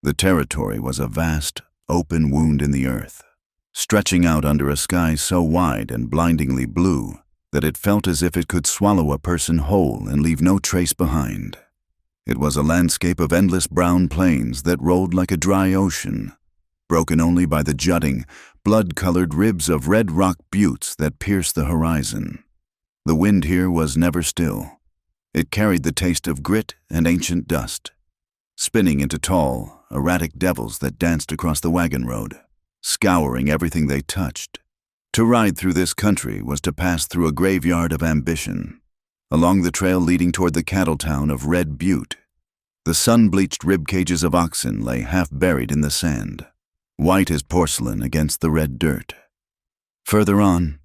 The territory was a vast, open wound in the earth, stretching out under a sky so wide and blindingly blue that it felt as if it could swallow a person whole and leave no trace behind. It was a landscape of endless brown plains that rolled like a dry ocean, broken only by the jutting, blood-colored ribs of red rock buttes that pierced the horizon. The wind here was never still. It carried the taste of grit and ancient dust, spinning into tall, erratic devils that danced across the wagon road, scouring everything they touched. To ride through this country was to pass through a graveyard of ambition. Along the trail leading toward the cattle town of Red Butte, the sun-bleached rib cages of oxen lay half buried in the sand, white as porcelain against the red dirt. Further on,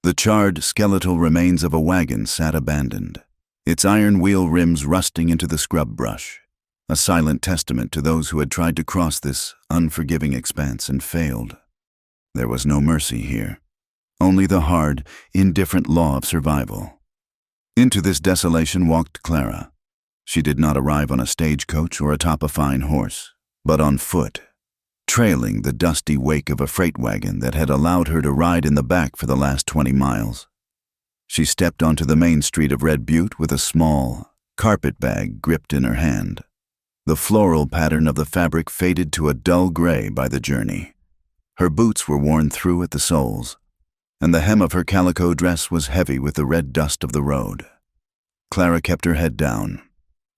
the charred, skeletal remains of a wagon sat abandoned, its iron wheel rims rusting into the scrub brush, a silent testament to those who had tried to cross this unforgiving expanse and failed. There was no mercy here, only the hard, indifferent law of survival. Into this desolation walked Clara. She did not arrive on a stagecoach or atop a fine horse, but on foot, trailing the dusty wake of a freight wagon that had allowed her to ride in the back for the last 20 miles. She stepped onto the main street of Red Butte with a small carpet bag gripped in her hand. The floral pattern of the fabric faded to a dull gray by the journey. Her boots were worn through at the soles, and the hem of her calico dress was heavy with the red dust of the road. Clara kept her head down.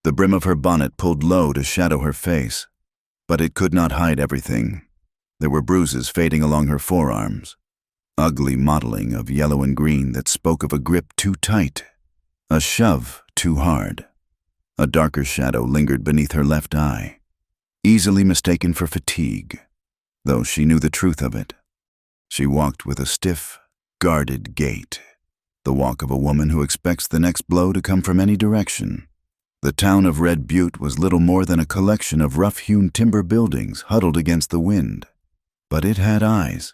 The brim of her bonnet pulled low to shadow her face, but it could not hide everything. There were bruises fading along her forearms, ugly mottling of yellow and green that spoke of a grip too tight, a shove too hard. A darker shadow lingered beneath her left eye, easily mistaken for fatigue, though she knew the truth of it. She walked with a stiff, guarded gait, the walk of a woman who expects the next blow to come from any direction. The town of Red Butte was little more than a collection of rough-hewn timber buildings huddled against the wind. But it had eyes.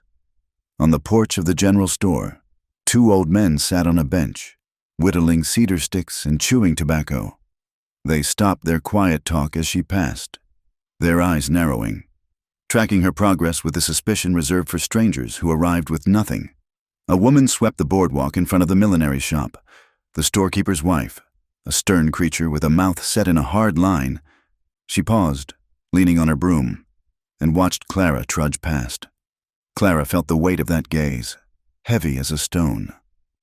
On the porch of the general store, 2 old men sat on a bench, whittling cedar sticks and chewing tobacco. They stopped their quiet talk as she passed, their eyes narrowing, tracking her progress with the suspicion reserved for strangers who arrived with nothing. A woman swept the boardwalk in front of the millinery shop, the storekeeper's wife, a stern creature with a mouth set in a hard line. She paused, leaning on her broom, and watched Clara trudge past. Clara felt the weight of that gaze, heavy as a stone.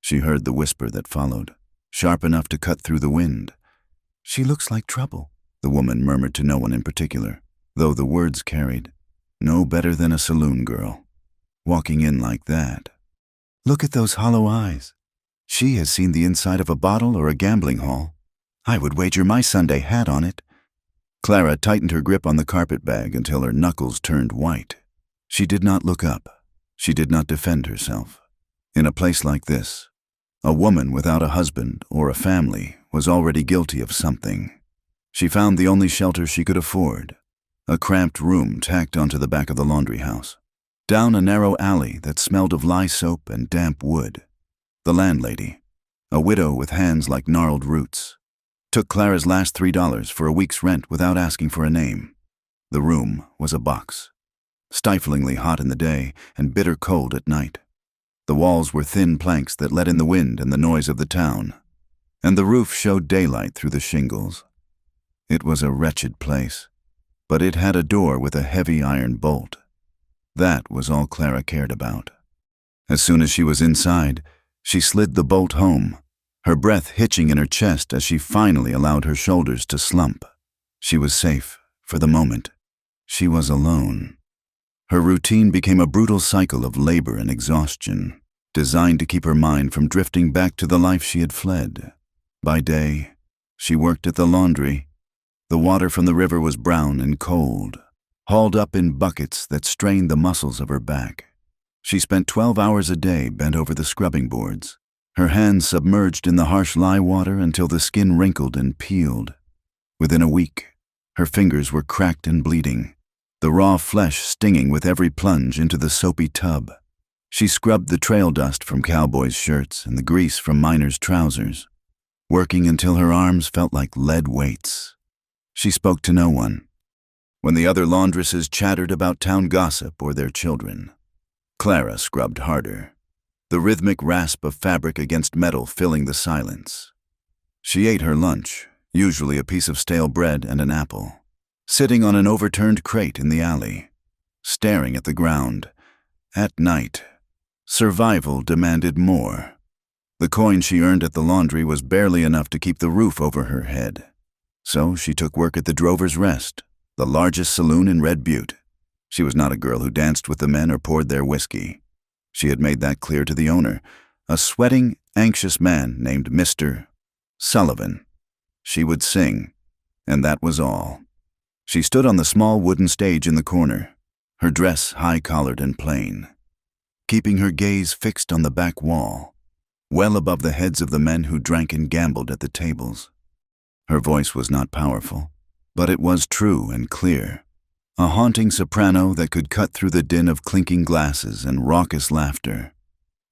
She heard the whisper that followed, sharp enough to cut through the wind. "She looks like trouble," the woman murmured to no one in particular, though the words carried, "No better than a saloon girl, walking in like that. Look at those hollow eyes. She has seen the inside of a bottle or a gambling hall. I would wager my Sunday hat on it." Clara tightened her grip on the carpet bag until her knuckles turned white. She did not look up. She did not defend herself. In a place like this, a woman without a husband or a family was already guilty of something. She found the only shelter she could afford, a cramped room tacked onto the back of the laundry house, down a narrow alley that smelled of lye soap and damp wood. The landlady, a widow with hands like gnarled roots, took Clara's last $3 for a week's rent without asking for a name. The room was a box, stiflingly hot in the day and bitter cold at night. The walls were thin planks that let in the wind and the noise of the town, and the roof showed daylight through the shingles. It was a wretched place, but it had a door with a heavy iron bolt. That was all Clara cared about. As soon as she was inside, she slid the bolt home, her breath hitching in her chest as she finally allowed her shoulders to slump. She was safe, for the moment. She was alone. Her routine became a brutal cycle of labor and exhaustion, designed to keep her mind from drifting back to the life she had fled. By day, she worked at the laundry. The water from the river was brown and cold, hauled up in buckets that strained the muscles of her back. She spent 12 hours a day bent over the scrubbing boards, her hands submerged in the harsh lye water until the skin wrinkled and peeled. Within a week, her fingers were cracked and bleeding, the raw flesh stinging with every plunge into the soapy tub. She scrubbed the trail dust from Cowboy's shirts and the grease from miners' trousers, working until her arms felt like lead weights. She spoke to no one. when the other laundresses chattered about town gossip or their children. Clara scrubbed harder, the rhythmic rasp of fabric against metal filling the silence. She ate her lunch, usually a piece of stale bread and an apple, sitting on an overturned crate in the alley, staring at the ground. At night, survival demanded more. The coin she earned at the laundry was barely enough to keep the roof over her head. So she took work at the Drover's Rest, the largest saloon in Red Butte. She was not a girl who danced with the men or poured their whiskey. She had made that clear to the owner, a sweating, anxious man named Mr. Sullivan. She would sing, and that was all. She stood on the small wooden stage in the corner, her dress high-collared and plain, keeping her gaze fixed on the back wall, well above the heads of the men who drank and gambled at the tables. Her voice was not powerful, but it was true and clear, a haunting soprano that could cut through the din of clinking glasses and raucous laughter.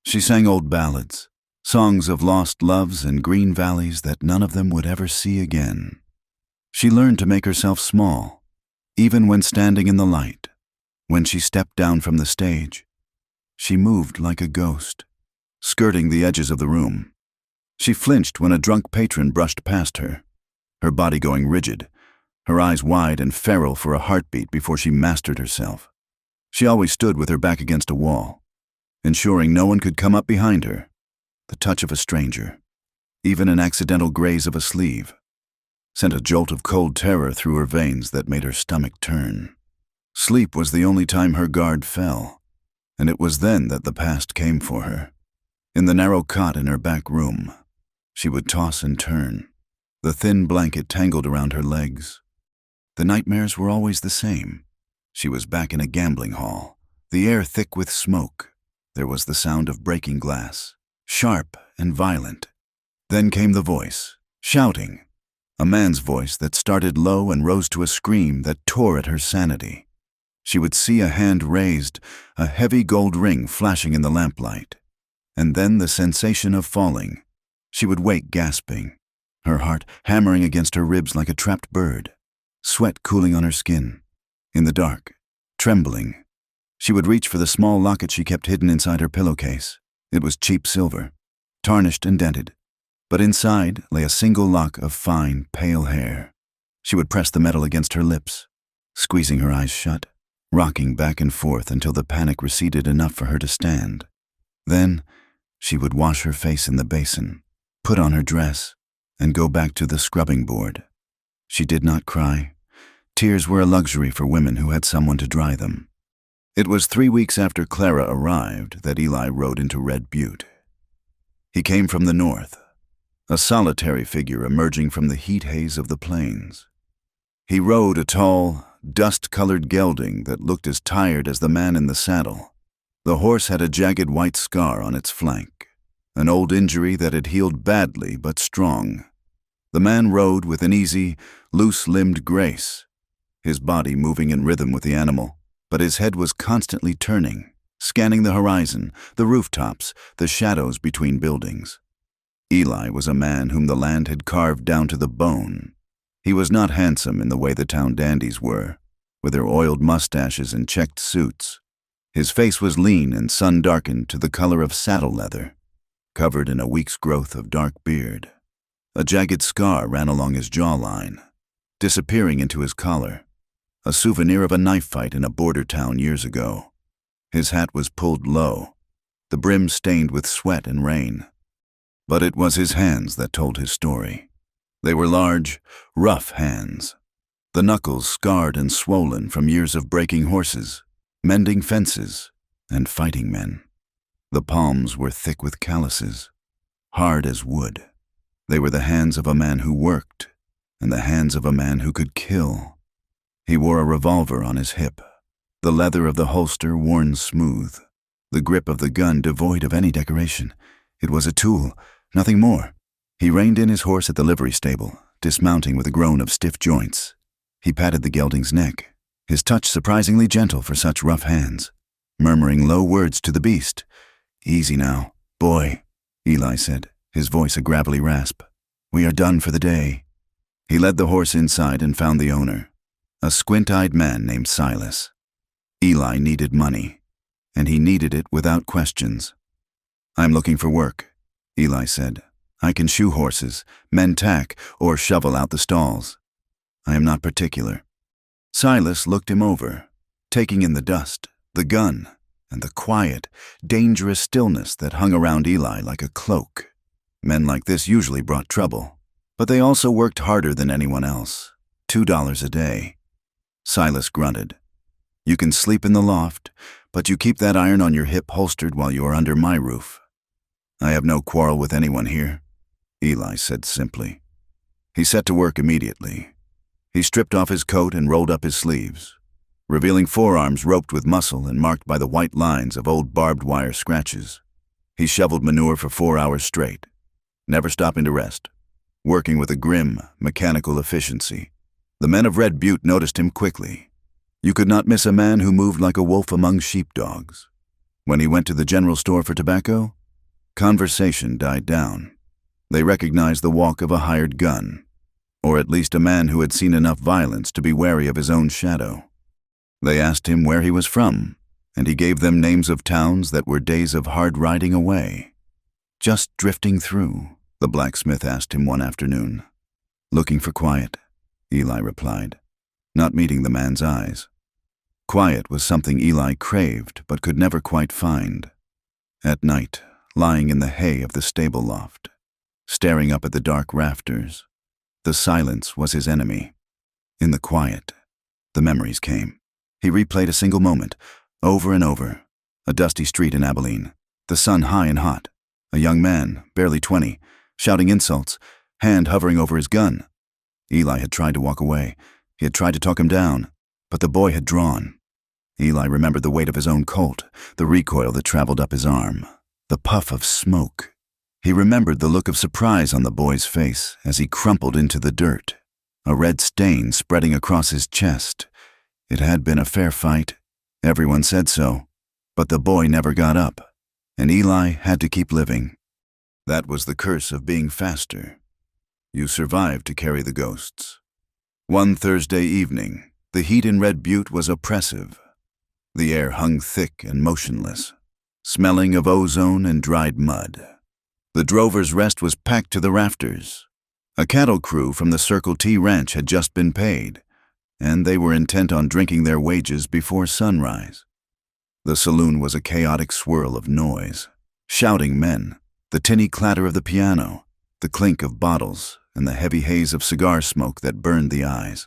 She sang old ballads, songs of lost loves and green valleys that none of them would ever see again. She learned to make herself small, even when standing in the light. When she stepped down from the stage, she moved like a ghost, skirting the edges of the room. She flinched when a drunk patron brushed past her, her body going rigid, her eyes wide and feral for a heartbeat before she mastered herself. She always stood with her back against a wall, ensuring no one could come up behind her. The touch of a stranger, even an accidental graze of a sleeve, sent a jolt of cold terror through her veins that made her stomach turn. Sleep was the only time her guard fell, and it was then that the past came for her. In the narrow cot in her back room, she would toss and turn, the thin blanket tangled around her legs. The nightmares were always the same. She was back in a gambling hall, the air thick with smoke. There was the sound of breaking glass, sharp and violent. Then came the voice, shouting, a man's voice that started low and rose to a scream that tore at her sanity. She would see a hand raised, a heavy gold ring flashing in the lamplight, and then the sensation of falling. She would wake gasping, her heart hammering against her ribs like a trapped bird, sweat cooling on her skin. In the dark, trembling, she would reach for the small locket she kept hidden inside her pillowcase. It was cheap silver, tarnished and dented, but inside lay a single lock of fine, pale hair. She would press the metal against her lips, squeezing her eyes shut, rocking back and forth until the panic receded enough for her to stand. Then she would wash her face in the basin, put on her dress, and go back to the scrubbing board. She did not cry. Tears were a luxury for women who had someone to dry them. It was 3 weeks after Clara arrived that Eli rode into Red Butte. He came from the north, a solitary figure emerging from the heat haze of the plains. He rode a tall, dust-colored gelding that looked as tired as the man in the saddle. The horse had a jagged white scar on its flank, an old injury that had healed badly but strong. The man rode with an easy, loose-limbed grace, his body moving in rhythm with the animal, but his head was constantly turning, scanning the horizon, the rooftops, the shadows between buildings. Eli was a man whom the land had carved down to the bone. He was not handsome in the way the town dandies were, with their oiled mustaches and checked suits. His face was lean and sun-darkened to the color of saddle leather, covered in a week's growth of dark beard. A jagged scar ran along his jawline, disappearing into his collar, a souvenir of a knife fight in a border town years ago. His hat was pulled low, the brim stained with sweat and rain. But it was his hands that told his story. They were large, rough hands, the knuckles scarred and swollen from years of breaking horses, mending fences, and fighting men. The palms were thick with calluses, hard as wood. They were the hands of a man who worked, and the hands of a man who could kill. He wore a revolver on his hip, the leather of the holster worn smooth, the grip of the gun devoid of any decoration. It was a tool, nothing more. He reined in his horse at the livery stable, dismounting with a groan of stiff joints. He patted the gelding's neck, his touch surprisingly gentle for such rough hands, murmuring low words to the beast. "Easy now, boy," Eli said, his voice a gravelly rasp. "We are done for the day." He led the horse inside and found the owner, A squint-eyed man named Silas. Eli needed money, and he needed it without questions. "I'm looking for work," Eli said. "I can shoe horses, mend tack, or shovel out the stalls. I am not particular." Silas looked him over, taking in the dust, the gun, and the quiet, dangerous stillness that hung around Eli like a cloak. Men like this usually brought trouble, but they also worked harder than anyone else. $2 a day. Silas grunted. "You can sleep in the loft, but you keep that iron on your hip holstered while you are under my roof." "I have no quarrel with anyone here," Eli said simply. He set to work immediately. He stripped off his coat and rolled up his sleeves, revealing forearms roped with muscle and marked by the white lines of old barbed wire scratches. He shoveled manure for 4 hours straight, never stopping to rest, working with a grim, mechanical efficiency. The men of Red Butte noticed him quickly. You could not miss a man who moved like a wolf among sheepdogs. When he went to the general store for tobacco, conversation died down. They recognized the walk of a hired gun, or at least a man who had seen enough violence to be wary of his own shadow. They asked him where he was from, and he gave them names of towns that were days of hard riding away. "Just drifting through," the blacksmith asked him one afternoon. "Looking for quiet," Eli replied, not meeting the man's eyes. Quiet was something Eli craved but could never quite find. At night, lying in the hay of the stable loft, staring up at the dark rafters, the silence was his enemy. In the quiet, the memories came. He replayed a single moment, over and over. A dusty street in Abilene, the sun high and hot, a young man, barely 20, shouting insults, hand hovering over his gun. Eli had tried to walk away. He had tried to talk him down, but the boy had drawn. Eli remembered the weight of his own Colt, the recoil that traveled up his arm, the puff of smoke. He remembered the look of surprise on the boy's face as he crumpled into the dirt, a red stain spreading across his chest. It had been a fair fight. Everyone said so, but the boy never got up, and Eli had to keep living. That was the curse of being faster. You survived to carry the ghosts. One Thursday evening, the heat in Red Butte was oppressive. The air hung thick and motionless, smelling of ozone and dried mud. The Drover's Rest was packed to the rafters. A cattle crew from the Circle T Ranch had just been paid, and they were intent on drinking their wages before sunrise. The saloon was a chaotic swirl of noise, shouting men, the tinny clatter of the piano, the clink of bottles, and the heavy haze of cigar smoke that burned the eyes.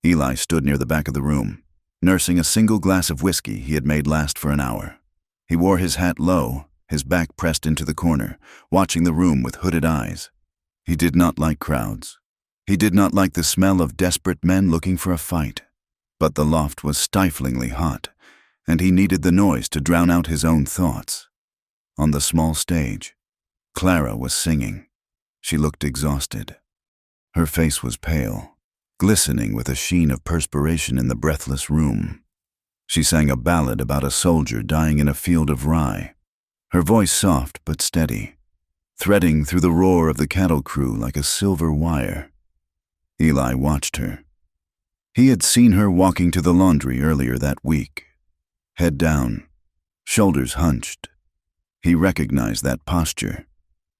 Eli stood near the back of the room, nursing a single glass of whiskey he had made last for an hour. He wore his hat low, his back pressed into the corner, watching the room with hooded eyes. He did not like crowds. He did not like the smell of desperate men looking for a fight. But the loft was stiflingly hot, and he needed the noise to drown out his own thoughts. On the small stage, Clara was singing. She looked exhausted. Her face was pale, glistening with a sheen of perspiration in the breathless room. She sang a ballad about a soldier dying in a field of rye, her voice soft but steady, threading through the roar of the cattle crew like a silver wire. Eli watched her. He had seen her walking to the laundry earlier that week, head down, shoulders hunched. He recognized that posture.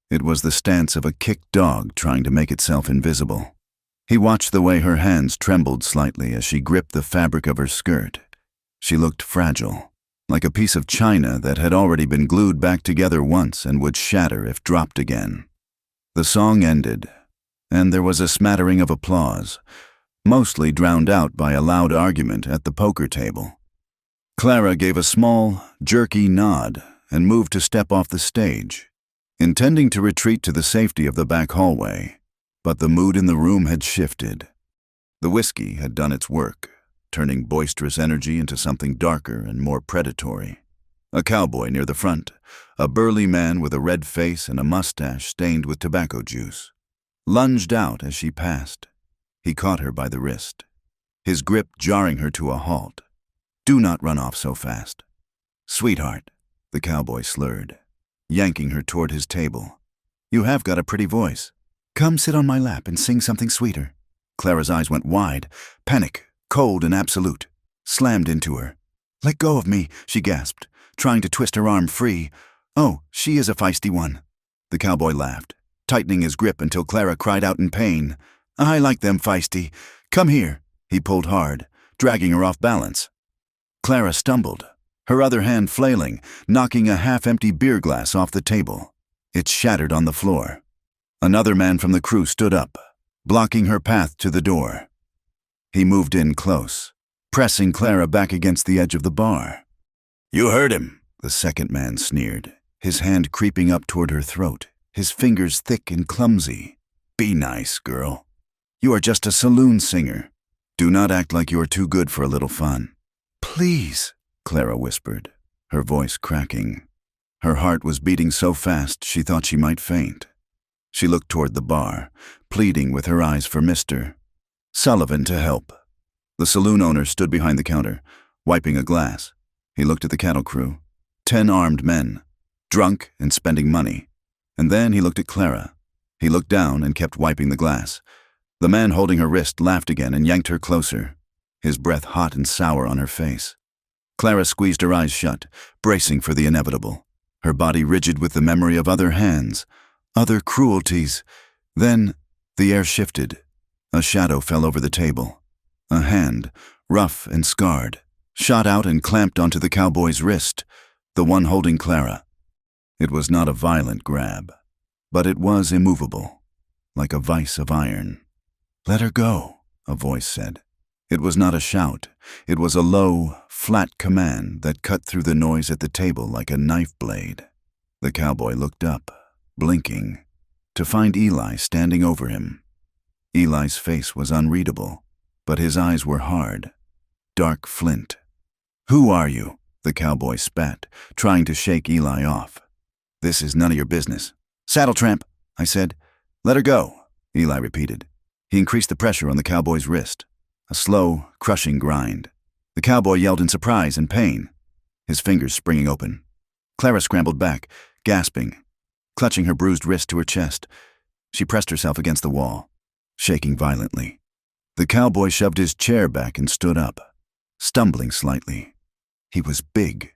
It was the stance of a kicked dog trying to make itself invisible. He watched the way her hands trembled slightly as she gripped the fabric of her skirt. She looked fragile, like a piece of china that had already been glued back together once and would shatter if dropped again. The song ended, and there was a smattering of applause, mostly drowned out by a loud argument at the poker table. Clara gave a small, jerky nod and moved to step off the stage, intending to retreat to the safety of the back hallway, but the mood in the room had shifted. The whiskey had done its work, turning boisterous energy into something darker and more predatory. A cowboy near the front, a burly man with a red face and a mustache stained with tobacco juice, lunged out as she passed. He caught her by the wrist, his grip jarring her to a halt. "Do not run off so fast." "Sweetheart," the cowboy slurred, yanking her toward his table. "You have got a pretty voice. Come sit on my lap and sing something sweeter." Clara's eyes went wide, panic cold and absolute, slammed into her. "Let go of me," she gasped, trying to twist her arm free. "Oh, she is a feisty one." The cowboy laughed, tightening his grip until Clara cried out in pain. "I like them feisty. Come here." He pulled hard, dragging her off balance. Clara stumbled, her other hand flailing, knocking a half-empty beer glass off the table. It shattered on the floor. Another man from the crew stood up, blocking her path to the door. He moved in close, pressing Clara back against the edge of the bar. "You heard him," the second man sneered, his hand creeping up toward her throat, his fingers thick and clumsy. "Be nice, girl. You are just a saloon singer. Do not act like you are too good for a little fun." "Please," Clara whispered, her voice cracking. Her heart was beating so fast she thought she might faint. She looked toward the bar, pleading with her eyes for Mr. Sullivan to help. The saloon owner stood behind the counter, wiping a glass. He looked at the cattle crew, 10 armed men, drunk and spending money. And then he looked at Clara. He looked down and kept wiping the glass. The man holding her wrist laughed again and yanked her closer, his breath hot and sour on her face. Clara squeezed her eyes shut, bracing for the inevitable, her body rigid with the memory of other hands, other cruelties. Then the air shifted. A shadow fell over the table. A hand, rough and scarred, shot out and clamped onto the cowboy's wrist, the one holding Clara. It was not a violent grab, but it was immovable, like a vise of iron. "Let her go," a voice said. It was not a shout. It was a low, flat command that cut through the noise at the table like a knife blade. The cowboy looked up, blinking, to find Eli standing over him. Eli's face was unreadable, but his eyes were hard, dark flint. "Who are you?" the cowboy spat, trying to shake Eli off. "This is none of your business." "Saddle tramp," I said. "Let her go," Eli repeated. He increased the pressure on the cowboy's wrist, a slow, crushing grind. The cowboy yelled in surprise and pain, his fingers springing open. Clara scrambled back, gasping, clutching her bruised wrist to her chest. She pressed herself against the wall, shaking violently. The cowboy shoved his chair back and stood up, stumbling slightly. He was big,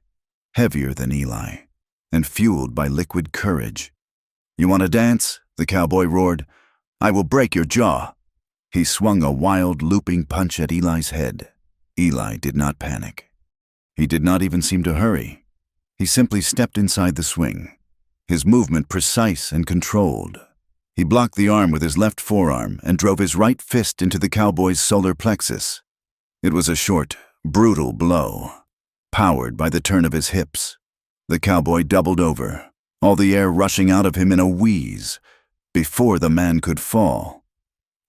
heavier than Eli, and fueled by liquid courage. "You want to dance?" the cowboy roared. "I will break your jaw." He swung a wild, looping punch at Eli's head. Eli did not panic. He did not even seem to hurry. He simply stepped inside the swing, his movement precise and controlled. He blocked the arm with his left forearm and drove his right fist into the cowboy's solar plexus. It was a short, brutal blow, powered by the turn of his hips. The cowboy doubled over, all the air rushing out of him in a wheeze, before the man could fall.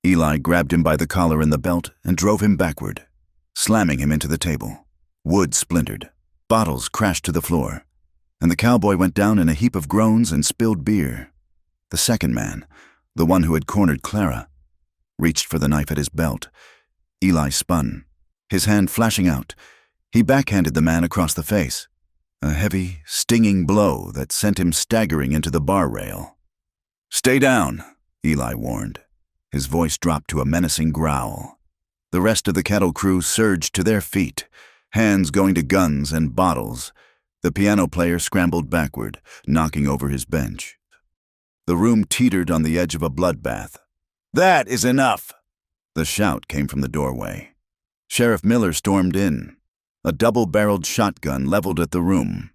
Eli grabbed him by the collar and the belt and drove him backward, slamming him into the table. Wood splintered, bottles crashed to the floor, and the cowboy went down in a heap of groans and spilled beer. The second man, the one who had cornered Clara, reached for the knife at his belt. Eli spun, his hand flashing out. He backhanded the man across the face, a heavy, stinging blow that sent him staggering into the bar rail. "Stay down," Eli warned. His voice dropped to a menacing growl. The rest of the cattle crew surged to their feet, hands going to guns and bottles. The piano player scrambled backward, knocking over his bench. The room teetered on the edge of a bloodbath. "That is enough!" The shout came from the doorway. Sheriff Miller stormed in, a double-barreled shotgun leveled at the room.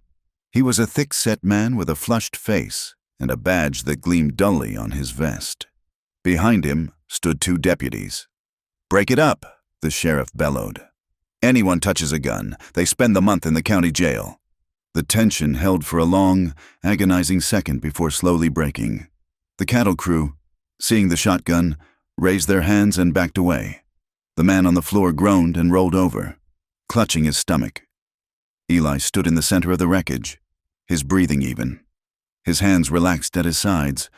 He was a thick-set man with a flushed face and a badge that gleamed dully on his vest. Behind him stood 2 deputies. "Break it up," the sheriff bellowed. "Anyone touches a gun, they spend the month in the county jail." The tension held for a long, agonizing second before slowly breaking. The cattle crew, seeing the shotgun, raised their hands and backed away. The man on the floor groaned and rolled over, clutching his stomach. Eli stood in the center of the wreckage, his breathing even. His hands relaxed at his sides,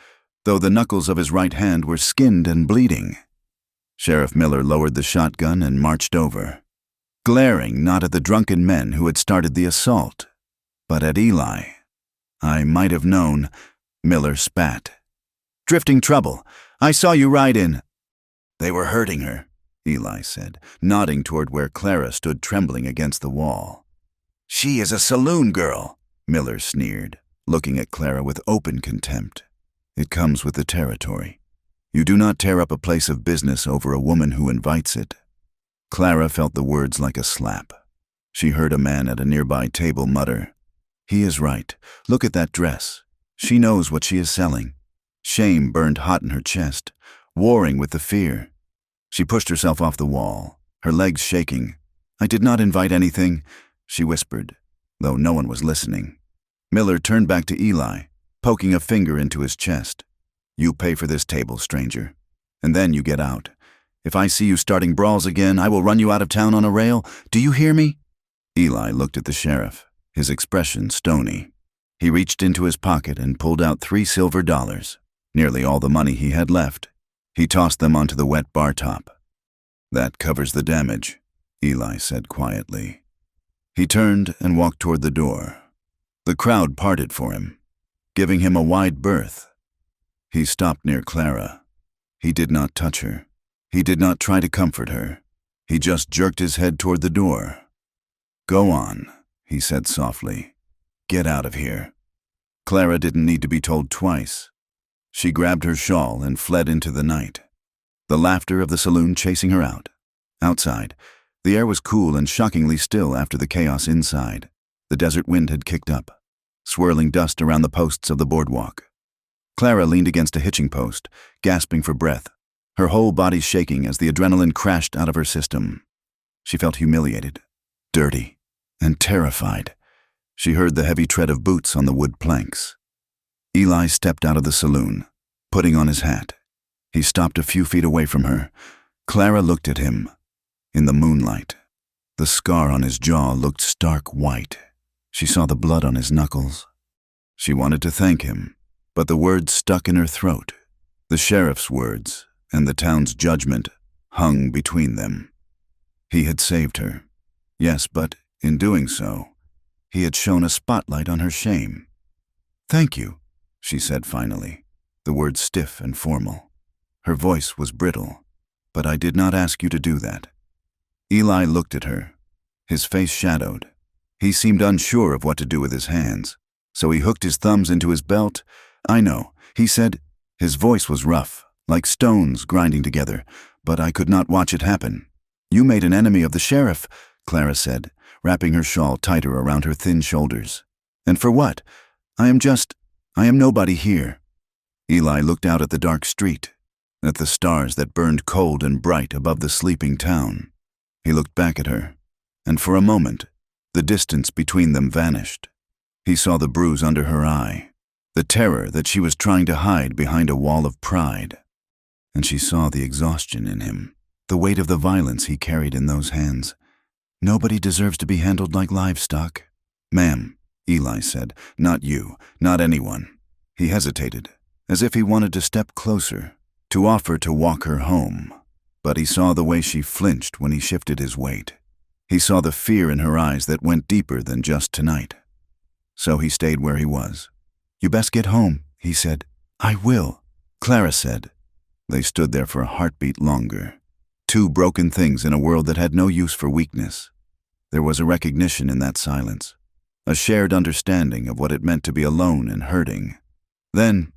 though the knuckles of his right hand were skinned and bleeding. Sheriff Miller lowered the shotgun and marched over, glaring not at the drunken men who had started the assault, but at Eli. "I might have known," Miller spat. "Drifting trouble. I saw you ride in." "They were hurting her," Eli said, nodding toward where Clara stood trembling against the wall. "She is a saloon girl," Miller sneered, looking at Clara with open contempt. "It comes with the territory. You do not tear up a place of business over a woman who invites it." Clara felt the words like a slap. She heard a man at a nearby table mutter, "He is right. Look at that dress. She knows what she is selling." Shame burned hot in her chest, warring with the fear. She pushed herself off the wall, her legs shaking. "I did not invite anything," she whispered, though no one was listening. Miller turned back to Eli, poking a finger into his chest. "You pay for this table, stranger. And then you get out. If I see you starting brawls again, I will run you out of town on a rail. Do you hear me?" Eli looked at the sheriff, his expression stony. He reached into his pocket and pulled out $3 silver, nearly all the money he had left. He tossed them onto the wet bar top. "That covers the damage," Eli said quietly. He turned and walked toward the door. The crowd parted for him, giving him a wide berth. He stopped near Clara. He did not touch her. He did not try to comfort her. He just jerked his head toward the door. "Go on," he said softly. "Get out of here." Clara didn't need to be told twice. She grabbed her shawl and fled into the night, the laughter of the saloon chasing her out. Outside, the air was cool and shockingly still after the chaos inside. The desert wind had kicked up, swirling dust around the posts of the boardwalk. Clara leaned against a hitching post, gasping for breath, her whole body shaking as the adrenaline crashed out of her system. She felt humiliated, dirty, and terrified. She heard the heavy tread of boots on the wood planks. Eli stepped out of the saloon, putting on his hat. He stopped a few feet away from her. Clara looked at him. In the moonlight, the scar on his jaw looked stark white. She saw the blood on his knuckles. She wanted to thank him, but the words stuck in her throat. The sheriff's words and the town's judgment hung between them. He had saved her. Yes, but in doing so, he had shone a spotlight on her shame. "Thank you," she said finally, the words stiff and formal. Her voice was brittle. "But I did not ask you to do that." Eli looked at her, his face shadowed. He seemed unsure of what to do with his hands, so he hooked his thumbs into his belt. "I know," he said. His voice was rough, like stones grinding together, "but I could not watch it happen." "You made an enemy of the sheriff," Clara said, wrapping her shawl tighter around her thin shoulders. "And for what? I am nobody here." Eli looked out at the dark street, at the stars that burned cold and bright above the sleeping town. He looked back at her, and for a moment, the distance between them vanished. He saw the bruise under her eye, the terror that she was trying to hide behind a wall of pride. And she saw the exhaustion in him, the weight of the violence he carried in those hands. "Nobody deserves to be handled like livestock." "Ma'am," Eli said, "not you, not anyone." He hesitated, as if he wanted to step closer, to offer to walk her home. But he saw the way she flinched when he shifted his weight. He saw the fear in her eyes that went deeper than just tonight. So he stayed where he was. "You best get home," he said. "I will," Clara said. They stood there for a heartbeat longer, two broken things in a world that had no use for weakness. There was a recognition in that silence, a shared understanding of what it meant to be alone and hurting. Then,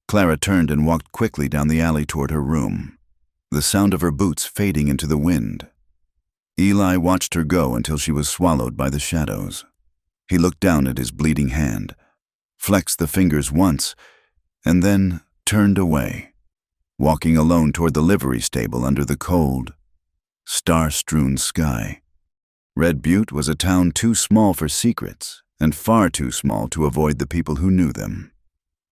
Clara turned and walked quickly down the alley toward her room, the sound of her boots fading into the wind. Eli watched her go until she was swallowed by the shadows. He looked down at his bleeding hand, flexed the fingers once, and then turned away, walking alone toward the livery stable under the cold, star-strewn sky. Red Butte was a town too small for secrets and far too small to avoid the people who knew them.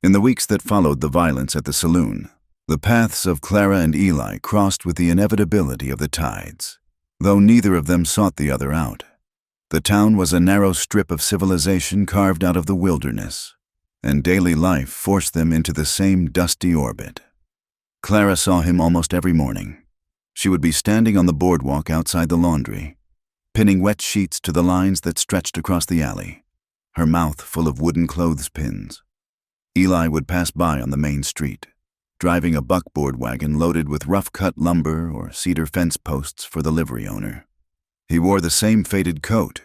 In the weeks that followed the violence at the saloon, the paths of Clara and Eli crossed with the inevitability of the tides, though neither of them sought the other out. The town was a narrow strip of civilization carved out of the wilderness, and daily life forced them into the same dusty orbit. Clara saw him almost every morning. She would be standing on the boardwalk outside the laundry, pinning wet sheets to the lines that stretched across the alley, her mouth full of wooden clothespins. Eli would pass by on the main street, driving a buckboard wagon loaded with rough-cut lumber or cedar fence posts for the livery owner. He wore the same faded coat,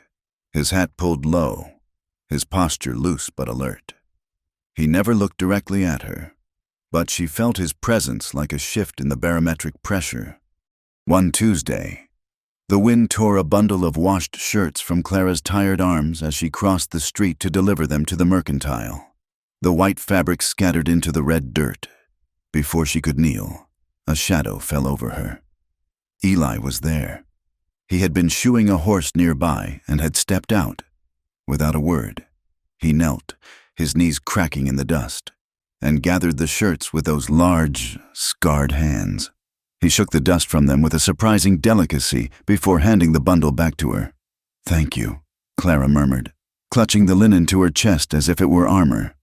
his hat pulled low, his posture loose but alert. He never looked directly at her, but she felt his presence like a shift in the barometric pressure. One Tuesday, the wind tore a bundle of washed shirts from Clara's tired arms as she crossed the street to deliver them to the mercantile. The white fabric scattered into the red dirt. Before she could kneel, a shadow fell over her. Eli was there. He had been shoeing a horse nearby and had stepped out. Without a word, he knelt, his knees cracking in the dust, and gathered the shirts with those large, scarred hands. He shook the dust from them with a surprising delicacy before handing the bundle back to her. "Thank you," Clara murmured, clutching the linen to her chest as if it were armor.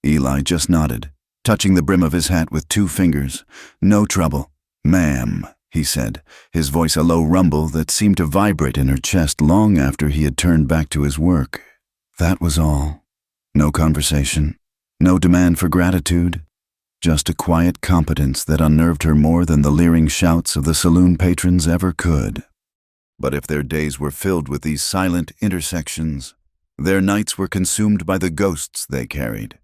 Eli just nodded, touching the brim of his hat with 2 fingers. "No trouble, ma'am," he said, his voice a low rumble that seemed to vibrate in her chest long after he had turned back to his work. That was all. No conversation, no demand for gratitude, just a quiet competence that unnerved her more than the leering shouts of the saloon patrons ever could. But if their days were filled with these silent intersections, their nights were consumed by the ghosts they carried.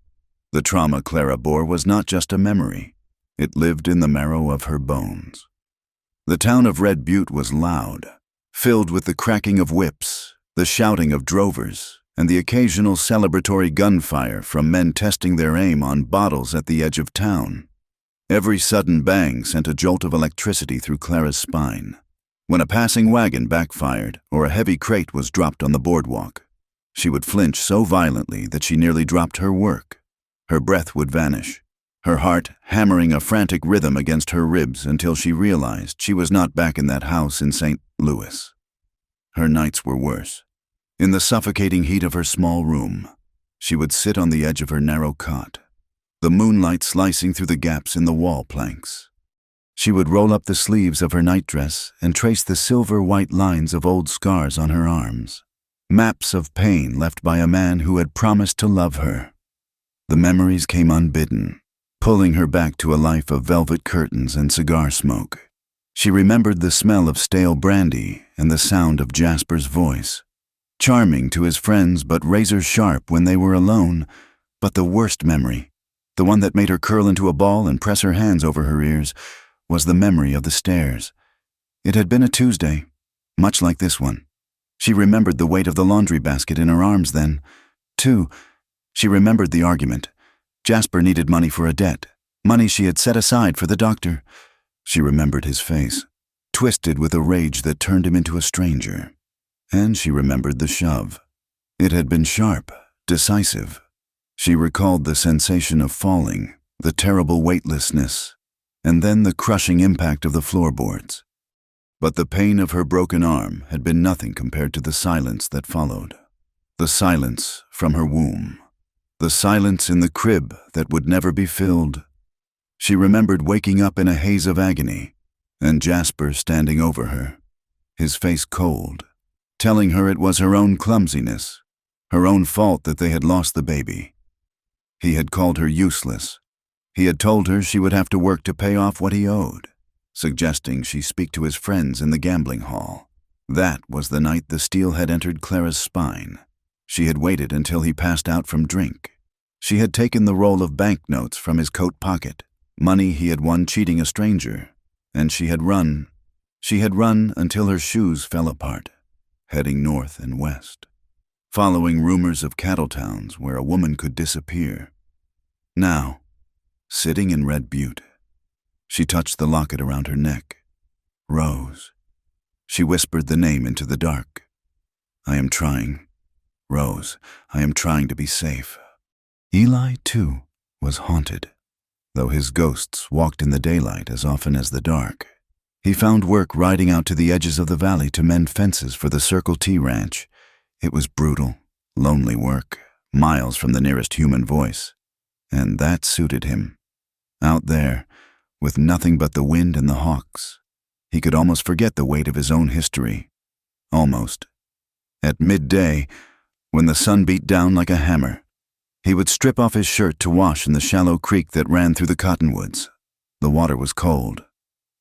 The trauma Clara bore was not just a memory. It lived in the marrow of her bones. The town of Red Butte was loud, filled with the cracking of whips, the shouting of drovers, and the occasional celebratory gunfire from men testing their aim on bottles at the edge of town. Every sudden bang sent a jolt of electricity through Clara's spine. When a passing wagon backfired or a heavy crate was dropped on the boardwalk, she would flinch so violently that she nearly dropped her work. Her breath would vanish, her heart hammering a frantic rhythm against her ribs until she realized she was not back in that house in St. Louis. Her nights were worse. In the suffocating heat of her small room, she would sit on the edge of her narrow cot, the moonlight slicing through the gaps in the wall planks. She would roll up the sleeves of her nightdress and trace the silver-white lines of old scars on her arms, maps of pain left by a man who had promised to love her. The memories came unbidden, pulling her back to a life of velvet curtains and cigar smoke. She remembered the smell of stale brandy and the sound of Jasper's voice. Charming to his friends but razor-sharp when they were alone. But the worst memory, the one that made her curl into a ball and press her hands over her ears, was the memory of the stairs. It had been a Tuesday, much like this one. She remembered the weight of the laundry basket in her arms then. Too, she remembered the argument. Jasper needed money for a debt, money she had set aside for the doctor. She remembered his face, twisted with a rage that turned him into a stranger. And she remembered the shove. It had been sharp, decisive. She recalled the sensation of falling, the terrible weightlessness, and then the crushing impact of the floorboards. But the pain of her broken arm had been nothing compared to the silence that followed. The silence from her womb. The silence in the crib that would never be filled. She remembered waking up in a haze of agony, and Jasper standing over her, his face cold, telling her it was her own clumsiness, her own fault that they had lost the baby. He had called her useless. He had told her she would have to work to pay off what he owed, suggesting she speak to his friends in the gambling hall. That was the night the steel had entered Clara's spine. She had waited until he passed out from drink. She had taken the roll of banknotes from his coat pocket, money he had won cheating a stranger, and she had run until her shoes fell apart, heading north and west, following rumors of cattle towns where a woman could disappear. Now, sitting in Red Butte, she touched the locket around her neck. Rose. She whispered the name into the dark. "I am trying. Rose, I am trying to be safe." Eli, too, was haunted, though his ghosts walked in the daylight as often as the dark. He found work riding out to the edges of the valley to mend fences for the Circle T ranch. It was brutal, lonely work, miles from the nearest human voice, and that suited him. Out there, with nothing but the wind and the hawks, he could almost forget the weight of his own history. Almost. At midday, when the sun beat down like a hammer, he would strip off his shirt to wash in the shallow creek that ran through the cottonwoods. The water was cold,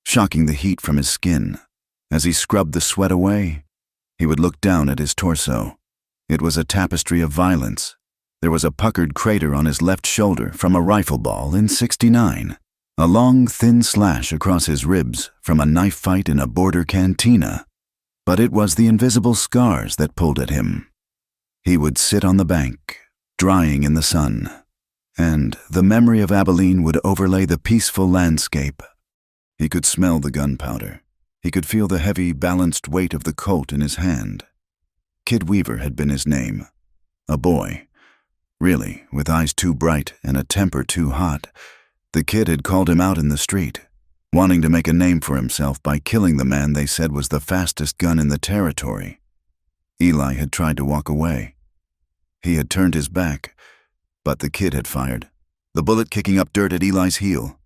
shocking the heat from his skin. As he scrubbed the sweat away, he would look down at his torso. It was a tapestry of violence. There was a puckered crater on his left shoulder from a rifle ball in '69, a long, thin slash across his ribs from a knife fight in a border cantina. But it was the invisible scars that pulled at him. He would sit on the bank, drying in the sun, and the memory of Abilene would overlay the peaceful landscape. He could smell the gunpowder. He could feel the heavy, balanced weight of the Colt in his hand. Kid Weaver had been his name. A boy. Really, with eyes too bright and a temper too hot, the kid had called him out in the street, wanting to make a name for himself by killing the man they said was the fastest gun in the territory. Eli had tried to walk away. He had turned his back, but the kid had fired, the bullet kicking up dirt at Eli's heel.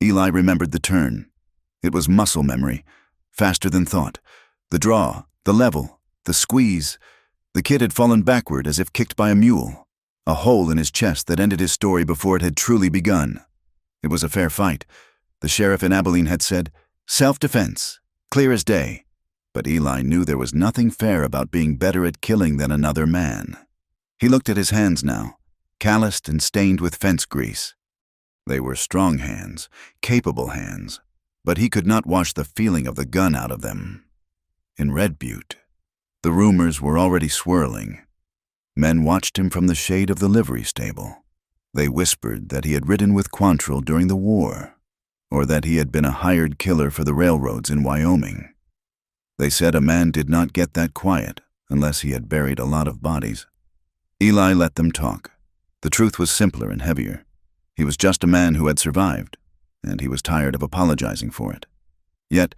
Eli remembered the turn. It was muscle memory, faster than thought. The draw, the level, the squeeze. The kid had fallen backward as if kicked by a mule, a hole in his chest that ended his story before it had truly begun. It was a fair fight. The sheriff in Abilene had said, self-defense, clear as day. But Eli knew there was nothing fair about being better at killing than another man. He looked at his hands now, calloused and stained with fence grease. They were strong hands, capable hands, but he could not wash the feeling of the gun out of them. In Red Butte, the rumors were already swirling. Men watched him from the shade of the livery stable. They whispered that he had ridden with Quantrill during the war, or that he had been a hired killer for the railroads in Wyoming. They said a man did not get that quiet unless he had buried a lot of bodies. Eli let them talk. The truth was simpler and heavier. He was just a man who had survived, and he was tired of apologizing for it. Yet,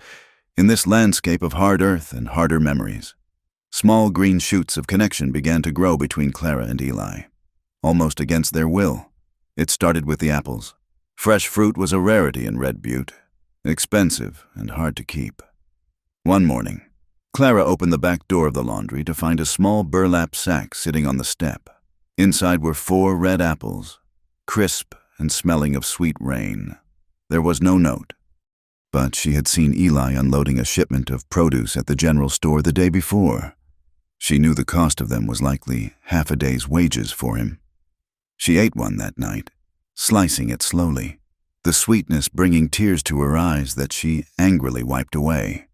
in this landscape of hard earth and harder memories, small green shoots of connection began to grow between Clara and Eli, almost against their will. It started with the apples. Fresh fruit was a rarity in Red Butte, expensive and hard to keep. One morning, Clara opened the back door of the laundry to find a small burlap sack sitting on the step. Inside were 4 red apples, crisp and smelling of sweet rain. There was no note, but she had seen Eli unloading a shipment of produce at the general store the day before. She knew the cost of them was likely half a day's wages for him. She ate one that night, slicing it slowly, the sweetness bringing tears to her eyes that she angrily wiped away.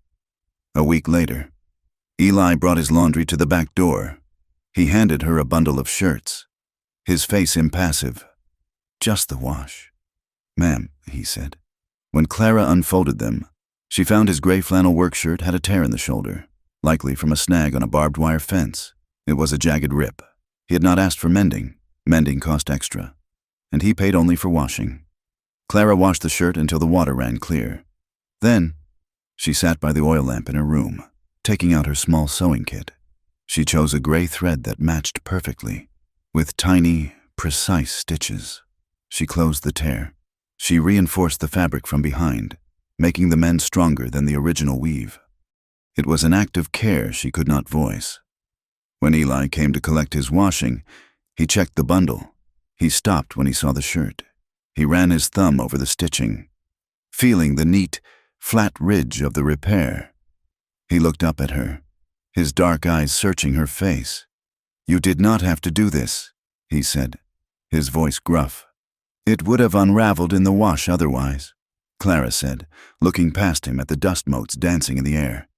A week later, Eli brought his laundry to the back door. He handed her a bundle of shirts, his face impassive. Just the wash. "Ma'am," he said. When Clara unfolded them, she found his gray flannel work shirt had a tear in the shoulder, likely from a snag on a barbed wire fence. It was a jagged rip. He had not asked for mending. Mending cost extra, and he paid only for washing. Clara washed the shirt until the water ran clear. Then, she sat by the oil lamp in her room, taking out her small sewing kit. She chose a gray thread that matched perfectly, with tiny, precise stitches. She closed the tear. She reinforced the fabric from behind, making the mend stronger than the original weave. It was an act of care she could not voice. When Eli came to collect his washing, he checked the bundle. He stopped when he saw the shirt. He ran his thumb over the stitching, feeling the neat, flat ridge of the repair. He looked up at her, his dark eyes searching her face. "You did not have to do this," he said, his voice gruff. "It would have unraveled in the wash otherwise," Clara said, looking past him at the dust motes dancing in the air.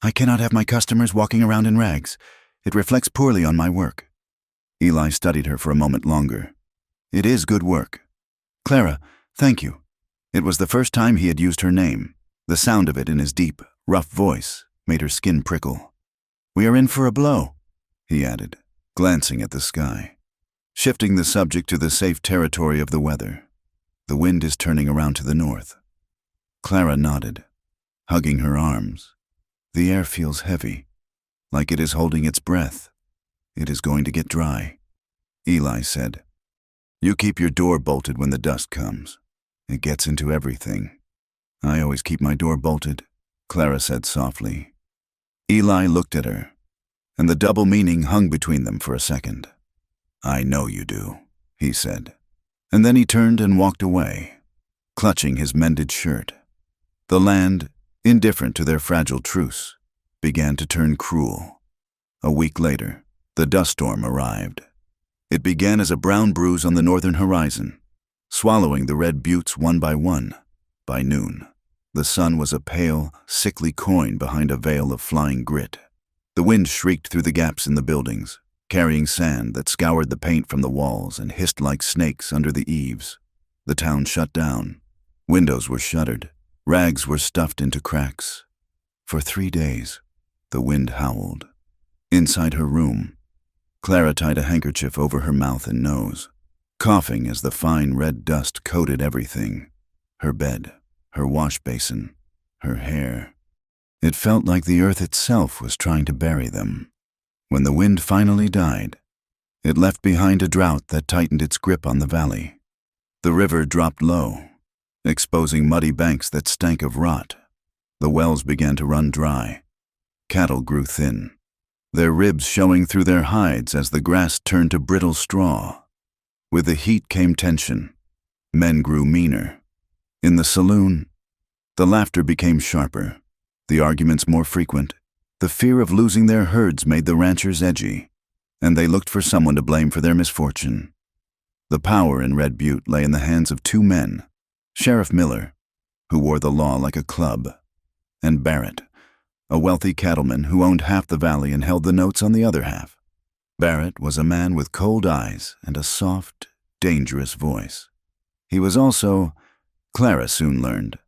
"I cannot have my customers walking around in rags. It reflects poorly on my work." Eli studied her for a moment longer. "It is good work." "Clara, thank you." It was the first time he had used her name. The sound of it in his deep, rough voice made her skin prickle. "We are in for a blow," he added, glancing at the sky, shifting the subject to the safe territory of the weather. "The wind is turning around to the north." Clara nodded, hugging her arms. "The air feels heavy, like it is holding its breath. It is going to get dry." Eli said, "You keep your door bolted when the dust comes. It gets into everything." "I always keep my door bolted," Clara said softly. Eli looked at her, and the double meaning hung between them for a second. "I know you do," he said, and then he turned and walked away. clutching his mended shirt. The land, indifferent to their fragile truce, began to turn cruel. A week later, the dust storm arrived. It began as a brown bruise on the northern horizon, swallowing the red buttes one by one. By noon, the sun was a pale, sickly coin behind a veil of flying grit. The wind shrieked through the gaps in the buildings, carrying sand that scoured the paint from the walls and hissed like snakes under the eaves. The town shut down. Windows were shuttered. Rags were stuffed into cracks. For 3 days, the wind howled. Inside her room, Clara tied a handkerchief over her mouth and nose, coughing as the fine red dust coated everything: her bed, her wash basin, her hair. It felt like the earth itself was trying to bury them. When the wind finally died, it left behind a drought that tightened its grip on the valley. The river dropped low, exposing muddy banks that stank of rot. The wells began to run dry. Cattle grew thin, their ribs showing through their hides as the grass turned to brittle straw. With the heat came tension. Men grew meaner. In the saloon, the laughter became sharper, the arguments more frequent. The fear of losing their herds made the ranchers edgy, and they looked for someone to blame for their misfortune. The power in Red Butte lay in the hands of 2 men, Sheriff Miller, who wore the law like a club, and Barrett, a wealthy cattleman who owned half the valley and held the notes on the other half. Barrett was a man with cold eyes and a soft, dangerous voice. He was also, Clara soon learned,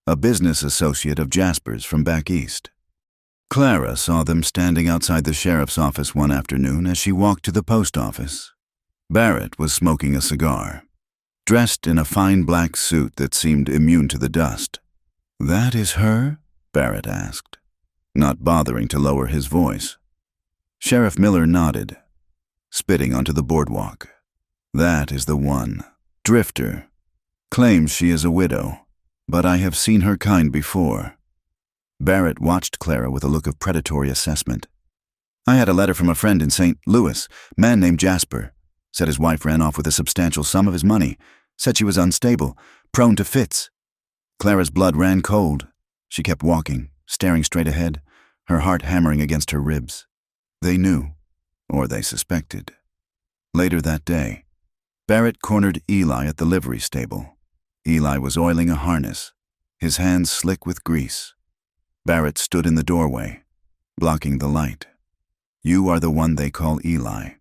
a business associate of Jasper's from back east. Clara saw them standing outside the sheriff's office one afternoon as she walked to the post office. Barrett was smoking a cigar, dressed in a fine black suit that seemed immune to the dust. "That is her?" Barrett asked, not bothering to lower his voice. Sheriff Miller nodded, spitting onto the boardwalk. "That is the one. Drifter. Claims she is a widow, but I have seen her kind before." Barrett watched Clara with a look of predatory assessment. "I had a letter from a friend in St. Louis, man named Jasper. Said his wife ran off with a substantial sum of his money. Said she was unstable, prone to fits." Clara's blood ran cold. She kept walking, staring straight ahead, her heart hammering against her ribs. They knew, or they suspected. Later that day, Barrett cornered Eli at the livery stable. Eli was oiling a harness, his hands slick with grease. Barrett stood in the doorway, blocking the light. "You are the one they call Eli,"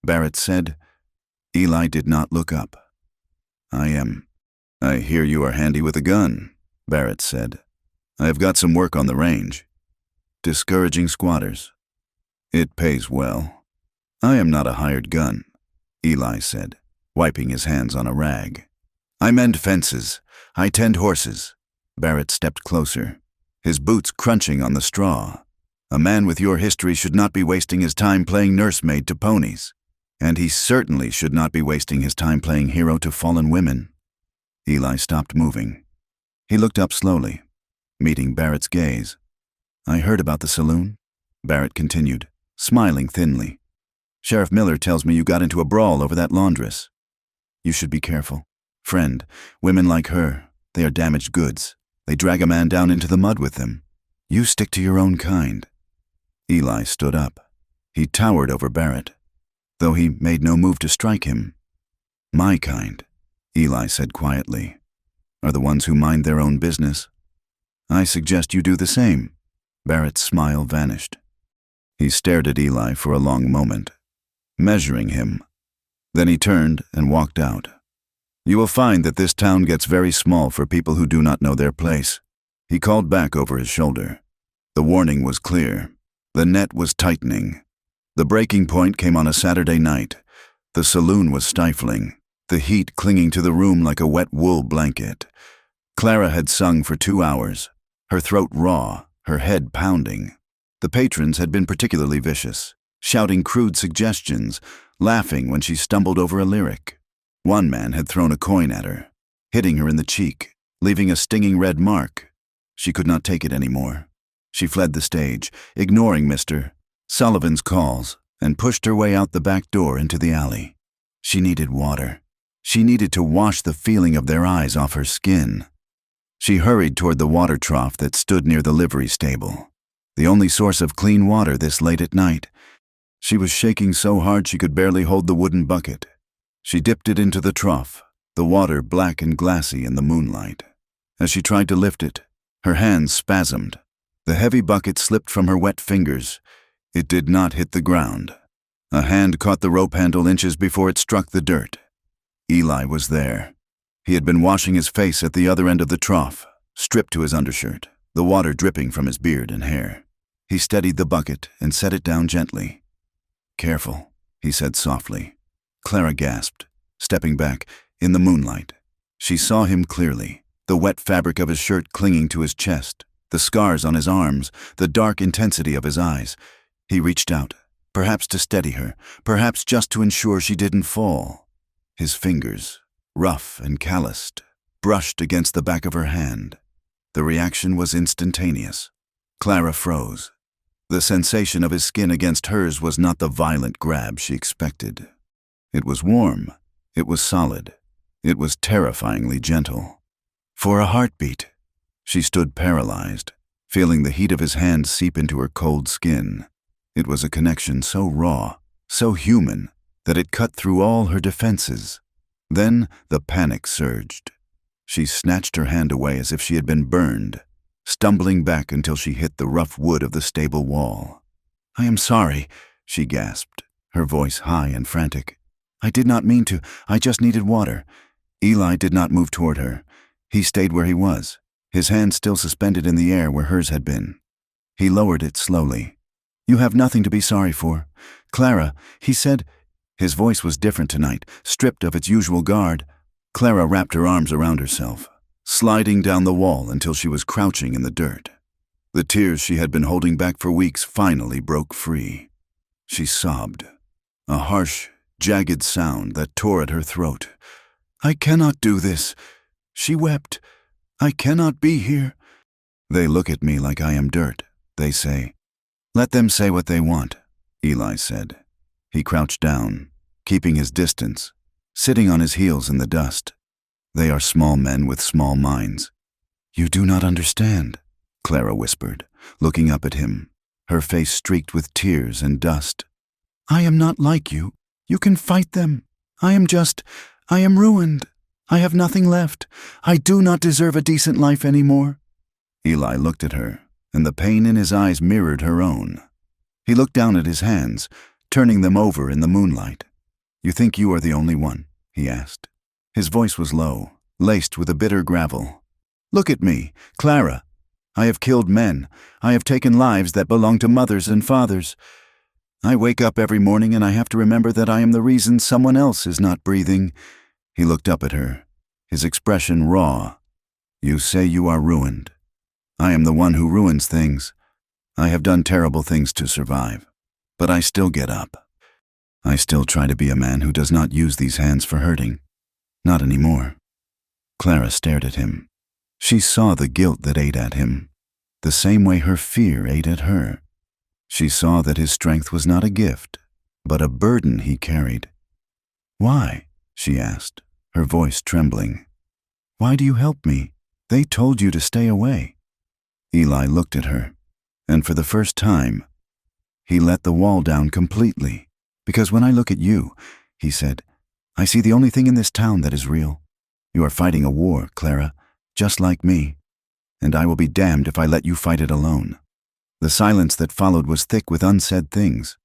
Barrett said. Eli did not look up. "I am. I hear you are handy with a gun," Barrett said. "I have got some work on the range. Discouraging squatters. It pays well." "I am not a hired gun," Eli said, wiping his hands on a rag. "I mend fences. I tend horses." Barrett stepped closer, his boots crunching on the straw. "A man with your history should not be wasting his time playing nursemaid to ponies. And he certainly should not be wasting his time playing hero to fallen women." Eli stopped moving. He looked up slowly, meeting Barrett's gaze. "I heard about the saloon," Barrett continued, smiling thinly. "Sheriff Miller tells me you got into a brawl over that laundress. You should be careful. Friend, women like her, they are damaged goods. They drag a man down into the mud with them. You stick to your own kind." Eli stood up. He towered over Barrett, though he made no move to strike him. "My kind," Eli said quietly, "are the ones who mind their own business. I suggest you do the same." Barrett's smile vanished. He stared at Eli for a long moment, measuring him. Then he turned and walked out. "You will find that this town gets very small for people who do not know their place." He called back over his shoulder. The warning was clear. The net was tightening. The breaking point came on a Saturday night. The saloon was stifling, the heat clinging to the room like a wet wool blanket. Clara had sung for 2 hours, her throat raw, her head pounding. The patrons had been particularly vicious, shouting crude suggestions, laughing when she stumbled over a lyric. One man had thrown a coin at her, hitting her in the cheek, leaving a stinging red mark. She could not take it anymore. She fled the stage, ignoring Mr. Sullivan's calls, and pushed her way out the back door into the alley. She needed water. She needed to wash the feeling of their eyes off her skin. She hurried toward the water trough that stood near the livery stable, the only source of clean water this late at night. She was shaking so hard she could barely hold the wooden bucket. She dipped it into the trough, the water black and glassy in the moonlight. As she tried to lift it, her hands spasmed. The heavy bucket slipped from her wet fingers. It did not hit the ground. A hand caught the rope handle inches before it struck the dirt. Eli was there. He had been washing his face at the other end of the trough, stripped to his undershirt, the water dripping from his beard and hair. He steadied the bucket and set it down gently. "Careful," he said softly. Clara gasped, stepping back. In the moonlight, she saw him clearly, the wet fabric of his shirt clinging to his chest, the scars on his arms, the dark intensity of his eyes. He reached out, perhaps to steady her, perhaps just to ensure she didn't fall. His fingers, rough and calloused, brushed against the back of her hand. The reaction was instantaneous. Clara froze. The sensation of his skin against hers was not the violent grab she expected. It was warm. It was solid. It was terrifyingly gentle. For a heartbeat, she stood paralyzed, feeling the heat of his hand seep into her cold skin. It was a connection so raw, so human, that it cut through all her defenses. Then the panic surged. She snatched her hand away as if she had been burned, stumbling back until she hit the rough wood of the stable wall. "I am sorry," she gasped, her voice high and frantic. "I did not mean to. I just needed water." Eli did not move toward her. He stayed where he was, his hand still suspended in the air where hers had been. He lowered it slowly. "You have nothing to be sorry for. Clara," he said. His voice was different tonight, stripped of its usual guard. Clara wrapped her arms around herself, sliding down the wall until she was crouching in the dirt. The tears she had been holding back for weeks finally broke free. She sobbed, a harsh, jagged sound that tore at her throat. "I cannot do this," she wept. "I cannot be here." "They look at me like I am dirt," they say. "Let them say what they want," Eli said. He crouched down, keeping his distance, sitting on his heels in the dust. "They are small men with small minds." "You do not understand," Clara whispered, looking up at him, her face streaked with tears and dust. "I am not like you. You can fight them. I am ruined. I have nothing left. I do not deserve a decent life anymore." Eli looked at her, and the pain in his eyes mirrored her own. He looked down at his hands, turning them over in the moonlight. "You think you are the only one?" he asked. His voice was low, laced with a bitter gravel. "Look at me, Clara. I have killed men. I have taken lives that belong to mothers and fathers. I wake up every morning and I have to remember that I am the reason someone else is not breathing." He looked up at her, his expression raw. "You say you are ruined. I am the one who ruins things. I have done terrible things to survive, but I still get up. I still try to be a man who does not use these hands for hurting. Not anymore." Clara stared at him. She saw the guilt that ate at him, the same way her fear ate at her. She saw that his strength was not a gift, but a burden he carried. "Why?" she asked, her voice trembling. "Why do you help me? They told you to stay away." Eli looked at her, and for the first time, he let the wall down completely. "Because when I look at you," he said, "I see the only thing in this town that is real. You are fighting a war, Clara, just like me, and I will be damned if I let you fight it alone." The silence that followed was thick with unsaid things.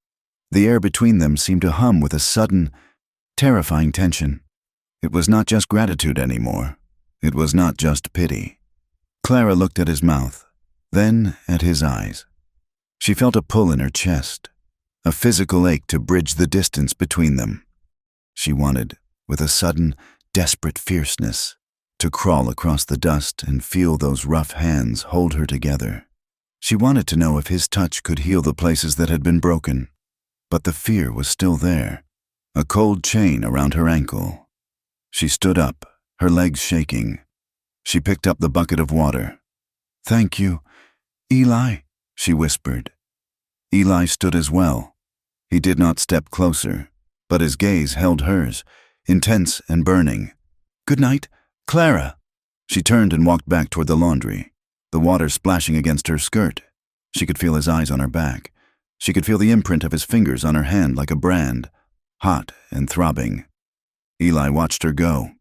The air between them seemed to hum with a sudden, terrifying tension. It was not just gratitude anymore. It was not just pity. Clara looked at his mouth, then at his eyes. She felt a pull in her chest, a physical ache to bridge the distance between them. She wanted, with a sudden, desperate fierceness, to crawl across the dust and feel those rough hands hold her together. She wanted to know if his touch could heal the places that had been broken, but the fear was still there, a cold chain around her ankle. She stood up, her legs shaking. She picked up the bucket of water. "Thank you, Eli," she whispered. Eli stood as well. He did not step closer, but his gaze held hers. intense and burning. "Good night, Clara." She turned and walked back toward the laundry, the water splashing against her skirt. She could feel his eyes on her back. She could feel the imprint of his fingers on her hand like a brand, hot and throbbing. Eli watched her go.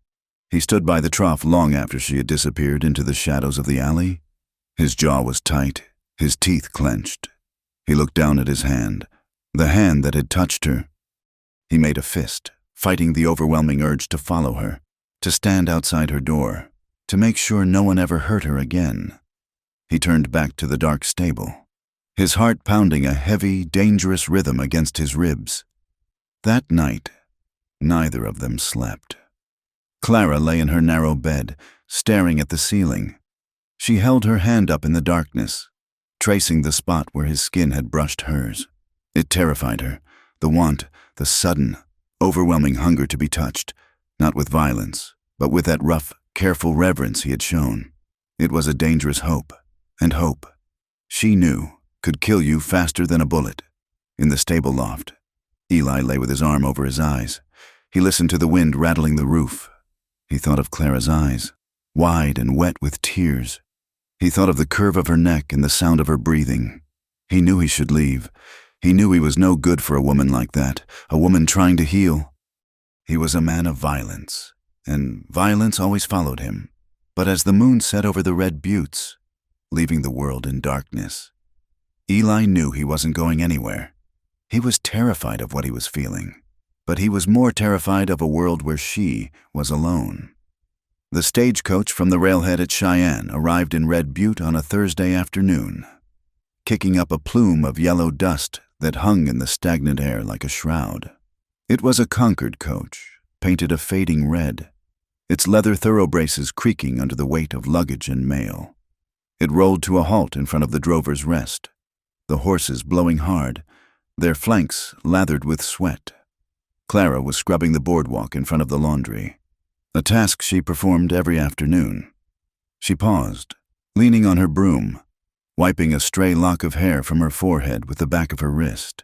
He stood by the trough long after she had disappeared into the shadows of the alley. His jaw was tight, his teeth clenched. He looked down at his hand, the hand that had touched her. He made a fist, fighting the overwhelming urge to follow her, to stand outside her door, to make sure no one ever hurt her again. He turned back to the dark stable, his heart pounding a heavy, dangerous rhythm against his ribs. That night, neither of them slept. Clara lay in her narrow bed, staring at the ceiling. She held her hand up in the darkness, tracing the spot where his skin had brushed hers. It terrified her, the want, the sudden, overwhelming hunger to be touched, not with violence, but with that rough, careful reverence he had shown. It was a dangerous hope, and hope, she knew, could kill you faster than a bullet. In the stable loft, Eli lay with his arm over his eyes. He listened to the wind rattling the roof. He thought of Clara's eyes, wide and wet with tears. He thought of the curve of her neck and the sound of her breathing. He knew he should leave. He knew he was no good for a woman like that, a woman trying to heal. He was a man of violence, and violence always followed him. But as the moon set over the red buttes, leaving the world in darkness, Eli knew he wasn't going anywhere. He was terrified of what he was feeling, but he was more terrified of a world where she was alone. The stagecoach from the railhead at Cheyenne arrived in Red Butte on a Thursday afternoon, kicking up a plume of yellow dust that hung in the stagnant air like a shroud. It was a Concord coach, painted a fading red, its leather thoroughbraces creaking under the weight of luggage and mail. It rolled to a halt in front of the drover's rest, the horses blowing hard, their flanks lathered with sweat. Clara was scrubbing the boardwalk in front of the laundry, a task she performed every afternoon. She paused, leaning on her broom, wiping a stray lock of hair from her forehead with the back of her wrist.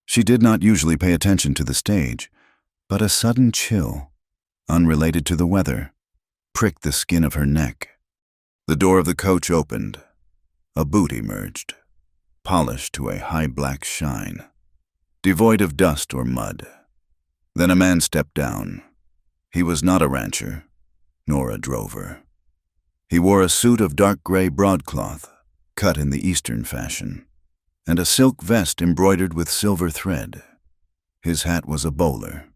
She did not usually pay attention to the stage, but a sudden chill, unrelated to the weather, pricked the skin of her neck. The door of the coach opened. A boot emerged, polished to a high black shine, devoid of dust or mud. Then a man stepped down. He was not a rancher, nor a drover. He wore a suit of dark gray broadcloth, cut in the Eastern fashion, and a silk vest embroidered with silver thread. His hat was a bowler,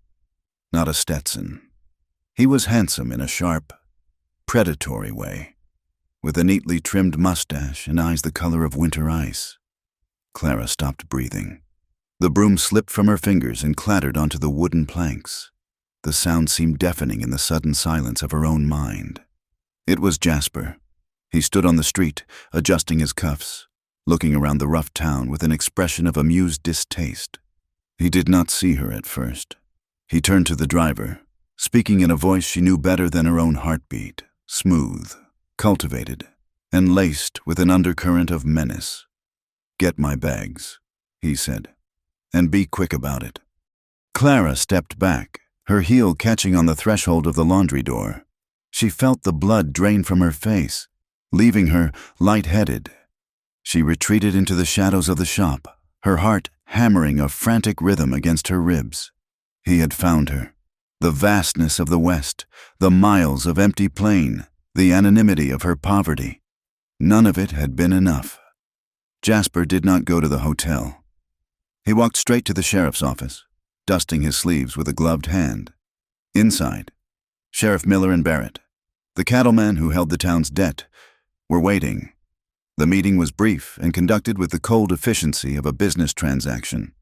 not a Stetson. He was handsome in a sharp, predatory way, with a neatly trimmed mustache and eyes the color of winter ice. Clara stopped breathing. The broom slipped from her fingers and clattered onto the wooden planks. The sound seemed deafening in the sudden silence of her own mind. It was Jasper. He stood on the street, adjusting his cuffs, looking around the rough town with an expression of amused distaste. He did not see her at first. He turned to the driver, speaking in a voice she knew better than her own heartbeat, smooth, cultivated, and laced with an undercurrent of menace. "Get my bags," he said, "and be quick about it." Clara stepped back, her heel catching on the threshold of the laundry door. She felt the blood drain from her face, leaving her light-headed. She retreated into the shadows of the shop, her heart hammering a frantic rhythm against her ribs. He had found her. The vastness of the West, the miles of empty plain, the anonymity of her poverty. None of it had been enough. Jasper did not go to the hotel. He walked straight to the sheriff's office, dusting his sleeves with a gloved hand. Inside, Sheriff Miller and Barrett, the cattleman who held the town's debt, were waiting. The meeting was brief and conducted with the cold efficiency of a business transaction.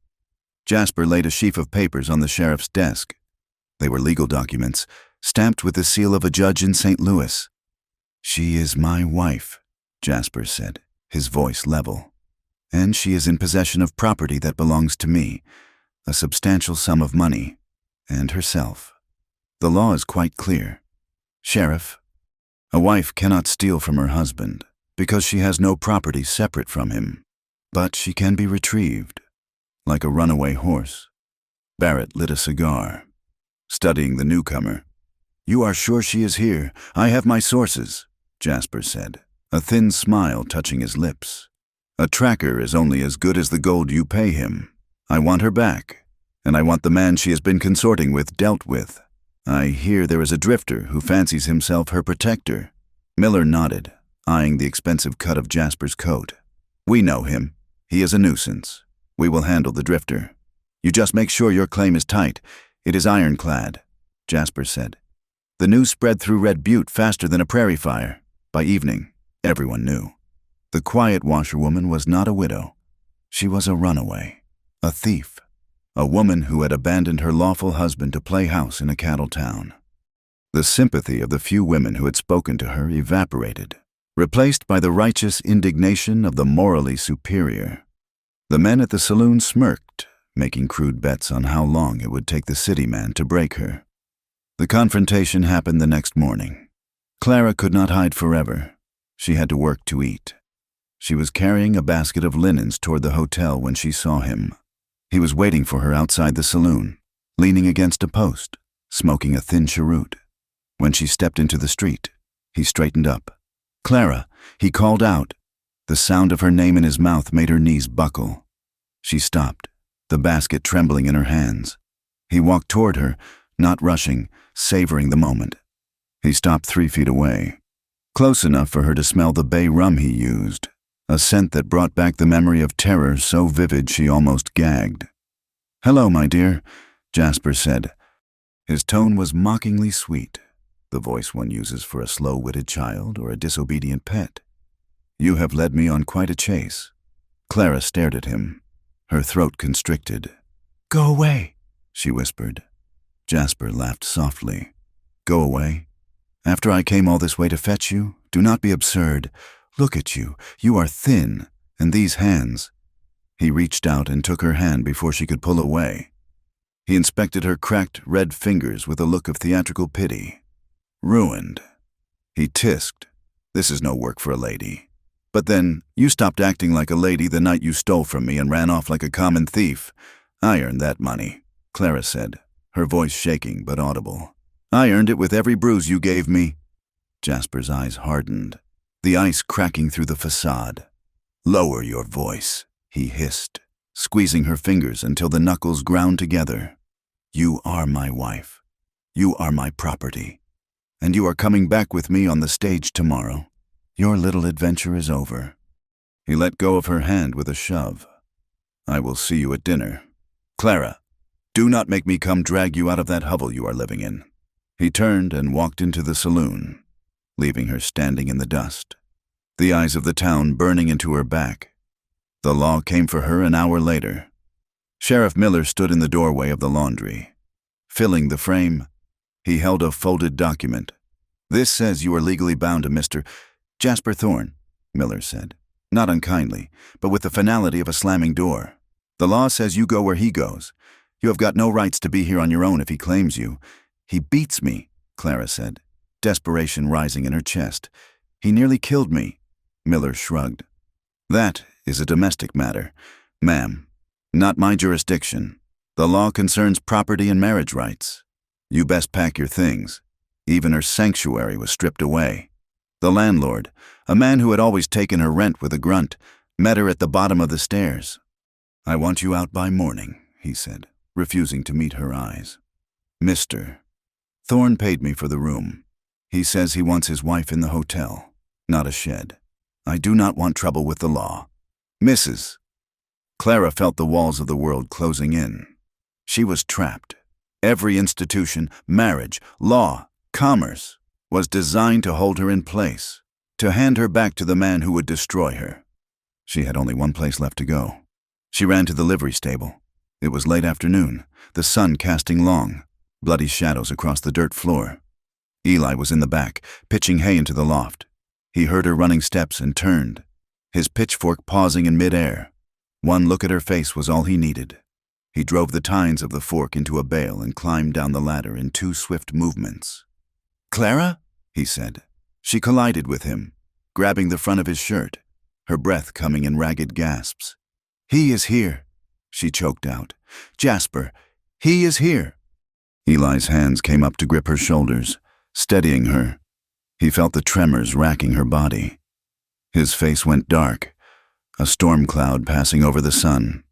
Jasper laid a sheaf of papers on the sheriff's desk. They were legal documents, stamped with the seal of a judge in St. Louis. "She is my wife," Jasper said, his voice level. "And she is in possession of property that belongs to me, a substantial sum of money, and herself. The law is quite clear. Sheriff, a wife cannot steal from her husband because she has no property separate from him, but she can be retrieved, like a runaway horse." Barrett lit a cigar. studying the newcomer. "You are sure she is here? I have my sources," Jasper said, a thin smile touching his lips. "A tracker is only as good as the gold you pay him. I want her back, and I want the man she has been consorting with dealt with. I hear there is a drifter who fancies himself her protector." Miller nodded, eyeing the expensive cut of Jasper's coat. "We know him. He is a nuisance. We will handle the drifter. You just make sure your claim is tight. It is ironclad," Jasper said. The news spread through Red Butte faster than a prairie fire. By evening, everyone knew. The quiet washerwoman was not a widow. She was a runaway, a thief, a woman who had abandoned her lawful husband to play house in a cattle town. The sympathy of the few women who had spoken to her evaporated, replaced by the righteous indignation of the morally superior. The men at the saloon smirked, making crude bets on how long it would take the city man to break her. The confrontation happened the next morning. Clara could not hide forever. She had to work to eat. She was carrying a basket of linens toward the hotel when she saw him. He was waiting for her outside the saloon, leaning against a post, smoking a thin cheroot. When she stepped into the street, he straightened up. "Clara," he called out. The sound of her name in his mouth made her knees buckle. She stopped, the basket trembling in her hands. He walked toward her, not rushing, savoring the moment. He stopped 3 feet away, close enough for her to smell the bay rum he used, a scent that brought back the memory of terror so vivid she almost gagged. "Hello, my dear," Jasper said. His tone was mockingly sweet, the voice one uses for a slow-witted child or a disobedient pet. "You have led me on quite a chase." Clara stared at him, her throat constricted. "Go away," she whispered. Jasper laughed softly. "Go away? After I came all this way to fetch you? Do not be absurd. Look at you. You are thin, and these hands." He reached out and took her hand before she could pull away. He inspected her cracked, red fingers with a look of theatrical pity. "Ruined." He tisked. "This is no work for a lady. But then, you stopped acting like a lady the night you stole from me and ran off like a common thief. I earned that money," Clara said, her voice shaking but audible. "I earned it with every bruise you gave me." Jasper's eyes hardened, the ice cracking through the facade. "Lower your voice," he hissed, squeezing her fingers until the knuckles ground together. "You are my wife. You are my property. And you are coming back with me on the stage tomorrow. Your little adventure is over." He let go of her hand with a shove. "I will see you at dinner. Clara, do not make me come drag you out of that hovel you are living in." He turned and walked into the saloon, leaving her standing in the dust, the eyes of the town burning into her back. The law came for her an hour later. Sheriff Miller stood in the doorway of the laundry. Filling the frame, he held a folded document. "This says you are legally bound to Mr. Jasper Thorne," Miller said, not unkindly, but with the finality of a slamming door. "The law says you go where he goes. You have got no rights to be here on your own if he claims you." "He beats me," Clara said, desperation rising in her chest. "He nearly killed me." Miller shrugged. "That is a domestic matter, ma'am. Not my jurisdiction. The law concerns property and marriage rights. You best pack your things." Even her sanctuary was stripped away. The landlord, a man who had always taken her rent with a grunt, met her at the bottom of the stairs. "I want you out by morning," he said, refusing to meet her eyes. "Mr. Thorne paid me for the room. He says he wants his wife in the hotel, not a shed. I do not want trouble with the law. Mrs." Clara felt the walls of the world closing in. She was trapped. Every institution, marriage, law, commerce, was designed to hold her in place, to hand her back to the man who would destroy her. She had only one place left to go. She ran to the livery stable. It was late afternoon, the sun casting long, bloody shadows across the dirt floor. Eli was in the back, pitching hay into the loft. He heard her running steps and turned, his pitchfork pausing in midair. One look at her face was all he needed. He drove the tines of the fork into a bale and climbed down the ladder in 2 swift movements. "Clara?" he said. She collided with him, grabbing the front of his shirt, her breath coming in ragged gasps. "He is here," she choked out. "Jasper, he is here." Eli's hands came up to grip her shoulders, steadying her. He felt the tremors racking her body. His face went dark, a storm cloud passing over the sun.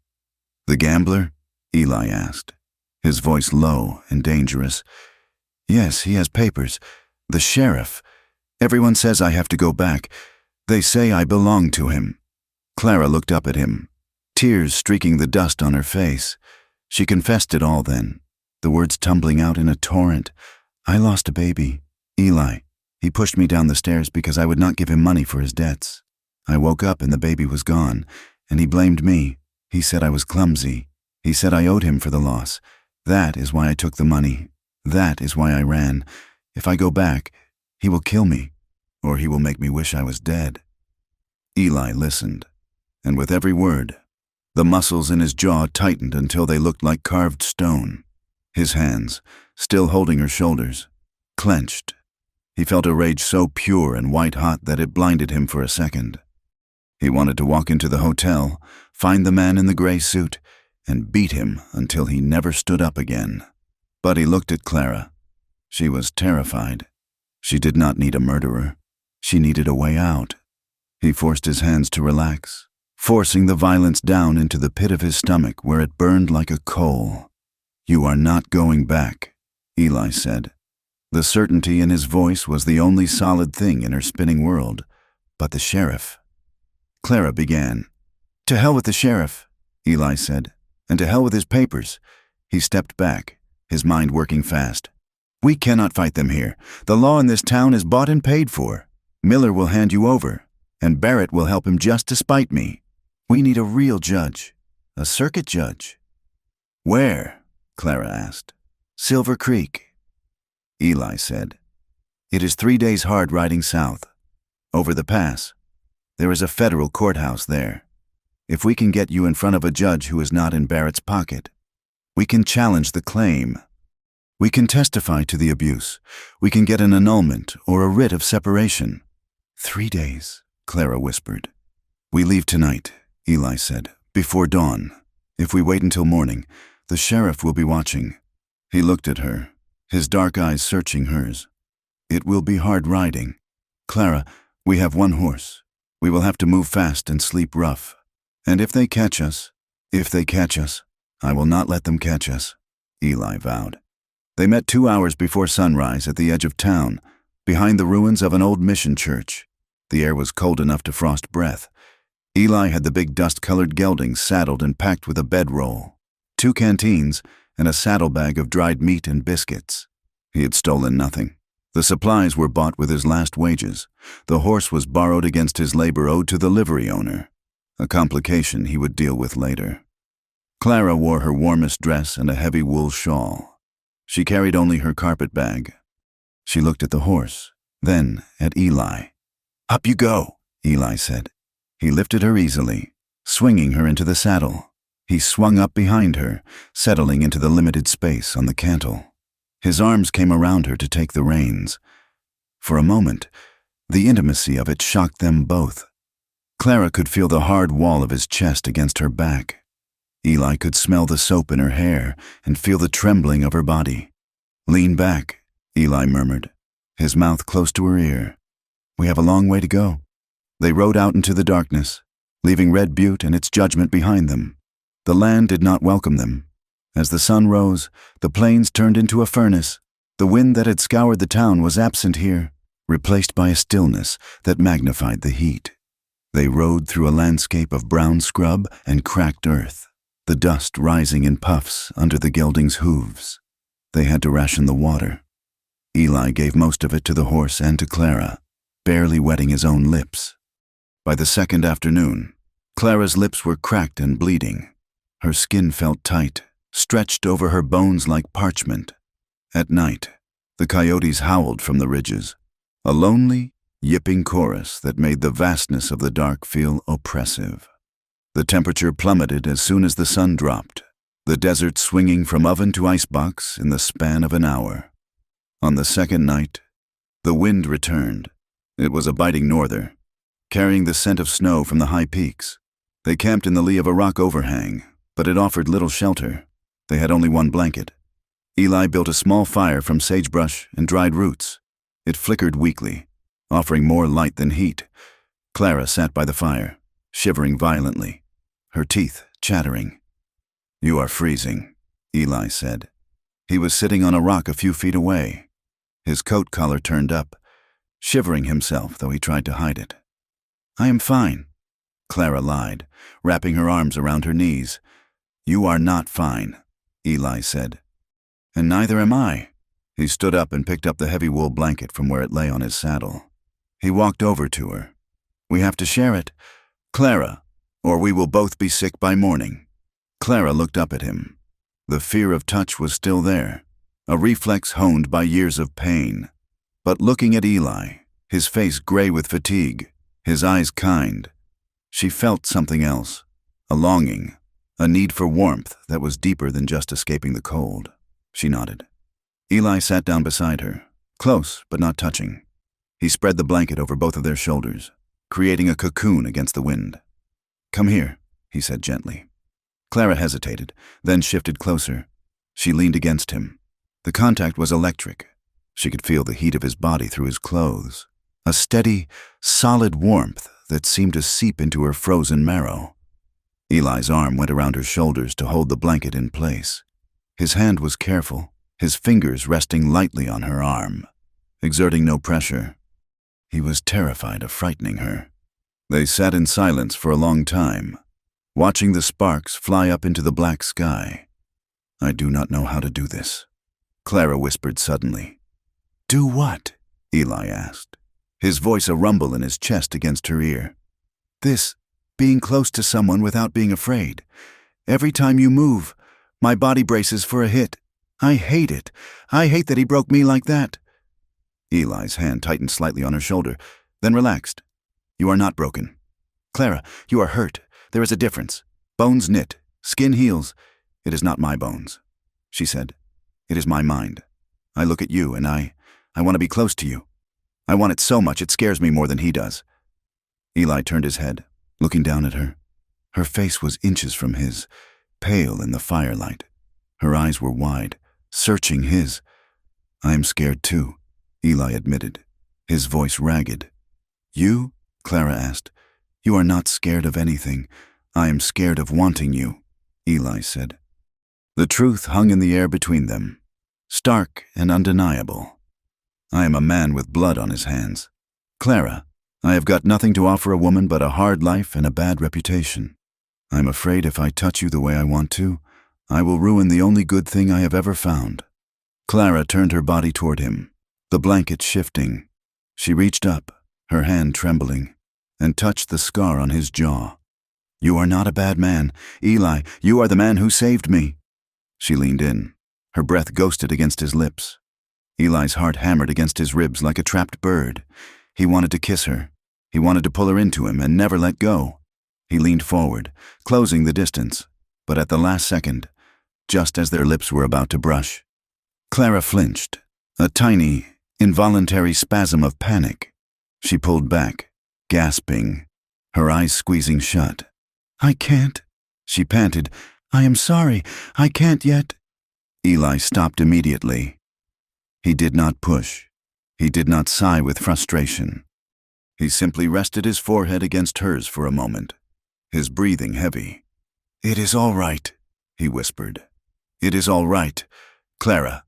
"The gambler?" Eli asked, his voice low and dangerous. "Yes, he has papers. The sheriff. Everyone says I have to go back. They say I belong to him." Clara looked up at him, tears streaking the dust on her face. She confessed it all then, the words tumbling out in a torrent. "I lost a baby. Eli. He pushed me down the stairs because I would not give him money for his debts. I woke up and the baby was gone, and he blamed me. He said I was clumsy. He said I owed him for the loss. That is why I took the money. That is why I ran. If I go back, he will kill me, or he will make me wish I was dead." Eli listened, and with every word, the muscles in his jaw tightened until they looked like carved stone. His hands, still holding her shoulders, clenched. He felt a rage so pure and white-hot that it blinded him for a second. He wanted to walk into the hotel, find the man in the gray suit, and beat him until he never stood up again. But he looked at Clara. She was terrified. She did not need a murderer. She needed a way out. He forced his hands to relax, forcing the violence down into the pit of his stomach where it burned like a coal. "You are not going back," Eli said. The certainty in his voice was the only solid thing in her spinning world. But the sheriff. Clara began. "To hell with the sheriff," Eli said, "and to hell with his papers." He stepped back, his mind working fast. "We cannot fight them here. The law in this town is bought and paid for. Miller will hand you over, and Barrett will help him just to spite me. We need a real judge, a circuit judge." "Where?" Clara asked. "Silver Creek." Eli said, "It is 3 days hard riding south. Over the pass. There is a federal courthouse there. If we can get you in front of a judge who is not in Barrett's pocket, we can challenge the claim. We can testify to the abuse. We can get an annulment or a writ of separation." 3 days, Clara whispered. "We leave tonight," Eli said, "before dawn. If we wait until morning, the sheriff will be watching." He looked at her, his dark eyes searching hers. "It will be hard riding. Clara, we have one horse. We will have to move fast and sleep rough. And if they catch us, I will not let them catch us," Eli vowed. They met 2 hours before sunrise at the edge of town, behind the ruins of an old mission church. The air was cold enough to frost breath. Eli had the big dust-colored geldings saddled and packed with a bedroll, 2 canteens, and a saddlebag of dried meat and biscuits. He had stolen nothing. The supplies were bought with his last wages. The horse was borrowed against his labor owed to the livery owner, a complication he would deal with later. Clara wore her warmest dress and a heavy wool shawl. She carried only her carpet bag. She looked at the horse, then at Eli. "Up you go," Eli said. He lifted her easily, swinging her into the saddle. He swung up behind her, settling into the limited space on the cantle. His arms came around her to take the reins. For a moment, the intimacy of it shocked them both. Clara could feel the hard wall of his chest against her back. Eli could smell the soap in her hair and feel the trembling of her body. "Lean back," Eli murmured, his mouth close to her ear. "We have a long way to go." They rode out into the darkness, leaving Red Butte and its judgment behind them. The land did not welcome them. As the sun rose, the plains turned into a furnace. The wind that had scoured the town was absent here, replaced by a stillness that magnified the heat. They rode through a landscape of brown scrub and cracked earth, the dust rising in puffs under the geldings' hooves. They had to ration the water. Eli gave most of it to the horse and to Clara, barely wetting his own lips. By the second afternoon, Clara's lips were cracked and bleeding. Her skin felt tight, stretched over her bones like parchment. At night, the coyotes howled from the ridges, a lonely, yipping chorus that made the vastness of the dark feel oppressive. The temperature plummeted as soon as the sun dropped, the desert swinging from oven to icebox in the span of an hour. On the second night, the wind returned. It was a biting norther, carrying the scent of snow from the high peaks. They camped in the lee of a rock overhang, but it offered little shelter. They had only one blanket. Eli built a small fire from sagebrush and dried roots. It flickered weakly, offering more light than heat. Clara sat by the fire, shivering violently, her teeth chattering. "You are freezing," Eli said. He was sitting on a rock a few feet away, his coat collar turned up, shivering himself though he tried to hide it. "I am fine," Clara lied, wrapping her arms around her knees. "You are not fine," Eli said. "And neither am I." He stood up and picked up the heavy wool blanket from where it lay on his saddle. He walked over to her. "We have to share it, Clara, or we will both be sick by morning." Clara looked up at him. The fear of touch was still there, a reflex honed by years of pain. But looking at Eli, his face gray with fatigue, his eyes kind, she felt something else, a longing, a need for warmth that was deeper than just escaping the cold. She nodded. Eli sat down beside her, close but not touching. He spread the blanket over both of their shoulders, creating a cocoon against the wind. "Come here," he said gently. Clara hesitated, then shifted closer. She leaned against him. The contact was electric. She could feel the heat of his body through his clothes, a steady, solid warmth that seemed to seep into her frozen marrow. Eli's arm went around her shoulders to hold the blanket in place. His hand was careful, his fingers resting lightly on her arm, exerting no pressure. He was terrified of frightening her. They sat in silence for a long time, watching the sparks fly up into the black sky. "I do not know how to do this," Clara whispered suddenly. "Do what?" Eli asked, his voice a rumble in his chest against her ear. "This, being close to someone without being afraid. Every time you move, my body braces for a hit. I hate it. I hate that he broke me like that." Eli's hand tightened slightly on her shoulder, then relaxed. "You are not broken. Clara, you are hurt. There is a difference. Bones knit, skin heals. It is not my bones," she said. "It is my mind. I look at you and I want to be close to you. I want it so much it scares me more than he does." Eli turned his head, looking down at her. Her face was inches from his, pale in the firelight. Her eyes were wide, searching his. "I am scared too," Eli admitted, his voice ragged. "You?" Clara asked. "You are not scared of anything. I am scared of wanting you," Eli said. The truth hung in the air between them, stark and undeniable. "I am a man with blood on his hands. Clara, I have got nothing to offer a woman but a hard life and a bad reputation. I'm afraid if I touch you the way I want to, I will ruin the only good thing I have ever found." Clara turned her body toward him, the blanket shifting. She reached up, her hand trembling, and touched the scar on his jaw. "You are not a bad man. Eli, you are the man who saved me." She leaned in, her breath ghosted against his lips. Eli's heart hammered against his ribs like a trapped bird. He wanted to kiss her. He wanted to pull her into him and never let go. He leaned forward, closing the distance, but at the last second, just as their lips were about to brush, Clara flinched, a tiny, involuntary spasm of panic. She pulled back, gasping, her eyes squeezing shut. "I can't," she panted. "I am sorry. I can't yet." Eli stopped immediately. He did not push. He did not sigh with frustration. He simply rested his forehead against hers for a moment, his breathing heavy. "It is all right," he whispered. "It is all right, Clara.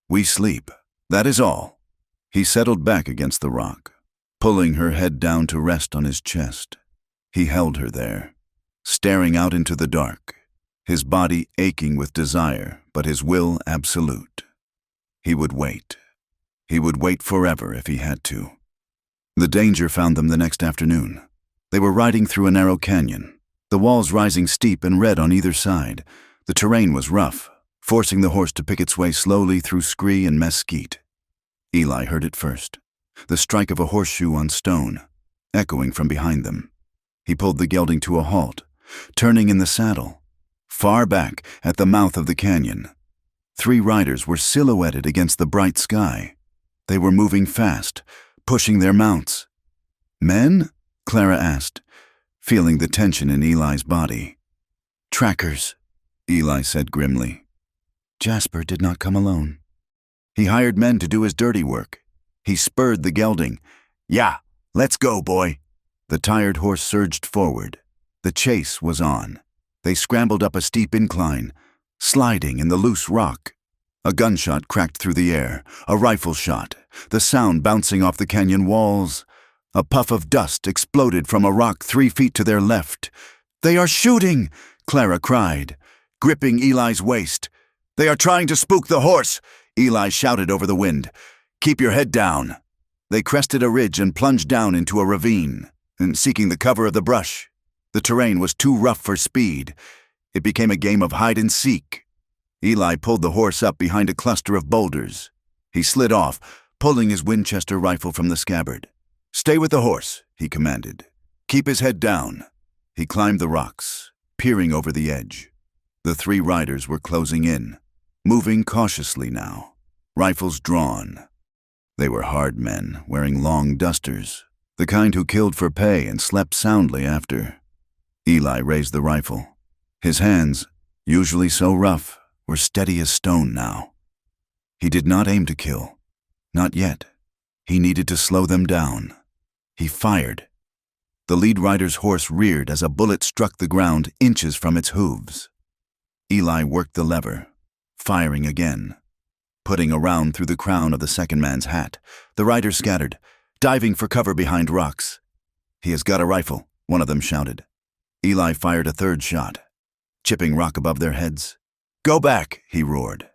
We sleep. That is all." He settled back against the rock, pulling her head down to rest on his chest. He held her there, staring out into the dark, his body aching with desire, but his will absolute. He would wait. He would wait forever if he had to. The danger found them the next afternoon. They were riding through a narrow canyon, the walls rising steep and red on either side. The terrain was rough, forcing the horse to pick its way slowly through scree and mesquite. Eli heard it first, the strike of a horseshoe on stone, echoing from behind them. He pulled the gelding to a halt, turning in the saddle. Far back, at the mouth of the canyon, 3 riders were silhouetted against the bright sky. They were moving fast, pushing their mounts. "Men?" Clara asked, feeling the tension in Eli's body. "Trackers," Eli said grimly. Jasper did not come alone. He hired men to do his dirty work. He spurred the gelding. "Yeah, let's go, boy." The tired horse surged forward. The chase was on. They scrambled up a steep incline, sliding in the loose rock. A gunshot cracked through the air, a rifle shot, the sound bouncing off the canyon walls. A puff of dust exploded from a rock 3 feet to their left. "They are shooting!" Clara cried, gripping Eli's waist. "They are trying to spook the horse!" Eli shouted over the wind. "Keep your head down." They crested a ridge and plunged down into a ravine, seeking the cover of the brush. The terrain was too rough for speed. It became a game of hide and seek. Eli pulled the horse up behind a cluster of boulders. He slid off, pulling his Winchester rifle from the scabbard. "Stay with the horse," he commanded. "Keep his head down." He climbed the rocks, peering over the edge. The 3 riders were closing in, moving cautiously now, rifles drawn. They were hard men, wearing long dusters, the kind who killed for pay and slept soundly after. Eli raised the rifle. His hands, usually so rough, were steady as stone now. He did not aim to kill. Not yet. He needed to slow them down. He fired. The lead rider's horse reared as a bullet struck the ground inches from its hooves. Eli worked the lever, firing again. Putting a round through the crown of the second man's hat, the riders scattered, diving for cover behind rocks. "He has got a rifle," one of them shouted. Eli fired a 3rd shot, chipping rock above their heads. "Go back," he roared,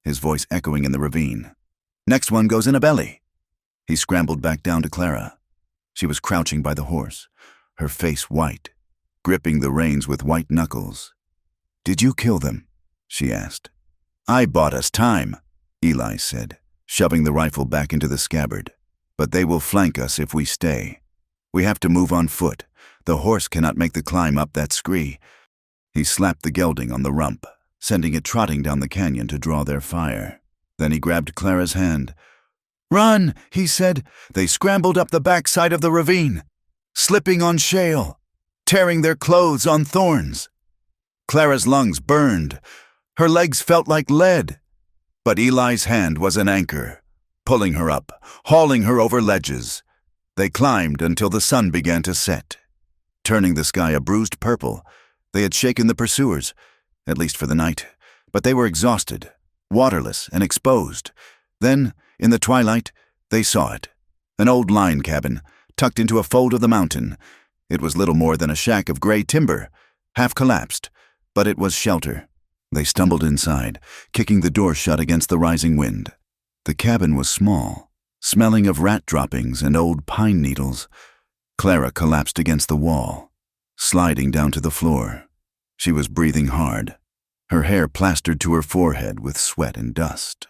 his voice echoing in the ravine. "Next one goes in a belly." He scrambled back down to Clara. She was crouching by the horse, her face white, gripping the reins with white knuckles. "Did you kill them?" she asked. "I bought us time," Eli said, shoving the rifle back into the scabbard. "But they will flank us if we stay. We have to move on foot. The horse cannot make the climb up that scree." He slapped the gelding on the rump, sending it trotting down the canyon to draw their fire. Then he grabbed Clara's hand. "Run," he said. They scrambled up the backside of the ravine, slipping on shale, tearing their clothes on thorns. Clara's lungs burned. Her legs felt like lead. But Eli's hand was an anchor, pulling her up, hauling her over ledges. They climbed until the sun began to set, turning the sky a bruised purple. They had shaken the pursuers, at least for the night, but they were exhausted, waterless and exposed. Then, in the twilight, they saw it. An old line cabin, tucked into a fold of the mountain. It was little more than a shack of gray timber, half collapsed, but it was shelter. They stumbled inside, kicking the door shut against the rising wind. The cabin was small, smelling of rat droppings and old pine needles. Clara collapsed against the wall, sliding down to the floor. She was breathing hard, her hair plastered to her forehead with sweat and dust.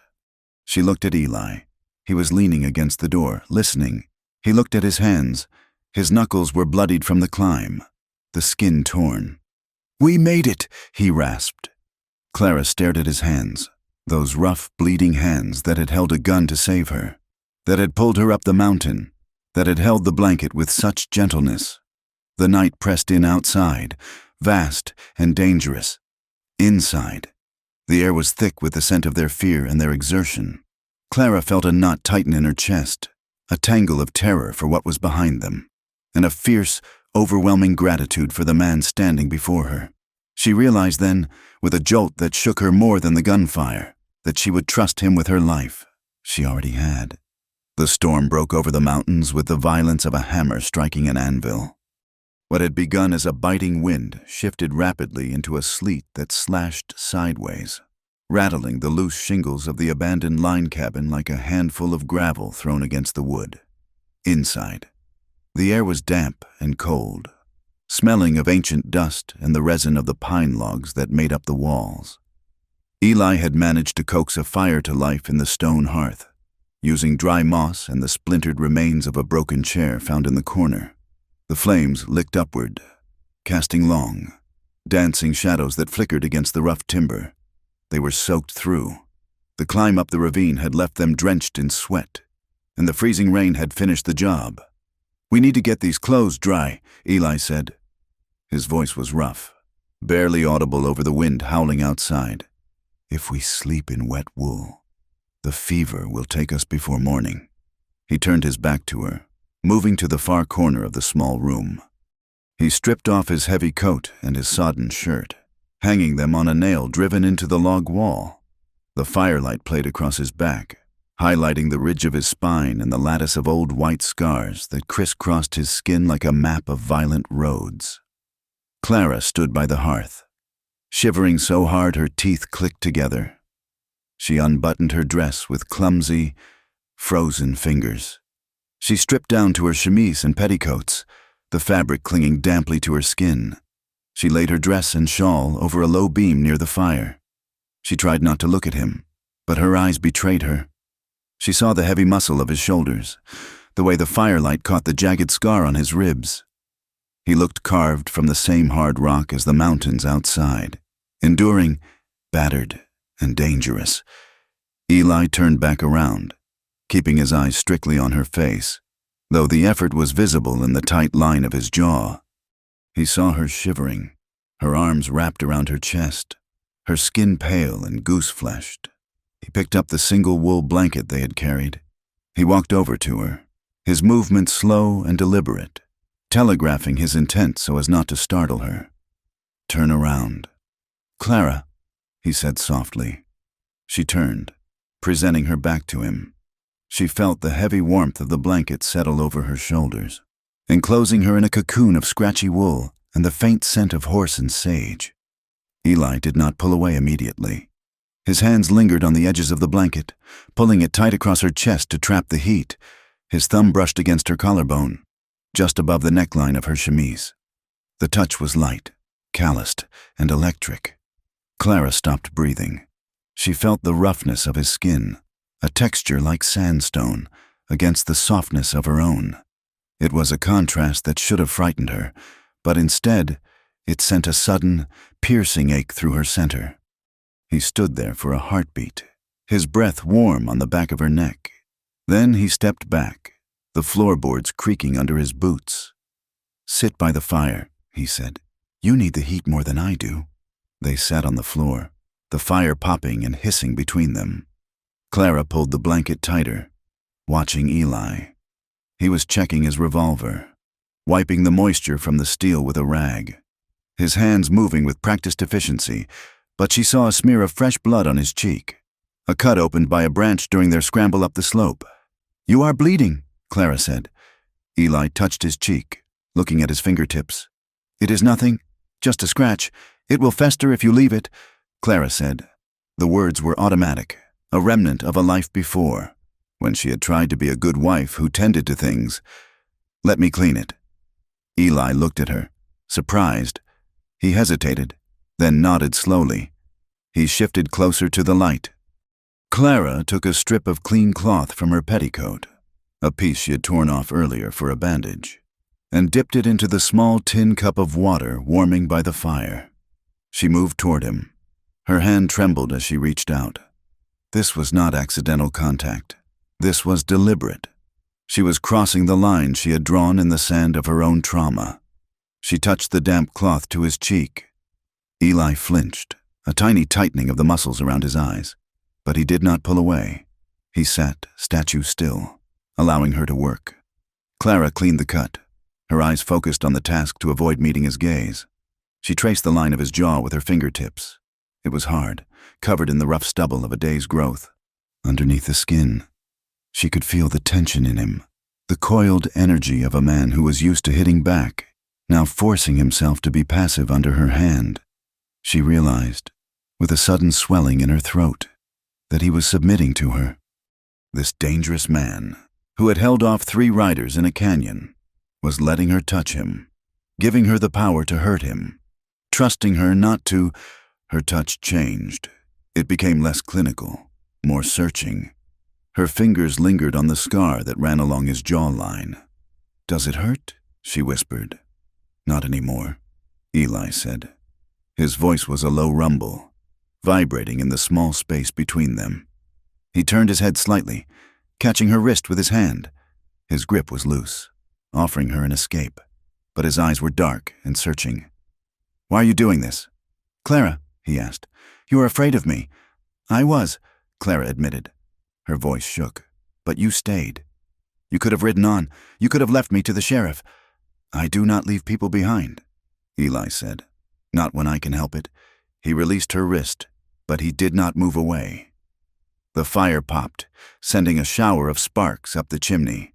She looked at Eli. He was leaning against the door, listening. He looked at his hands. His knuckles were bloodied from the climb, the skin torn. "We made it," he rasped. Clara stared at his hands, those rough, bleeding hands that had held a gun to save her, that had pulled her up the mountain, that had held the blanket with such gentleness. The night pressed in outside, vast and dangerous. Inside, the air was thick with the scent of their fear and their exertion. Clara felt a knot tighten in her chest, a tangle of terror for what was behind them, and a fierce, overwhelming gratitude for the man standing before her. She realized then, with a jolt that shook her more than the gunfire, that she would trust him with her life. She already had. The storm broke over the mountains with the violence of a hammer striking an anvil. What had begun as a biting wind shifted rapidly into a sleet that slashed sideways, rattling the loose shingles of the abandoned line cabin like a handful of gravel thrown against the wood. Inside, the air was damp and cold, smelling of ancient dust and the resin of the pine logs that made up the walls. Eli had managed to coax a fire to life in the stone hearth, using dry moss and the splintered remains of a broken chair found in the corner. The flames licked upward, casting long, dancing shadows that flickered against the rough timber. They were soaked through. The climb up the ravine had left them drenched in sweat, and the freezing rain had finished the job. "We need to get these clothes dry," Eli said. His voice was rough, barely audible over the wind howling outside. If we sleep in wet wool, the fever will take us before morning. He turned his back to her, moving to the far corner of the small room. He stripped off his heavy coat and his sodden shirt, hanging them on a nail driven into the log wall. The firelight played across his back, highlighting the ridge of his spine and the lattice of old white scars that crisscrossed his skin like a map of violent roads. Clara stood by the hearth, shivering so hard her teeth clicked together. She unbuttoned her dress with clumsy, frozen fingers. She stripped down to her chemise and petticoats, the fabric clinging damply to her skin. She laid her dress and shawl over a low beam near the fire. She tried not to look at him, but her eyes betrayed her. She saw the heavy muscle of his shoulders, the way the firelight caught the jagged scar on his ribs. He looked carved from the same hard rock as the mountains outside, enduring, battered, and dangerous. Eli turned back around, keeping his eyes strictly on her face, though the effort was visible in the tight line of his jaw. He saw her shivering, her arms wrapped around her chest, her skin pale and goose-fleshed. He picked up the single wool blanket they had carried. He walked over to her, his movements slow and deliberate, telegraphing his intent so as not to startle her. "Turn around." "Clara," he said softly. She turned, presenting her back to him. She felt the heavy warmth of the blanket settle over her shoulders, enclosing her in a cocoon of scratchy wool and the faint scent of horse and sage. Eli did not pull away immediately. His hands lingered on the edges of the blanket, pulling it tight across her chest to trap the heat. His thumb brushed against her collarbone, just above the neckline of her chemise. The touch was light, calloused, and electric. Clara stopped breathing. She felt the roughness of his skin, a texture like sandstone, against the softness of her own. It was a contrast that should have frightened her, but instead, it sent a sudden, piercing ache through her center. He stood there for a heartbeat, his breath warm on the back of her neck. Then he stepped back, the floorboards creaking under his boots. "Sit by the fire," he said. "You need the heat more than I do." They sat on the floor, the fire popping and hissing between them. Clara pulled the blanket tighter, watching Eli. He was checking his revolver, wiping the moisture from the steel with a rag, his hands moving with practiced efficiency, but she saw a smear of fresh blood on his cheek, a cut opened by a branch during their scramble up the slope. "You are bleeding," Clara said. Eli touched his cheek, looking at his fingertips. "It is nothing, just a scratch. It will fester if you leave it," Clara said. The words were automatic, a remnant of a life before, when she had tried to be a good wife who tended to things. "Let me clean it." Eli looked at her, surprised. He hesitated, then nodded slowly. He shifted closer to the light. Clara took a strip of clean cloth from her petticoat, a piece she had torn off earlier for a bandage, and dipped it into the small tin cup of water warming by the fire. She moved toward him. Her hand trembled as she reached out. This was not accidental contact. This was deliberate. She was crossing the line she had drawn in the sand of her own trauma. She touched the damp cloth to his cheek. Eli flinched, a tiny tightening of the muscles around his eyes, but he did not pull away. He sat, statue still, allowing her to work. Clara cleaned the cut, her eyes focused on the task to avoid meeting his gaze. She traced the line of his jaw with her fingertips. It was hard, covered in the rough stubble of a day's growth. Underneath the skin, she could feel the tension in him, the coiled energy of a man who was used to hitting back, now forcing himself to be passive under her hand. She realized, with a sudden swelling in her throat, that he was submitting to her. This dangerous man, who had held off 3 riders in a canyon, was letting her touch him, giving her the power to hurt him, trusting her not to. Her touch changed. It became less clinical, more searching. Her fingers lingered on the scar that ran along his jawline. "Does it hurt?" she whispered. "Not anymore," Eli said. His voice was a low rumble, vibrating in the small space between them. He turned his head slightly, catching her wrist with his hand. His grip was loose, offering her an escape, but his eyes were dark and searching. "Why are you doing this?" "Clara," he asked, "you are afraid of me. I was, Clara admitted. Her voice shook. But you stayed. You could have ridden on. You could have left me to the sheriff. I do not leave people behind, Eli said. Not when I can help it. He released her wrist, but he did not move away. The fire popped, sending a shower of sparks up the chimney.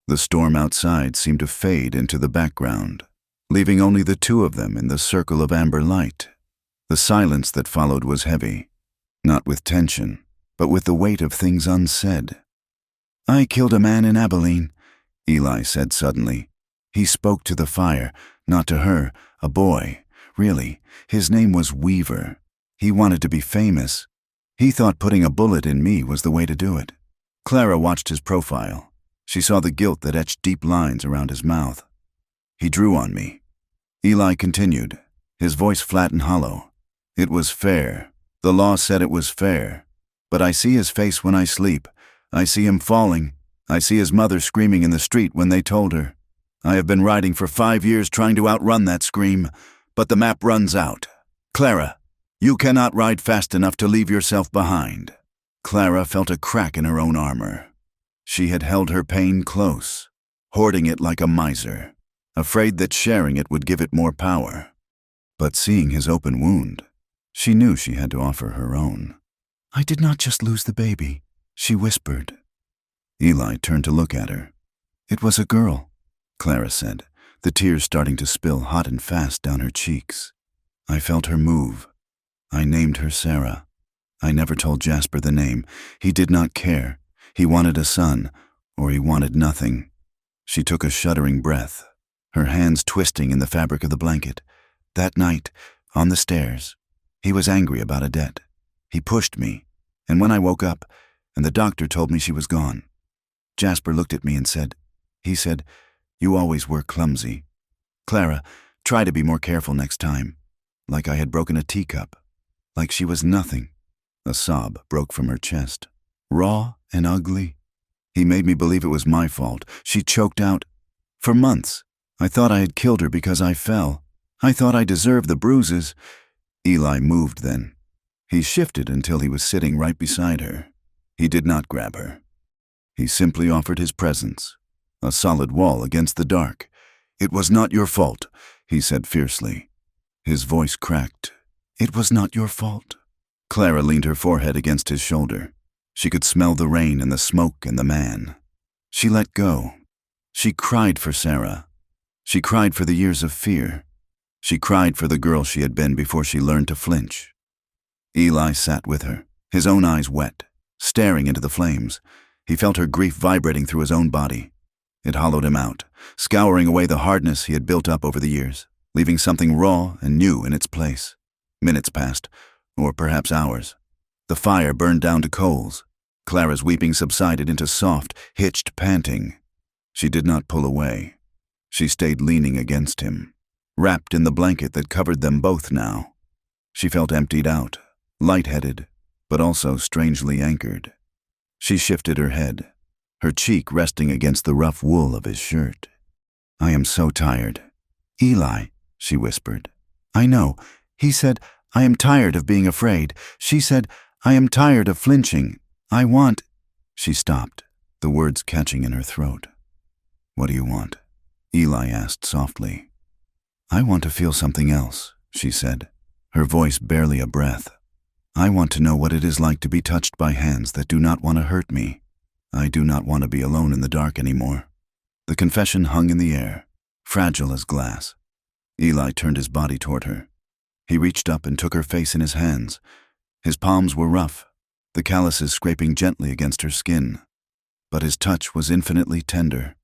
The storm outside seemed to fade into the background, leaving only the two of them in the circle of amber light. The silence that followed was heavy, not with tension, but with the weight of things unsaid. I killed a man in Abilene, Eli said suddenly. He spoke to the fire, not to her, a boy. Really, his name was Weaver. He wanted to be famous. He thought putting a bullet in me was the way to do it. Clara watched his profile. She saw the guilt that etched deep lines around his mouth. He drew on me. Eli continued, his voice flat and hollow. It was fair. The law said it was fair. But I see his face when I sleep. I see him falling. I see his mother screaming in the street when they told her. I have been riding for 5 years trying to outrun that scream, but the map runs out. Clara, you cannot ride fast enough to leave yourself behind. Clara felt a crack in her own armor. She had held her pain close, hoarding it like a miser, afraid that sharing it would give it more power. But seeing his open wound, she knew she had to offer her own. I did not just lose the baby, she whispered. Eli turned to look at her. It was a girl, Clara said, the tears starting to spill hot and fast down her cheeks. I felt her move. I named her Sarah. I never told Jasper the name. He did not care. He wanted a son, or he wanted nothing. She took a shuddering breath, her hands twisting in the fabric of the blanket. That night, on the stairs, he was angry about a debt. He pushed me, and when I woke up, and the doctor told me she was gone, Jasper looked at me and said, you always were clumsy. Clara, try to be more careful next time. Like I had broken a teacup. Like she was nothing. A sob broke from her chest. Raw and ugly. He made me believe it was my fault. She choked out. For months, I thought I had killed her because I fell. I thought I deserved the bruises. Eli moved then. He shifted until he was sitting right beside her. He did not grab her. He simply offered his presence, a solid wall against the dark. It was not your fault, he said fiercely. His voice cracked. It was not your fault. Clara leaned her forehead against his shoulder. She could smell the rain and the smoke and the man. She let go. She cried for Sarah. She cried for the years of fear. She cried for the girl she had been before she learned to flinch. Eli sat with her, his own eyes wet, staring into the flames. He felt her grief vibrating through his own body. It hollowed him out, scouring away the hardness he had built up over the years, leaving something raw and new in its place. Minutes passed, or perhaps hours. The fire burned down to coals. Clara's weeping subsided into soft, hitched panting. She did not pull away. She stayed leaning against him, wrapped in the blanket that covered them both now. She felt emptied out, lightheaded, but also strangely anchored. She shifted her head, her cheek resting against the rough wool of his shirt. I am so tired. Eli, she whispered. I know. He said, I am tired of being afraid. She said, I am tired of flinching. I want... She stopped, the words catching in her throat. What do you want? Eli asked softly. I want to feel something else, she said, her voice barely a breath. I want to know what it is like to be touched by hands that do not want to hurt me. I do not want to be alone in the dark anymore. The confession hung in the air, fragile as glass. Eli turned his body toward her. He reached up and took her face in his hands. His palms were rough, the calluses scraping gently against her skin. But his touch was infinitely tender.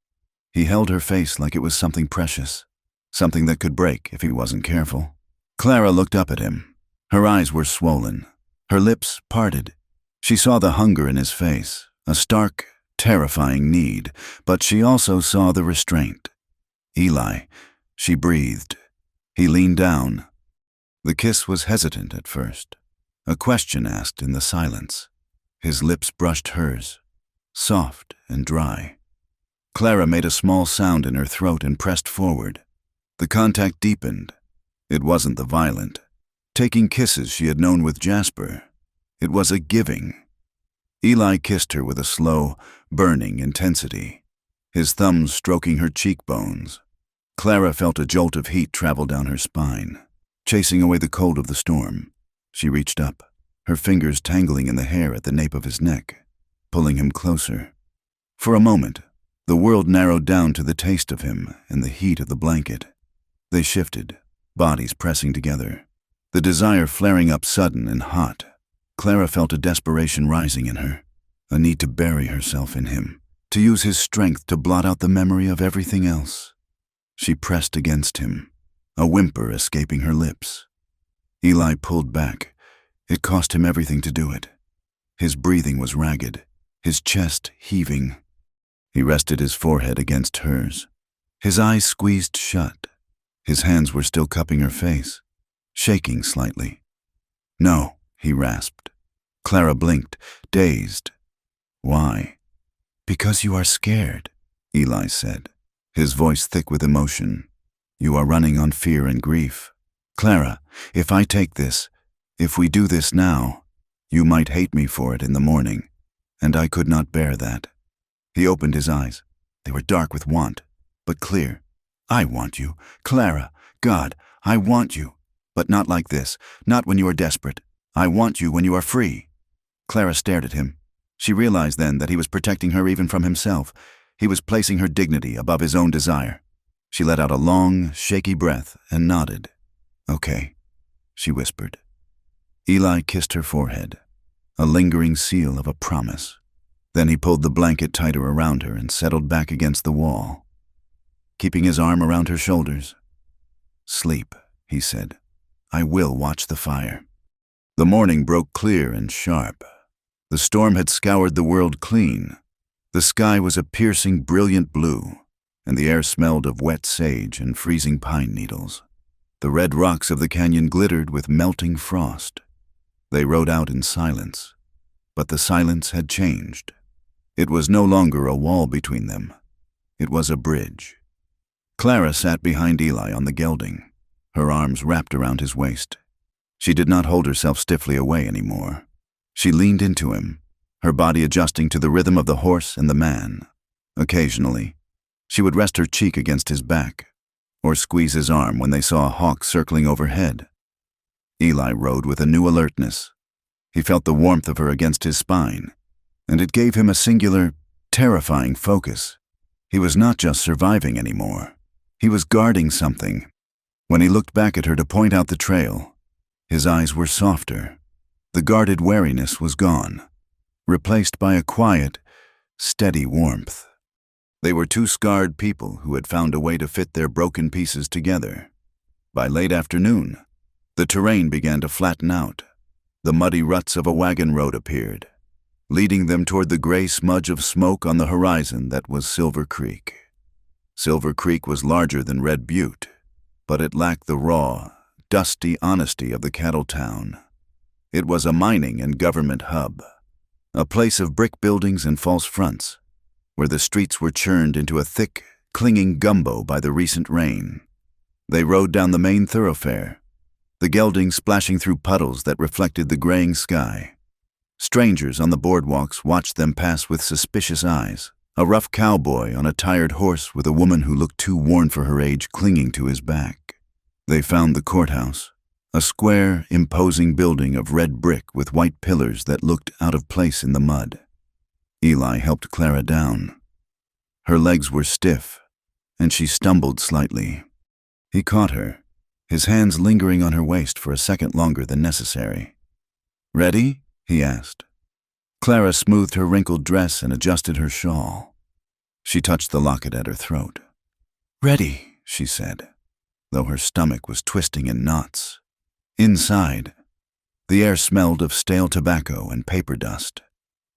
He held her face like it was something precious, something that could break if he wasn't careful. Clara looked up at him. Her eyes were swollen, her lips parted. She saw the hunger in his face, a stark, terrifying need, but she also saw the restraint. Eli, she breathed. He leaned down. The kiss was hesitant at first, a question asked in the silence. His lips brushed hers, soft and dry. Clara made a small sound in her throat and pressed forward. The contact deepened. It wasn't the violent, taking kisses she had known with Jasper. It was a giving. Eli kissed her with a slow, burning intensity, his thumbs stroking her cheekbones. Clara felt a jolt of heat travel down her spine, chasing away the cold of the storm. She reached up, her fingers tangling in the hair at the nape of his neck, pulling him closer. For a moment, the world narrowed down to the taste of him and the heat of the blanket. They shifted, bodies pressing together, the desire flaring up sudden and hot. Clara felt a desperation rising in her, a need to bury herself in him, to use his strength to blot out the memory of everything else. She pressed against him, a whimper escaping her lips. Eli pulled back. It cost him everything to do it. His breathing was ragged, his chest heaving. He rested his forehead against hers, his eyes squeezed shut. His hands were still cupping her face, shaking slightly. "No," he rasped. Clara blinked, dazed. "Why?" "Because you are scared," Eli said, his voice thick with emotion. "You are running on fear and grief. Clara, if I take this, if we do this now, you might hate me for it in the morning, and I could not bear that." He opened his eyes. They were dark with want, but clear. "I want you, Clara. God, I want you. But not like this, not when you are desperate. I want you when you are free." Clara stared at him. She realized then that he was protecting her even from himself. He was placing her dignity above his own desire. She let out a long, shaky breath and nodded. "Okay," she whispered. Eli kissed her forehead, a lingering seal of a promise. Then he pulled the blanket tighter around her and settled back against the wall, keeping his arm around her shoulders. "Sleep," he said. "I will watch the fire." The morning broke clear and sharp. The storm had scoured the world clean. The sky was a piercing, brilliant blue, and the air smelled of wet sage and freezing pine needles. The red rocks of the canyon glittered with melting frost. They rode out in silence, but the silence had changed. It was no longer a wall between them. It was a bridge. Clara sat behind Eli on the gelding, her arms wrapped around his waist. She did not hold herself stiffly away anymore. She leaned into him, her body adjusting to the rhythm of the horse and the man. Occasionally, she would rest her cheek against his back, or squeeze his arm when they saw a hawk circling overhead. Eli rode with a new alertness. He felt the warmth of her against his spine, and it gave him a singular, terrifying focus. He was not just surviving anymore. He was guarding something. When he looked back at her to point out the trail, his eyes were softer. The guarded wariness was gone, replaced by a quiet, steady warmth. They were two scarred people who had found a way to fit their broken pieces together. By late afternoon, the terrain began to flatten out. The muddy ruts of a wagon road appeared, leading them toward the gray smudge of smoke on the horizon that was Silver Creek. Silver Creek was larger than Red Butte, but it lacked the raw, dusty honesty of the cattle town. It was a mining and government hub, a place of brick buildings and false fronts, where the streets were churned into a thick, clinging gumbo by the recent rain. They rode down the main thoroughfare, the gelding splashing through puddles that reflected the graying sky. Strangers on the boardwalks watched them pass with suspicious eyes, a rough cowboy on a tired horse with a woman who looked too worn for her age clinging to his back. They found the courthouse, a square, imposing building of red brick with white pillars that looked out of place in the mud. Eli helped Clara down. Her legs were stiff, and she stumbled slightly. He caught her, his hands lingering on her waist for a second longer than necessary. "Ready?" he asked. Clara smoothed her wrinkled dress and adjusted her shawl. She touched the locket at her throat. "Ready," she said, though her stomach was twisting in knots. Inside, the air smelled of stale tobacco and paper dust.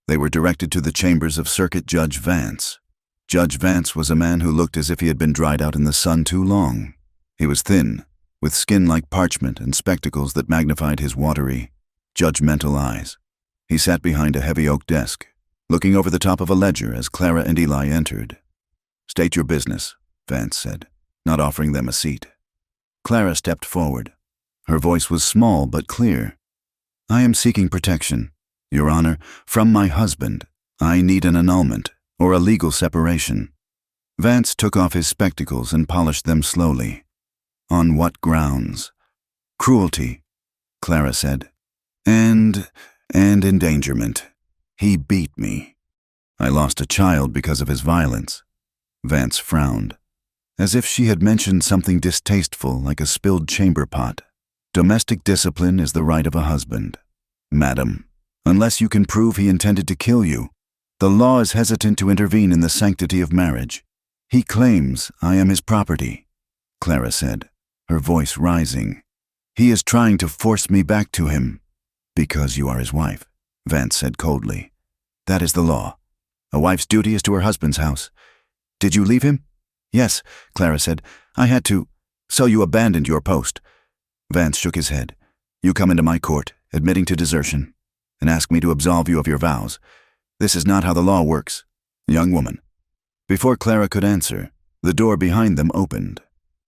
They were directed to the chambers of Circuit Judge Vance. Judge Vance was a man who looked as if he had been dried out in the sun too long. He was thin, with skin like parchment and spectacles that magnified his watery, judgmental eyes. He sat behind a heavy oak desk, looking over the top of a ledger as Clara and Eli entered. "State your business," Vance said, not offering them a seat. Clara stepped forward. Her voice was small but clear. "I am seeking protection. Your Honor, from my husband. I need an annulment, or a legal separation. Vance took off his spectacles and polished them slowly. On what grounds? Cruelty, Clara said. And endangerment. He beat me. I lost a child because of his violence. Vance frowned, as if she had mentioned something distasteful like a spilled chamber pot. Domestic discipline is the right of a husband. Madam, unless you can prove he intended to kill you, the law is hesitant to intervene in the sanctity of marriage. He claims I am his property, Clara said, her voice rising. He is trying to force me back to him. Because you are his wife, Vance said coldly. That is the law. A wife's duty is to her husband's house. Did you leave him? Yes, Clara said. I had to. So you abandoned your post. Vance shook his head. You come into my court, admitting to desertion, and ask me to absolve you of your vows. This is not how the law works. Young woman. Before Clara could answer, the door behind them opened.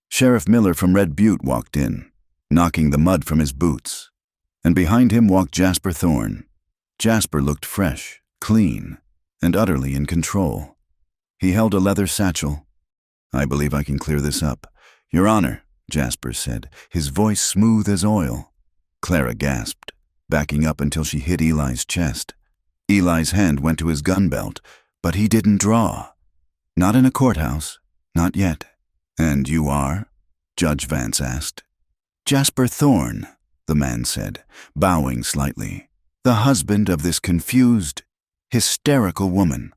Sheriff Miller from Red Butte walked in, knocking the mud from his boots. And behind him walked Jasper Thorne. Jasper looked fresh, clean, and utterly in control. He held a leather satchel. I believe I can clear this up. Your Honor, Jasper said, his voice smooth as oil. Clara gasped, backing up until she hit Eli's chest. Eli's hand went to his gun belt, but he didn't draw. Not in a courthouse, not yet. And you are? Judge Vance asked. Jasper Thorne, the man said, bowing slightly, the husband of this confused, hysterical woman.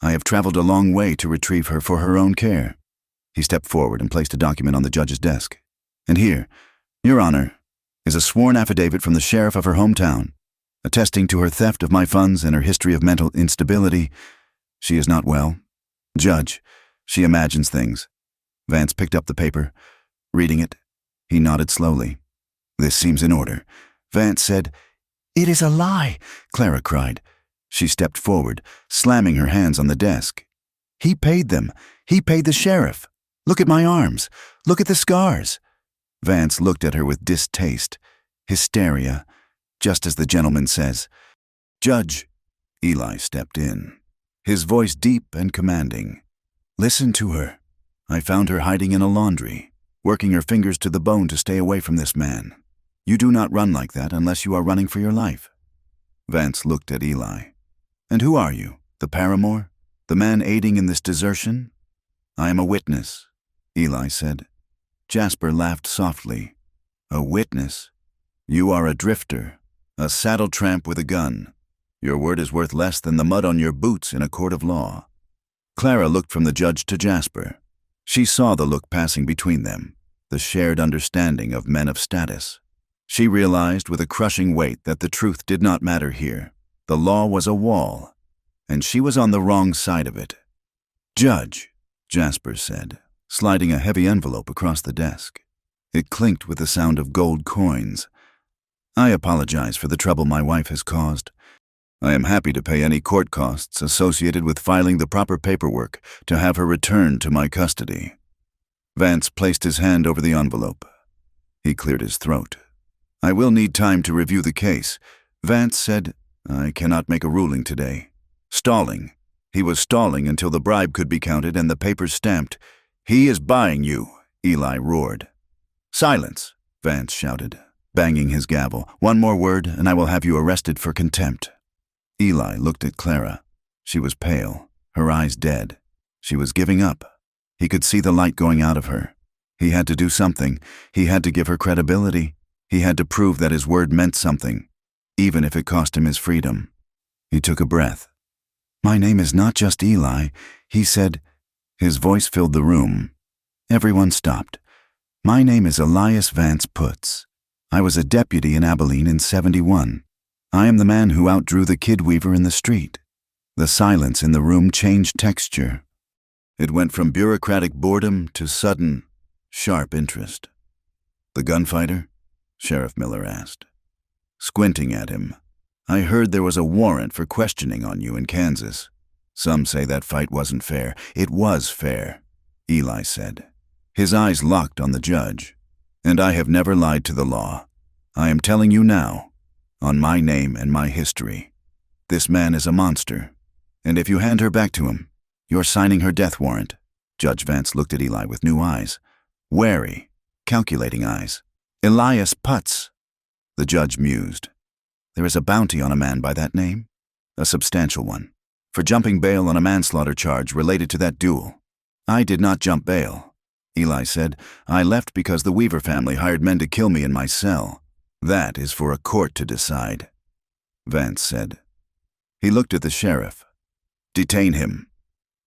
I have traveled a long way to retrieve her for her own care. He stepped forward and placed a document on the judge's desk. And here, Your Honor, is a sworn affidavit from the sheriff of her hometown, attesting to her theft of my funds and her history of mental instability. She is not well. Judge, she imagines things. Vance picked up the paper. Reading it, he nodded slowly. This seems in order. Vance said, It is a lie, Clara cried. She stepped forward, slamming her hands on the desk. He paid them. He paid the sheriff. Look at my arms. Look at the scars. Vance looked at her with distaste. Hysteria, just as the gentleman says. Judge, Eli stepped in, his voice deep and commanding. Listen to her. I found her hiding in a laundry, working her fingers to the bone to stay away from this man. You do not run like that unless you are running for your life. Vance looked at Eli. And who are you? The paramour? The man aiding in this desertion? I am a witness, Eli said. Jasper laughed softly. A witness? You are a drifter, a saddle tramp with a gun. Your word is worth less than the mud on your boots in a court of law. Clara looked from the judge to Jasper. She saw the look passing between them, the shared understanding of men of status. She realized with a crushing weight that the truth did not matter here. The law was a wall, and she was on the wrong side of it. Judge, Jasper said, sliding a heavy envelope across the desk. It clinked with the sound of gold coins. I apologize for the trouble my wife has caused. I am happy to pay any court costs associated with filing the proper paperwork to have her returned to my custody. Vance placed his hand over the envelope. He cleared his throat. I will need time to review the case. Vance said, I cannot make a ruling today. Stalling. He was stalling until the bribe could be counted and the papers stamped. He is buying you, Eli roared. Silence, Vance shouted, banging his gavel. One more word and I will have you arrested for contempt. Eli looked at Clara. She was pale, her eyes dead. She was giving up. He could see the light going out of her. He had to do something. He had to give her credibility. He had to prove that his word meant something, even if it cost him his freedom. He took a breath. My name is not just Eli, he said. His voice filled the room. Everyone stopped. My name is Elias Vance Putz. I was a deputy in Abilene in 71. I am the man who outdrew the kid weaver in the street. The silence in the room changed texture. It went from bureaucratic boredom to sudden, sharp interest. The gunfighter? Sheriff Miller asked. Squinting at him, I heard there was a warrant for questioning on you in Kansas. Some say that fight wasn't fair. It was fair, Eli said. His eyes locked on the judge. And I have never lied to the law. I am telling you now, on my name and my history. This man is a monster. And if you hand her back to him, you're signing her death warrant." Judge Vance looked at Eli with new eyes. Wary, calculating eyes. "Elias Putz." The judge mused. There is a bounty on a man by that name. A substantial one. For jumping bail on a manslaughter charge related to that duel. "I did not jump bail," Eli said. "I left because the Weaver family hired men to kill me in my cell. That is for a court to decide," Vance said. He looked at the sheriff. "Detain him.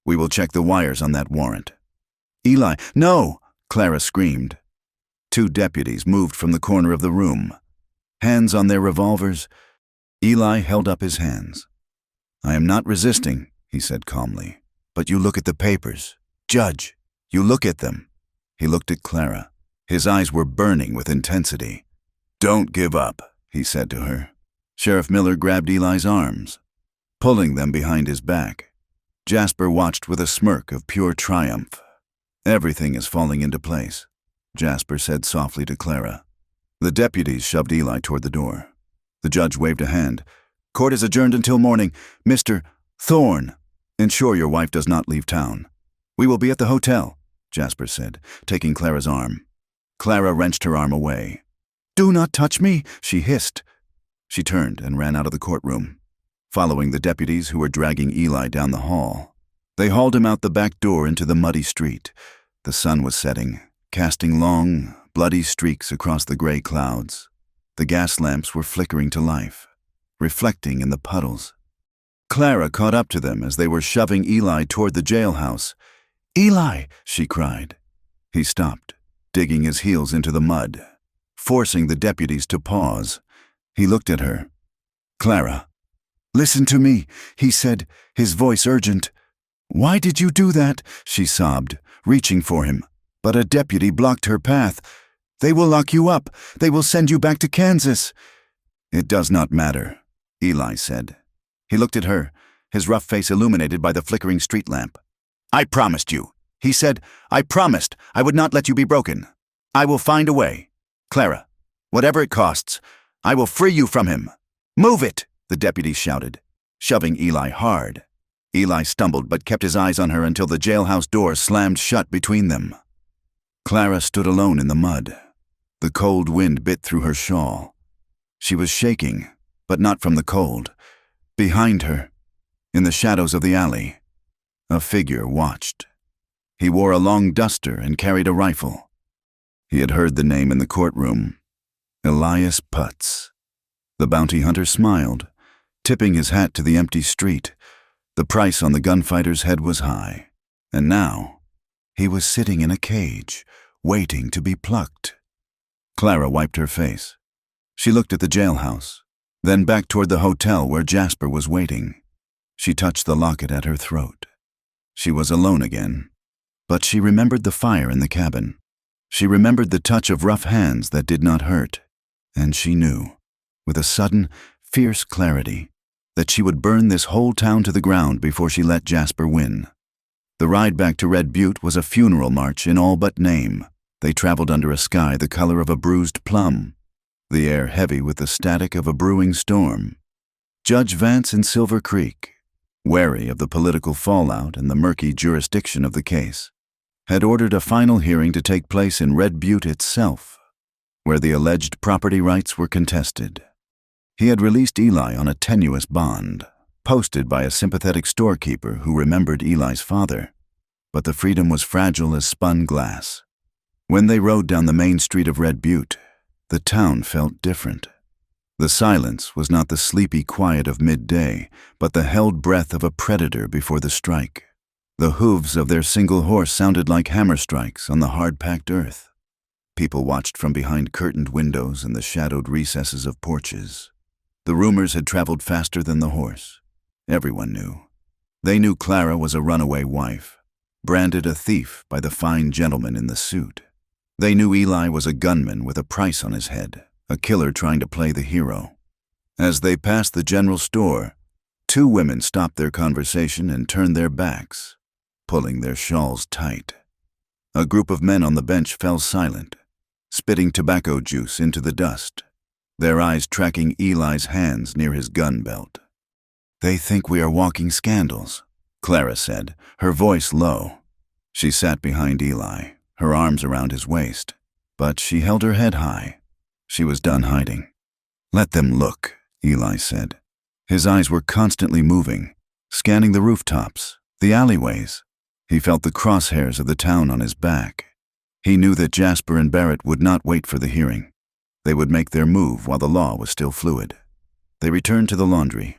We will check the wires on that warrant." "Eli, no!" Clara screamed. Two deputies moved from the corner of the room. Hands on their revolvers, Eli held up his hands. "I am not resisting," he said calmly. "But you look at the papers. Judge, you look at them." He looked at Clara. His eyes were burning with intensity. "Don't give up," he said to her. Sheriff Miller grabbed Eli's arms, pulling them behind his back. Jasper watched with a smirk of pure triumph. "Everything is falling into place," Jasper said softly to Clara. The deputies shoved Eli toward the door. The judge waved a hand. "Court is adjourned until morning. Mr. Thorne, ensure your wife does not leave town." "We will be at the hotel," Jasper said, taking Clara's arm. Clara wrenched her arm away. "Do not touch me," she hissed. She turned and ran out of the courtroom, following the deputies who were dragging Eli down the hall. They hauled him out the back door into the muddy street. The sun was setting, casting long, bloody streaks across the gray clouds. The gas lamps were flickering to life, reflecting in the puddles. Clara caught up to them as they were shoving Eli toward the jailhouse. "Eli!" she cried. He stopped, digging his heels into the mud, forcing the deputies to pause. He looked at her. "Clara, listen to me," he said, his voice urgent. "Why did you do that?" she sobbed, reaching for him. But a deputy blocked her path. "They will lock you up. They will send you back to Kansas." "It does not matter," Eli said. He looked at her, his rough face illuminated by the flickering street lamp. "I promised you," he said. "I promised I would not let you be broken. I will find a way. Clara, whatever it costs, I will free you from him." "Move it!" the deputy shouted, shoving Eli hard. Eli stumbled but kept his eyes on her until the jailhouse door slammed shut between them. Clara stood alone in the mud. The cold wind bit through her shawl. She was shaking, but not from the cold. Behind her, in the shadows of the alley, a figure watched. He wore a long duster and carried a rifle. He had heard the name in the courtroom, Elias Putz. The bounty hunter smiled, tipping his hat to the empty street. The price on the gunfighter's head was high, and now he was sitting in a cage, waiting to be plucked. Clara wiped her face. She looked at the jailhouse, then back toward the hotel where Jasper was waiting. She touched the locket at her throat. She was alone again, but she remembered the fire in the cabin. She remembered the touch of rough hands that did not hurt, and she knew, with a sudden, fierce clarity, that she would burn this whole town to the ground before she let Jasper win. The ride back to Red Butte was a funeral march in all but name. They traveled under a sky the color of a bruised plum, the air heavy with the static of a brewing storm. Judge Vance in Silver Creek, wary of the political fallout and the murky jurisdiction of the case, had ordered a final hearing to take place in Red Butte itself, where the alleged property rights were contested. He had released Eli on a tenuous bond, posted by a sympathetic storekeeper who remembered Eli's father, but the freedom was fragile as spun glass. When they rode down the main street of Red Butte, the town felt different. The silence was not the sleepy quiet of midday, but the held breath of a predator before the strike. The hooves of their single horse sounded like hammer strikes on the hard-packed earth. People watched from behind curtained windows and the shadowed recesses of porches. The rumors had traveled faster than the horse. Everyone knew. They knew Clara was a runaway wife, branded a thief by the fine gentleman in the suit. They knew Eli was a gunman with a price on his head, a killer trying to play the hero. As they passed the general store, two women stopped their conversation and turned their backs, pulling their shawls tight. A group of men on the bench fell silent, spitting tobacco juice into the dust, their eyes tracking Eli's hands near his gun belt. They think we are walking scandals, Clara said, her voice low. She sat behind Eli, her arms around his waist, but she held her head high. She was done hiding. Let them look, Eli said. His eyes were constantly moving, scanning the rooftops, the alleyways. He felt the crosshairs of the town on his back. He knew that Jasper and Barrett would not wait for the hearing. They would make their move while the law was still fluid. They returned to the laundry,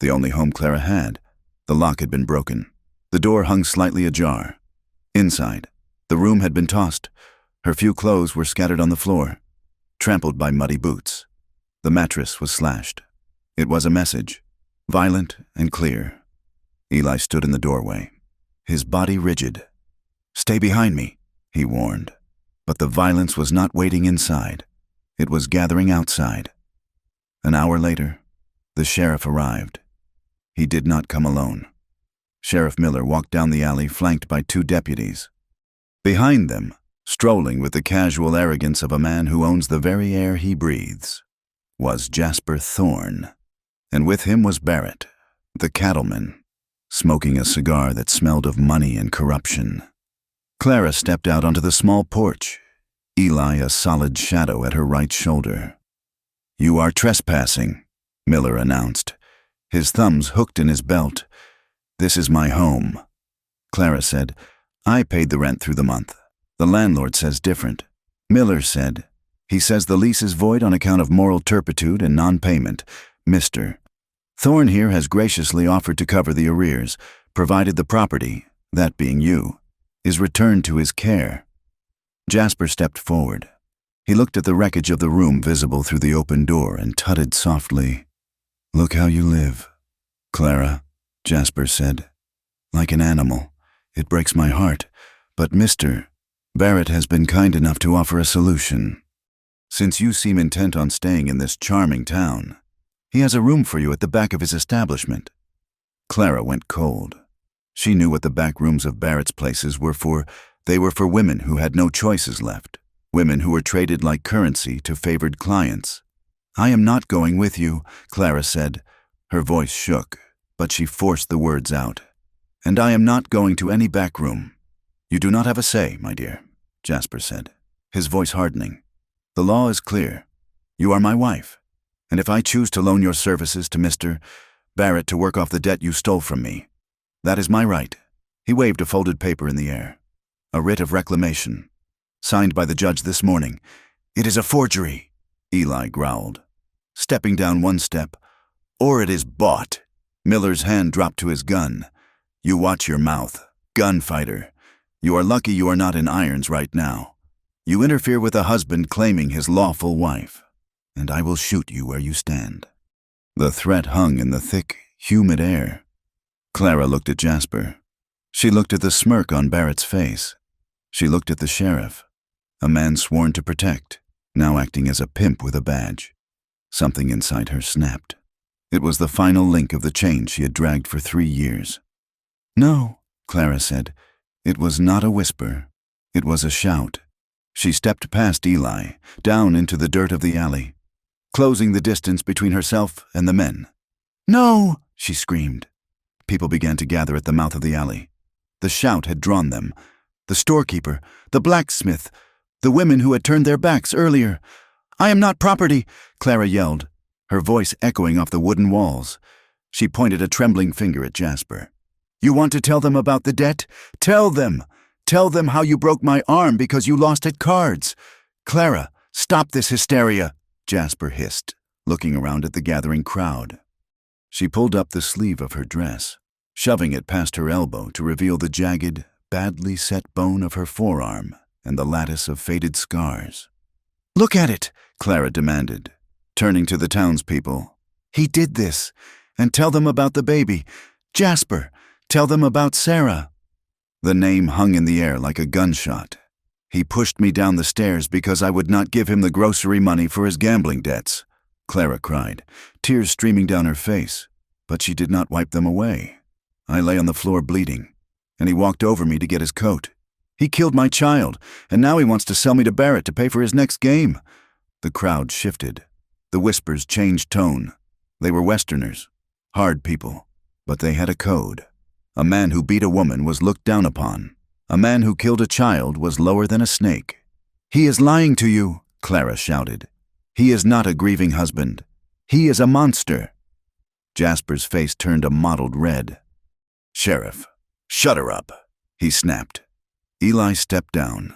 the only home Clara had. The lock had been broken. The door hung slightly ajar. Inside, the room had been tossed. Her few clothes were scattered on the floor, trampled by muddy boots. The mattress was slashed. It was a message, violent and clear. Eli stood in the doorway, his body rigid. "Stay behind me," he warned. But the violence was not waiting inside. It was gathering outside. An hour later, the sheriff arrived. He did not come alone. Sheriff Miller walked down the alley flanked by 2 deputies. Behind them, strolling with the casual arrogance of a man who owns the very air he breathes, was Jasper Thorne. And with him was Barrett, the cattleman, smoking a cigar that smelled of money and corruption. Clara stepped out onto the small porch, Eli a solid shadow at her right shoulder. "You are trespassing," Miller announced, his thumbs hooked in his belt. "This is my home." Clara said, "I paid the rent through the month. The landlord says different." Miller said, "He says the lease is void on account of moral turpitude and non-payment. Mr. Thorne here has graciously offered to cover the arrears, provided the property, that being you, is returned to his care." Jasper stepped forward. He looked at the wreckage of the room visible through the open door and tutted softly. "Look how you live, Clara," Jasper said. "Like an animal. It breaks my heart, but Mr. Barrett has been kind enough to offer a solution. Since you seem intent on staying in this charming town, he has a room for you at the back of his establishment." Clara went cold. She knew what the back rooms of Barrett's places were for. They were for women who had no choices left, women who were traded like currency to favored clients. "I am not going with you," Clara said. Her voice shook, but she forced the words out. "And I am not going to any back room." "You do not have a say, my dear," Jasper said, his voice hardening. "The law is clear. You are my wife, and if I choose to loan your services to Mr. Barrett to work off the debt you stole from me, that is my right." He waved a folded paper in the air. "A writ of reclamation, signed by the judge this morning." "It is a forgery," Eli growled, stepping down one step. "Or it is bought." Miller's hand dropped to his gun. "You watch your mouth, gunfighter. You are lucky you are not in irons right now. You interfere with a husband claiming his lawful wife, and I will shoot you where you stand." The threat hung in the thick, humid air. Clara looked at Jasper. She looked at the smirk on Barrett's face. She looked at the sheriff, a man sworn to protect, now acting as a pimp with a badge. Something inside her snapped. It was the final link of the chain she had dragged for 3 years. "No," Clara said. It was not a whisper. It was a shout. She stepped past Eli, down into the dirt of the alley, closing the distance between herself and the men. "No!" she screamed. People began to gather at the mouth of the alley. The shout had drawn them. The storekeeper, the blacksmith, the women who had turned their backs earlier. "I am not property," Clara yelled, her voice echoing off the wooden walls. She pointed a trembling finger at Jasper. "You want to tell them about the debt? Tell them! Tell them how you broke my arm because you lost at cards." "Clara, stop this hysteria," Jasper hissed, looking around at the gathering crowd. She pulled up the sleeve of her dress, shoving it past her elbow to reveal the jagged, badly set bone of her forearm and the lattice of faded scars. "Look at it," Clara demanded, turning to the townspeople. "He did this. And tell them about the baby. Jasper, tell them about Sarah." The name hung in the air like a gunshot. "He pushed me down the stairs because I would not give him the grocery money for his gambling debts," Clara cried, tears streaming down her face, but she did not wipe them away. "I lay on the floor bleeding, and he walked over me to get his coat. He killed my child, and now he wants to sell me to Barrett to pay for his next game." The crowd shifted. The whispers changed tone. They were Westerners. Hard people, but they had a code. A man who beat a woman was looked down upon. A man who killed a child was lower than a snake. "He is lying to you," Clara shouted. "He is not a grieving husband. He is a monster." Jasper's face turned a mottled red. "Sheriff, shut her up," he snapped. Eli stepped down,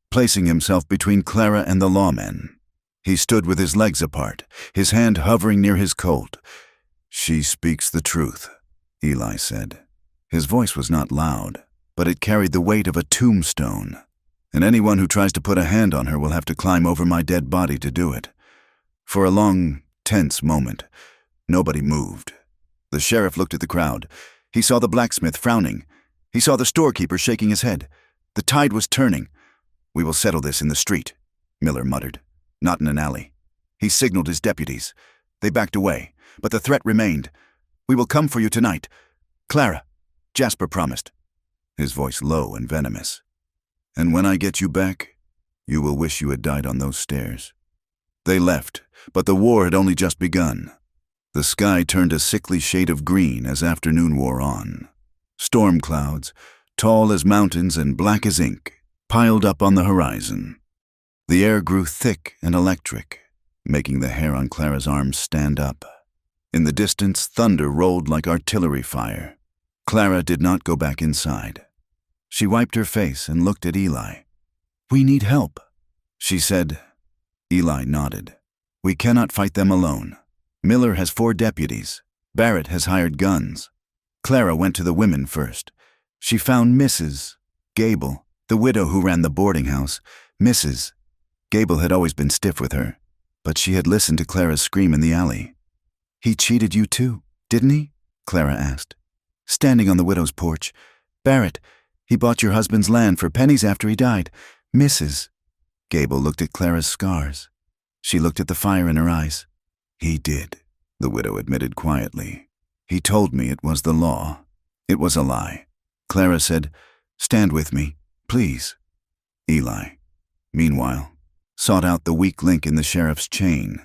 placing himself between Clara and the lawmen. He stood with his legs apart, his hand hovering near his colt. "She speaks the truth," Eli said. His voice was not loud, but it carried the weight of a tombstone. "And anyone who tries to put a hand on her will have to climb over my dead body to do it." For a long, tense moment, nobody moved. The sheriff looked at the crowd. He saw the blacksmith frowning. He saw the storekeeper shaking his head. The tide was turning. "We will settle this in the street," Miller muttered. "Not in an alley." He signaled his deputies. They backed away, but the threat remained. "We will come for you tonight. Clara," Jasper promised, his voice low and venomous. "And when I get you back, you will wish you had died on those stairs." They left, but the war had only just begun. The sky turned a sickly shade of green as afternoon wore on. Storm clouds, tall as mountains and black as ink, piled up on the horizon. The air grew thick and electric, making the hair on Clara's arms stand up. In the distance, thunder rolled like artillery fire. Clara did not go back inside. She wiped her face and looked at Eli. "We need help," she said. Eli nodded. "We cannot fight them alone. Miller has 4 deputies. Barrett has hired guns." Clara went to the women first. She found Mrs. Gable, the widow who ran the boarding house. Mrs. Gable had always been stiff with her, but she had listened to Clara's scream in the alley. "He cheated you too, didn't he?" Clara asked. Standing on the widow's porch. "Barrett, he bought your husband's land for pennies after he died. Mrs. Gable looked at Clara's scars. She looked at the fire in her eyes. "He did," the widow admitted quietly. "He told me it was the law. It was a lie." Clara said, "Stand with me, please." Eli, meanwhile, sought out the weak link in the sheriff's chain.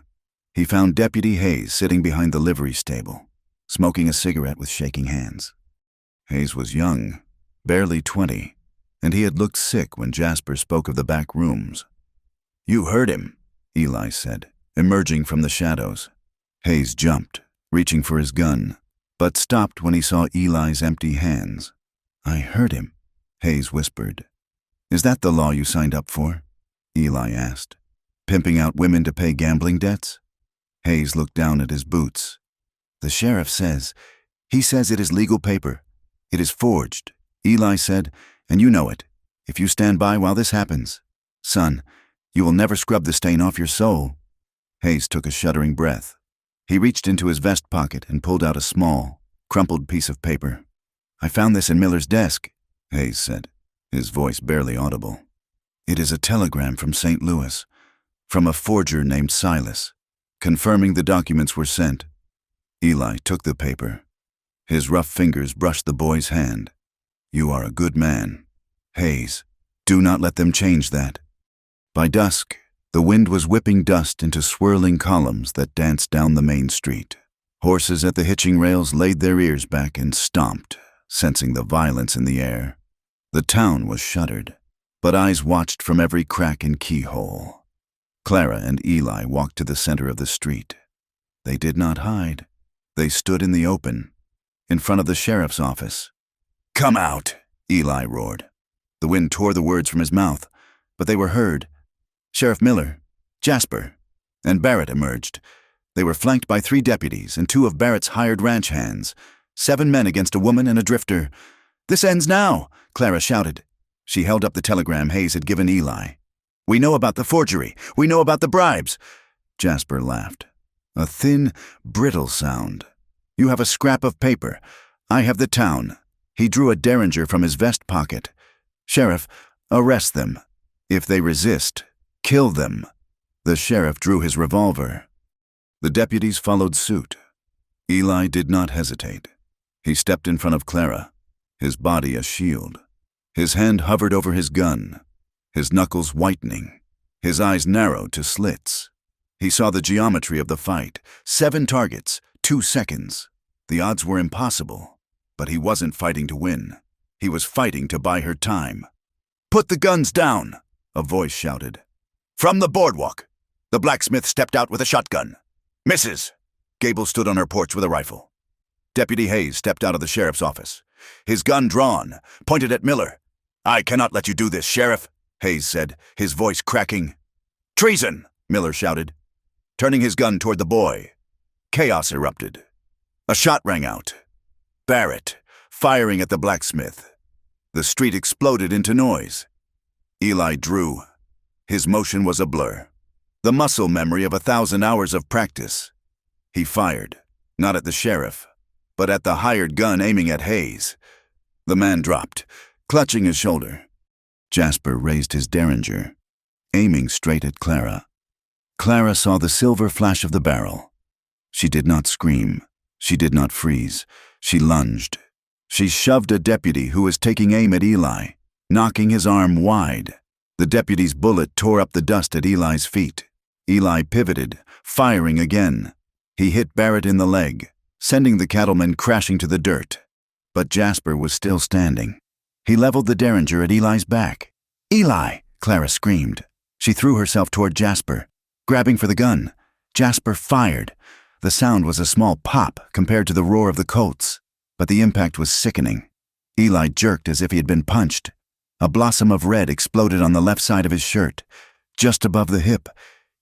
He found Deputy Hayes sitting behind the livery stable, smoking a cigarette with shaking hands. Hayes was young, barely 20, and he had looked sick when Jasper spoke of the back rooms. "You heard him," Eli said, emerging from the shadows. Hayes jumped, reaching for his gun, but stopped when he saw Eli's empty hands. "I heard him," Hayes whispered. "Is that the law you signed up for?" Eli asked. "Pimping out women to pay gambling debts?" Hayes looked down at his boots. "The sheriff says. He says it is legal paper. It is forged," Eli said, "and you know it, if you stand by while this happens. Son, you will never scrub the stain off your soul." Hayes took a shuddering breath. He reached into his vest pocket and pulled out a small, crumpled piece of paper. "I found this in Miller's desk," Hayes said, his voice barely audible. "It is a telegram from St. Louis, from a forger named Silas, confirming the documents were sent." Eli took the paper. His rough fingers brushed the boy's hand. "You are a good man. Hayes, do not let them change that." By dusk, the wind was whipping dust into swirling columns that danced down the main street. Horses at the hitching rails laid their ears back and stomped, sensing the violence in the air. The town was shuttered, but eyes watched from every crack and keyhole. Clara and Eli walked to the center of the street. They did not hide. They stood in the open, in front of the sheriff's office. "Come out," Eli roared. The wind tore the words from his mouth, but they were heard. Sheriff Miller, Jasper, and Barrett emerged. They were flanked by 3 deputies and 2 of Barrett's hired ranch hands. 7 men against a woman and a drifter. "This ends now," Clara shouted. She held up the telegram Hayes had given Eli. "We know about the forgery. We know about the bribes." Jasper laughed. A thin, brittle sound. "You have a scrap of paper. I have the town." He drew a derringer from his vest pocket. "Sheriff, arrest them. If they resist, kill them." The sheriff drew his revolver. The deputies followed suit. Eli did not hesitate. He stepped in front of Clara, his body a shield. His hand hovered over his gun, his knuckles whitening, his eyes narrowed to slits. He saw the geometry of the fight. 7 targets, 2 seconds. The odds were impossible, but he wasn't fighting to win. He was fighting to buy her time. "Put the guns down!" a voice shouted. From the boardwalk, the blacksmith stepped out with a shotgun. "Misses!" Gable stood on her porch with a rifle. Deputy Hayes stepped out of the sheriff's office, his gun drawn, pointed at Miller. "I cannot let you do this, Sheriff," Hayes said, his voice cracking. "Treason!" Miller shouted, turning his gun toward the boy. Chaos erupted. A shot rang out. Barrett, firing at the blacksmith. The street exploded into noise. Eli drew. His motion was a blur, the muscle memory of 1,000 hours of practice. He fired, not at the sheriff, but at the hired gun aiming at Hayes. The man dropped, clutching his shoulder. Jasper raised his derringer, aiming straight at Clara. Clara saw the silver flash of the barrel. She did not scream. She did not freeze. She lunged. She shoved a deputy who was taking aim at Eli, knocking his arm wide. The deputy's bullet tore up the dust at Eli's feet. Eli pivoted, firing again. He hit Barrett in the leg, sending the cattleman crashing to the dirt. But Jasper was still standing. He leveled the derringer at Eli's back. "Eli!" Clara screamed. She threw herself toward Jasper, grabbing for the gun. Jasper fired. The sound was a small pop compared to the roar of the Colts, but the impact was sickening. Eli jerked as if he had been punched. A blossom of red exploded on the left side of his shirt, just above the hip.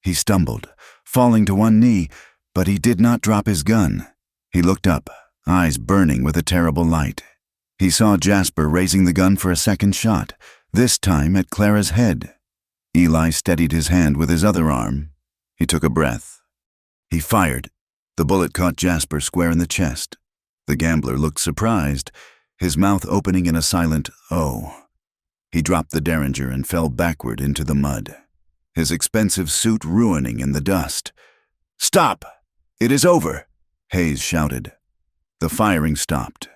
He stumbled, falling to one knee, but he did not drop his gun. He looked up, eyes burning with a terrible light. He saw Jasper raising the gun for a second shot, this time at Clara's head. Eli steadied his hand with his other arm. He took a breath. He fired. The bullet caught Jasper square in the chest. The gambler looked surprised, his mouth opening in a silent "oh." He dropped the derringer and fell backward into the mud, his expensive suit ruining in the dust. "Stop! It is over!" Hayes shouted. The firing stopped.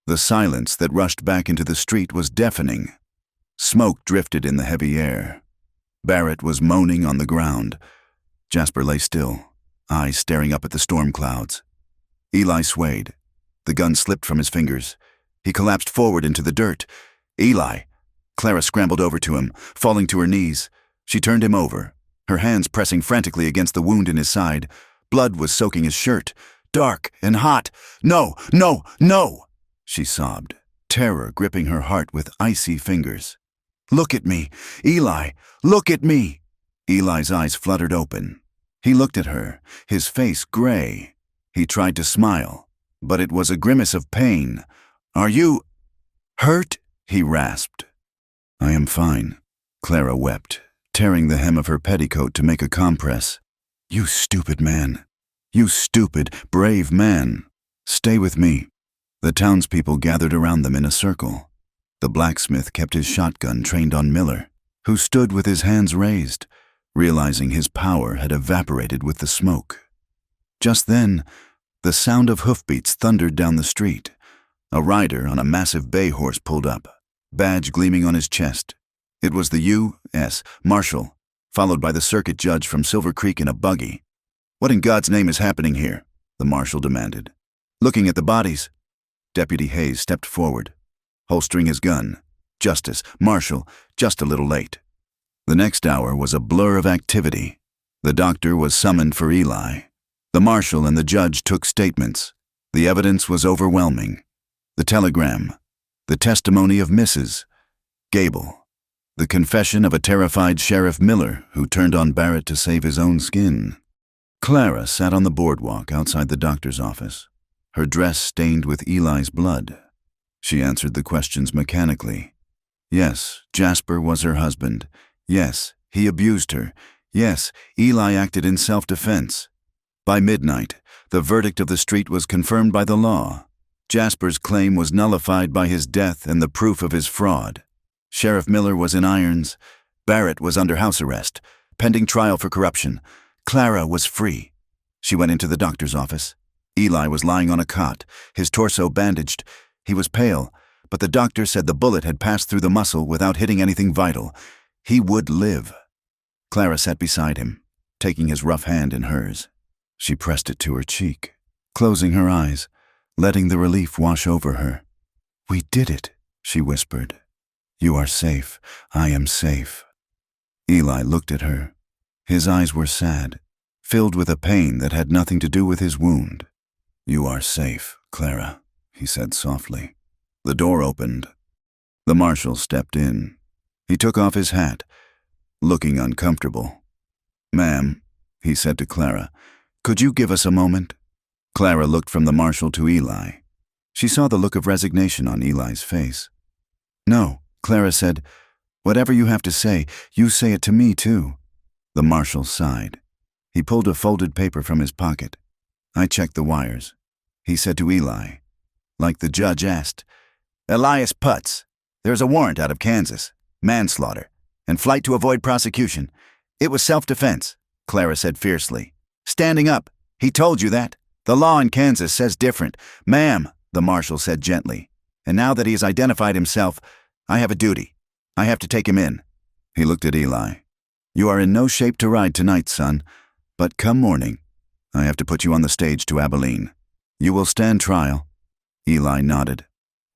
The silence that rushed back into the street was deafening. Smoke drifted in the heavy air. Barrett was moaning on the ground. Jasper lay still, eyes staring up at the storm clouds. Eli swayed. The gun slipped from his fingers. He collapsed forward into the dirt. "Eli!" Clara scrambled over to him, falling to her knees. She turned him over, her hands pressing frantically against the wound in his side. Blood was soaking his shirt, dark and hot. "No, no, no!" she sobbed, terror gripping her heart with icy fingers. "Look at me, Eli, look at me!" Eli's eyes fluttered open. He looked at her, his face gray. He tried to smile, but it was a grimace of pain. "Are you hurt?" he rasped. "I am fine," Clara wept, tearing the hem of her petticoat to make a compress. "You stupid man. You stupid, brave man. Stay with me." The townspeople gathered around them in a circle. The blacksmith kept his shotgun trained on Miller, who stood with his hands raised, realizing his power had evaporated with the smoke. Just then, the sound of hoofbeats thundered down the street. A rider on a massive bay horse pulled up, badge gleaming on his chest. It was the U.S. Marshal, followed by the circuit judge from Silver Creek in a buggy. "What in God's name is happening here?" the marshal demanded. "Looking at the bodies." Deputy Hayes stepped forward, holstering his gun. "Justice, Marshal, just a little late." The next hour was a blur of activity. The doctor was summoned for Eli. The marshal and the judge took statements. The evidence was overwhelming. The telegram, the testimony of Mrs. Gable, the confession of a terrified Sheriff Miller who turned on Barrett to save his own skin. Clara sat on the boardwalk outside the doctor's office, her dress stained with Eli's blood. She answered the questions mechanically. Yes, Jasper was her husband. Yes, he abused her. Yes, Eli acted in self-defense. By midnight, the verdict of the street was confirmed by the law. Jasper's claim was nullified by his death and the proof of his fraud. Sheriff Miller was in irons. Barrett was under house arrest, pending trial for corruption. Clara was free. She went into the doctor's office. Eli was lying on a cot, his torso bandaged. He was pale, but the doctor said the bullet had passed through the muscle without hitting anything vital. He would live. Clara sat beside him, taking his rough hand in hers. She pressed it to her cheek, closing her eyes. letting the relief wash over her. "We did it," she whispered. "You are safe. I am safe." Eli looked at her. His eyes were sad, filled with a pain that had nothing to do with his wound. "You are safe, Clara," he said softly. The door opened. The marshal stepped in. He took off his hat, looking uncomfortable. "Ma'am," he said to Clara, "could you give us a moment?" Clara looked from the marshal to Eli. She saw the look of resignation on Eli's face. "No," Clara said. "Whatever you have to say, you say it to me too." The marshal sighed. He pulled a folded paper from his pocket. "I checked the wires," he said to Eli. Like the judge asked, "Elias Putz, there's a warrant out of Kansas, manslaughter, and flight to avoid prosecution. It was self-defense," Clara said fiercely. "Standing up. He told you that. The law in Kansas says different." "Ma'am," the marshal said gently, "and now that he has identified himself, I have a duty. I have to take him in." He looked at Eli. "You are in no shape to ride tonight, son, but come morning, I have to put you on the stage to Abilene. You will stand trial." Eli nodded.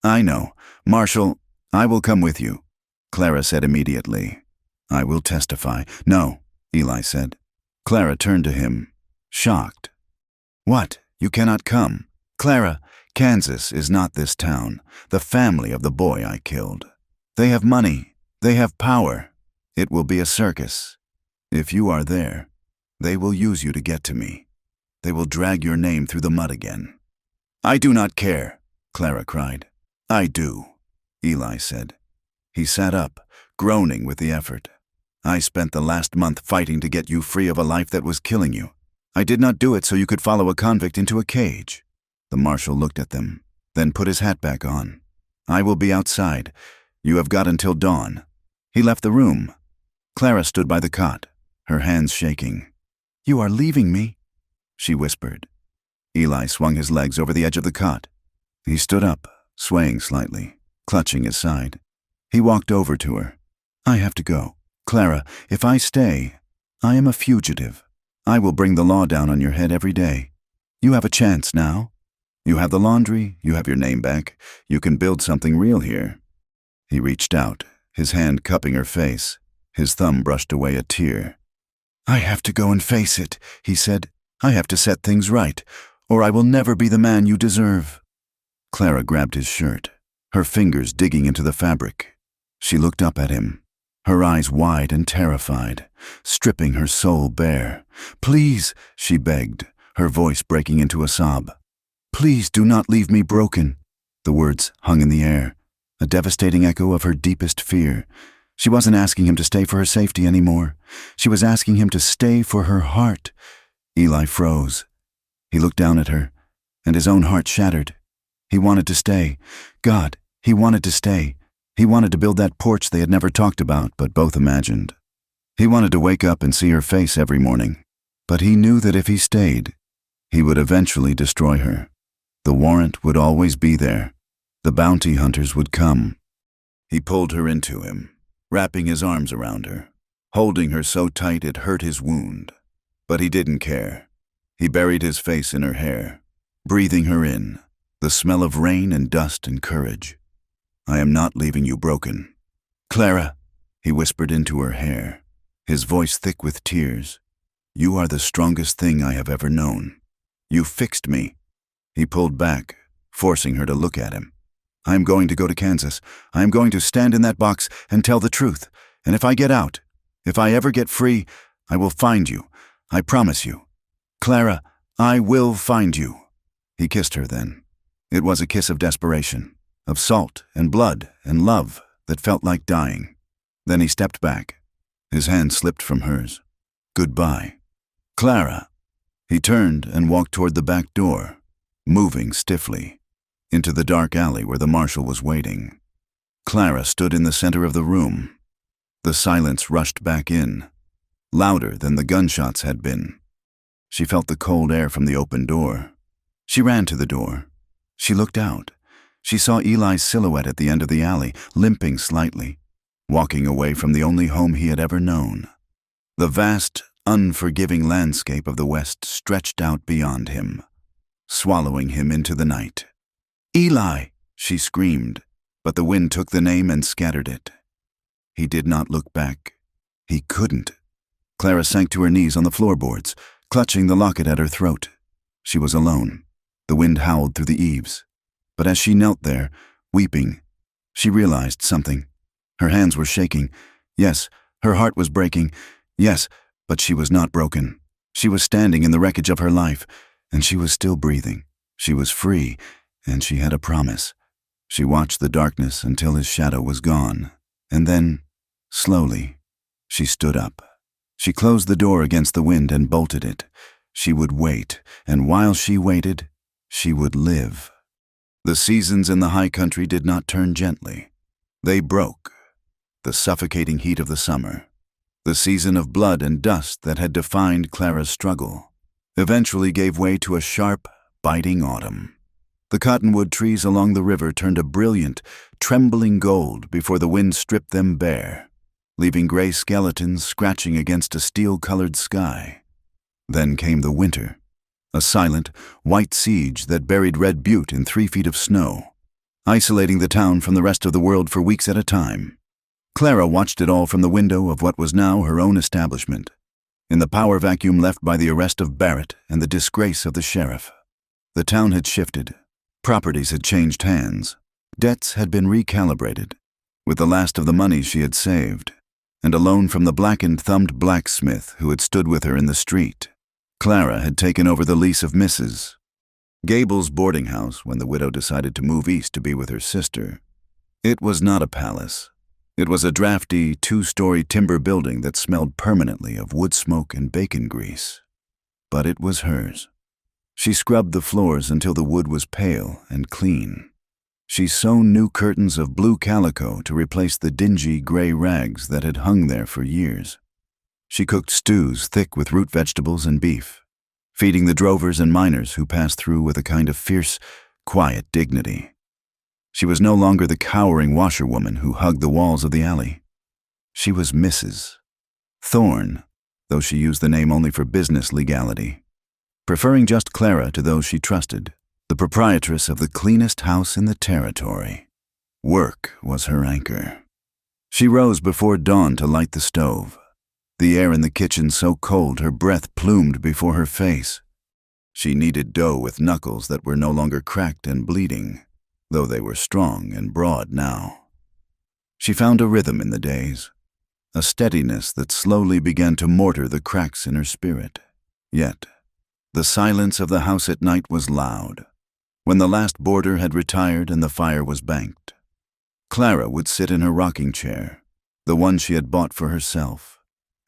"I know. Marshal, I will come with you," Clara said immediately. "I will testify." "No," Eli said. Clara turned to him, shocked. "What? You cannot come?" "Clara, Kansas is not this town, the family of the boy I killed. They have money. They have power. It will be a circus. If you are there, they will use you to get to me. They will drag your name through the mud again." "I do not care," Clara cried. "I do," Eli said. He sat up, groaning with the effort. "I spent the last month fighting to get you free of a life that was killing you. I did not do it so you could follow a convict into a cage." The marshal looked at them, then put his hat back on. "I will be outside. You have got until dawn." He left the room. Clara stood by the cot, her hands shaking. "You are leaving me?" she whispered. Eli swung his legs over the edge of the cot. He stood up, swaying slightly, clutching his side. He walked over to her. "I have to go. Clara, if I stay, I am a fugitive. I will bring the law down on your head every day. You have a chance now. You have the laundry, you have your name back. You can build something real here." He reached out, his hand cupping her face. His thumb brushed away a tear. "I have to go and face it," he said. "I have to set things right, or I will never be the man you deserve." Clara grabbed his shirt, her fingers digging into the fabric. She looked up at him, her eyes wide and terrified, stripping her soul bare. "Please," she begged, her voice breaking into a sob. "Please do not leave me broken." The words hung in the air, a devastating echo of her deepest fear. She wasn't asking him to stay for her safety anymore. She was asking him to stay for her heart. Eli froze. He looked down at her, and his own heart shattered. He wanted to stay. God, he wanted to stay. He wanted to build that porch they had never talked about, but both imagined. He wanted to wake up and see her face every morning. But he knew that if he stayed, he would eventually destroy her. The warrant would always be there. The bounty hunters would come. He pulled her into him, wrapping his arms around her, holding her so tight it hurt his wound. But he didn't care. He buried his face in her hair, breathing her in, the smell of rain and dust and courage. "I am not leaving you broken." "Clara," he whispered into her hair, his voice thick with tears. "You are the strongest thing I have ever known. You fixed me." He pulled back, forcing her to look at him. "I am going to go to Kansas. I am going to stand in that box and tell the truth. And if I get out, if I ever get free, I will find you. I promise you. Clara, I will find you." He kissed her then. It was a kiss of desperation, of salt and blood and love that felt like dying. Then he stepped back. His hand slipped from hers. "Goodbye. Clara." He turned and walked toward the back door, moving stiffly, into the dark alley where the marshal was waiting. Clara stood in the center of the room. The silence rushed back in, louder than the gunshots had been. She felt the cold air from the open door. She ran to the door. She looked out. She saw Eli's silhouette at the end of the alley, limping slightly, walking away from the only home he had ever known. The vast, unforgiving landscape of the West stretched out beyond him. swallowing him into the night. "Eli!" she screamed, but the wind took the name and scattered it. He did not look back. He couldn't. Clara sank to her knees on the floorboards, clutching the locket at her throat. She was alone. The wind howled through the eaves. But as she knelt there, weeping, she realized something. Her hands were shaking. Yes, her heart was breaking. Yes, but she was not broken. She was standing in the wreckage of her life, and she was still breathing. She was free, and she had a promise. She watched the darkness until his shadow was gone, and then, slowly, she stood up. She closed the door against the wind and bolted it. She would wait, and while she waited, she would live. The seasons in the high country did not turn gently. They broke. The suffocating heat of the summer, the season of blood and dust that had defined Clara's struggle, eventually gave way to a sharp, biting autumn. The cottonwood trees along the river turned a brilliant, trembling gold before the wind stripped them bare, leaving gray skeletons scratching against a steel-colored sky. Then came the winter, a silent, white siege that buried Red Butte in 3 feet of snow, isolating the town from the rest of the world for weeks at a time. Clara watched it all from the window of what was now her own establishment, in the power vacuum left by the arrest of Barrett and the disgrace of the sheriff. The town had shifted. Properties had changed hands. Debts had been recalibrated, with the last of the money she had saved, and a loan from the blackened-thumbed blacksmith who had stood with her in the street. Clara had taken over the lease of Mrs. Gable's boarding house when the widow decided to move east to be with her sister. It was not a palace. It was a drafty, 2-story timber building that smelled permanently of wood smoke and bacon grease. But it was hers. She scrubbed the floors until the wood was pale and clean. She sewn new curtains of blue calico to replace the dingy gray rags that had hung there for years. She cooked stews thick with root vegetables and beef, feeding the drovers and miners who passed through with a kind of fierce, quiet dignity. She was no longer the cowering washerwoman who hugged the walls of the alley. She was Mrs. Thorne, though she used the name only for business legality, preferring just Clara to those she trusted, the proprietress of the cleanest house in the territory. Work was her anchor. She rose before dawn to light the stove, the air in the kitchen so cold her breath plumed before her face. She kneaded dough with knuckles that were no longer cracked and bleeding, though they were strong and broad now. She found a rhythm in the days, a steadiness that slowly began to mortar the cracks in her spirit. Yet, the silence of the house at night was loud. When the last boarder had retired and the fire was banked, Clara would sit in her rocking chair, the one she had bought for herself,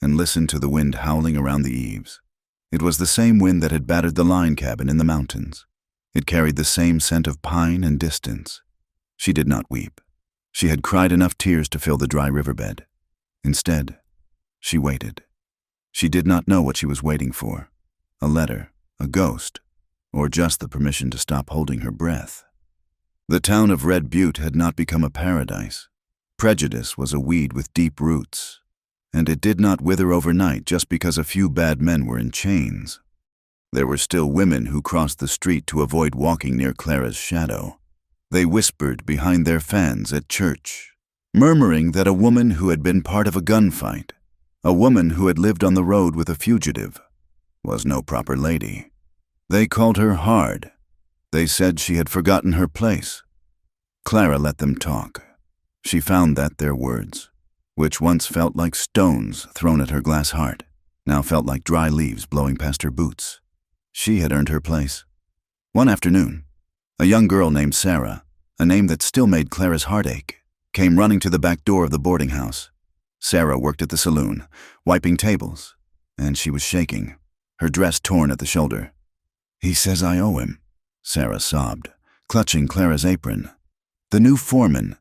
and listen to the wind howling around the eaves. It was the same wind that had battered the line cabin in the mountains. It carried the same scent of pine and distance. She did not weep. She had cried enough tears to fill the dry riverbed. Instead, she waited. She did not know what she was waiting for. A letter, a ghost, or just the permission to stop holding her breath. The town of Red Butte had not become a paradise. Prejudice was a weed with deep roots, and it did not wither overnight just because a few bad men were in chains. There were still women who crossed the street to avoid walking near Clara's shadow. They whispered behind their fans at church, murmuring that a woman who had been part of a gunfight, a woman who had lived on the road with a fugitive, was no proper lady. They called her hard. They said she had forgotten her place. Clara let them talk. She found that their words, which once felt like stones thrown at her glass heart, now felt like dry leaves blowing past her boots. She had earned her place. One afternoon, a young girl named Sarah, a name that still made Clara's heart ache, came running to the back door of the boarding house. Sarah worked at the saloon, wiping tables, and she was shaking, her dress torn at the shoulder. "He says I owe him," Sarah sobbed, clutching Clara's apron. "The new foreman.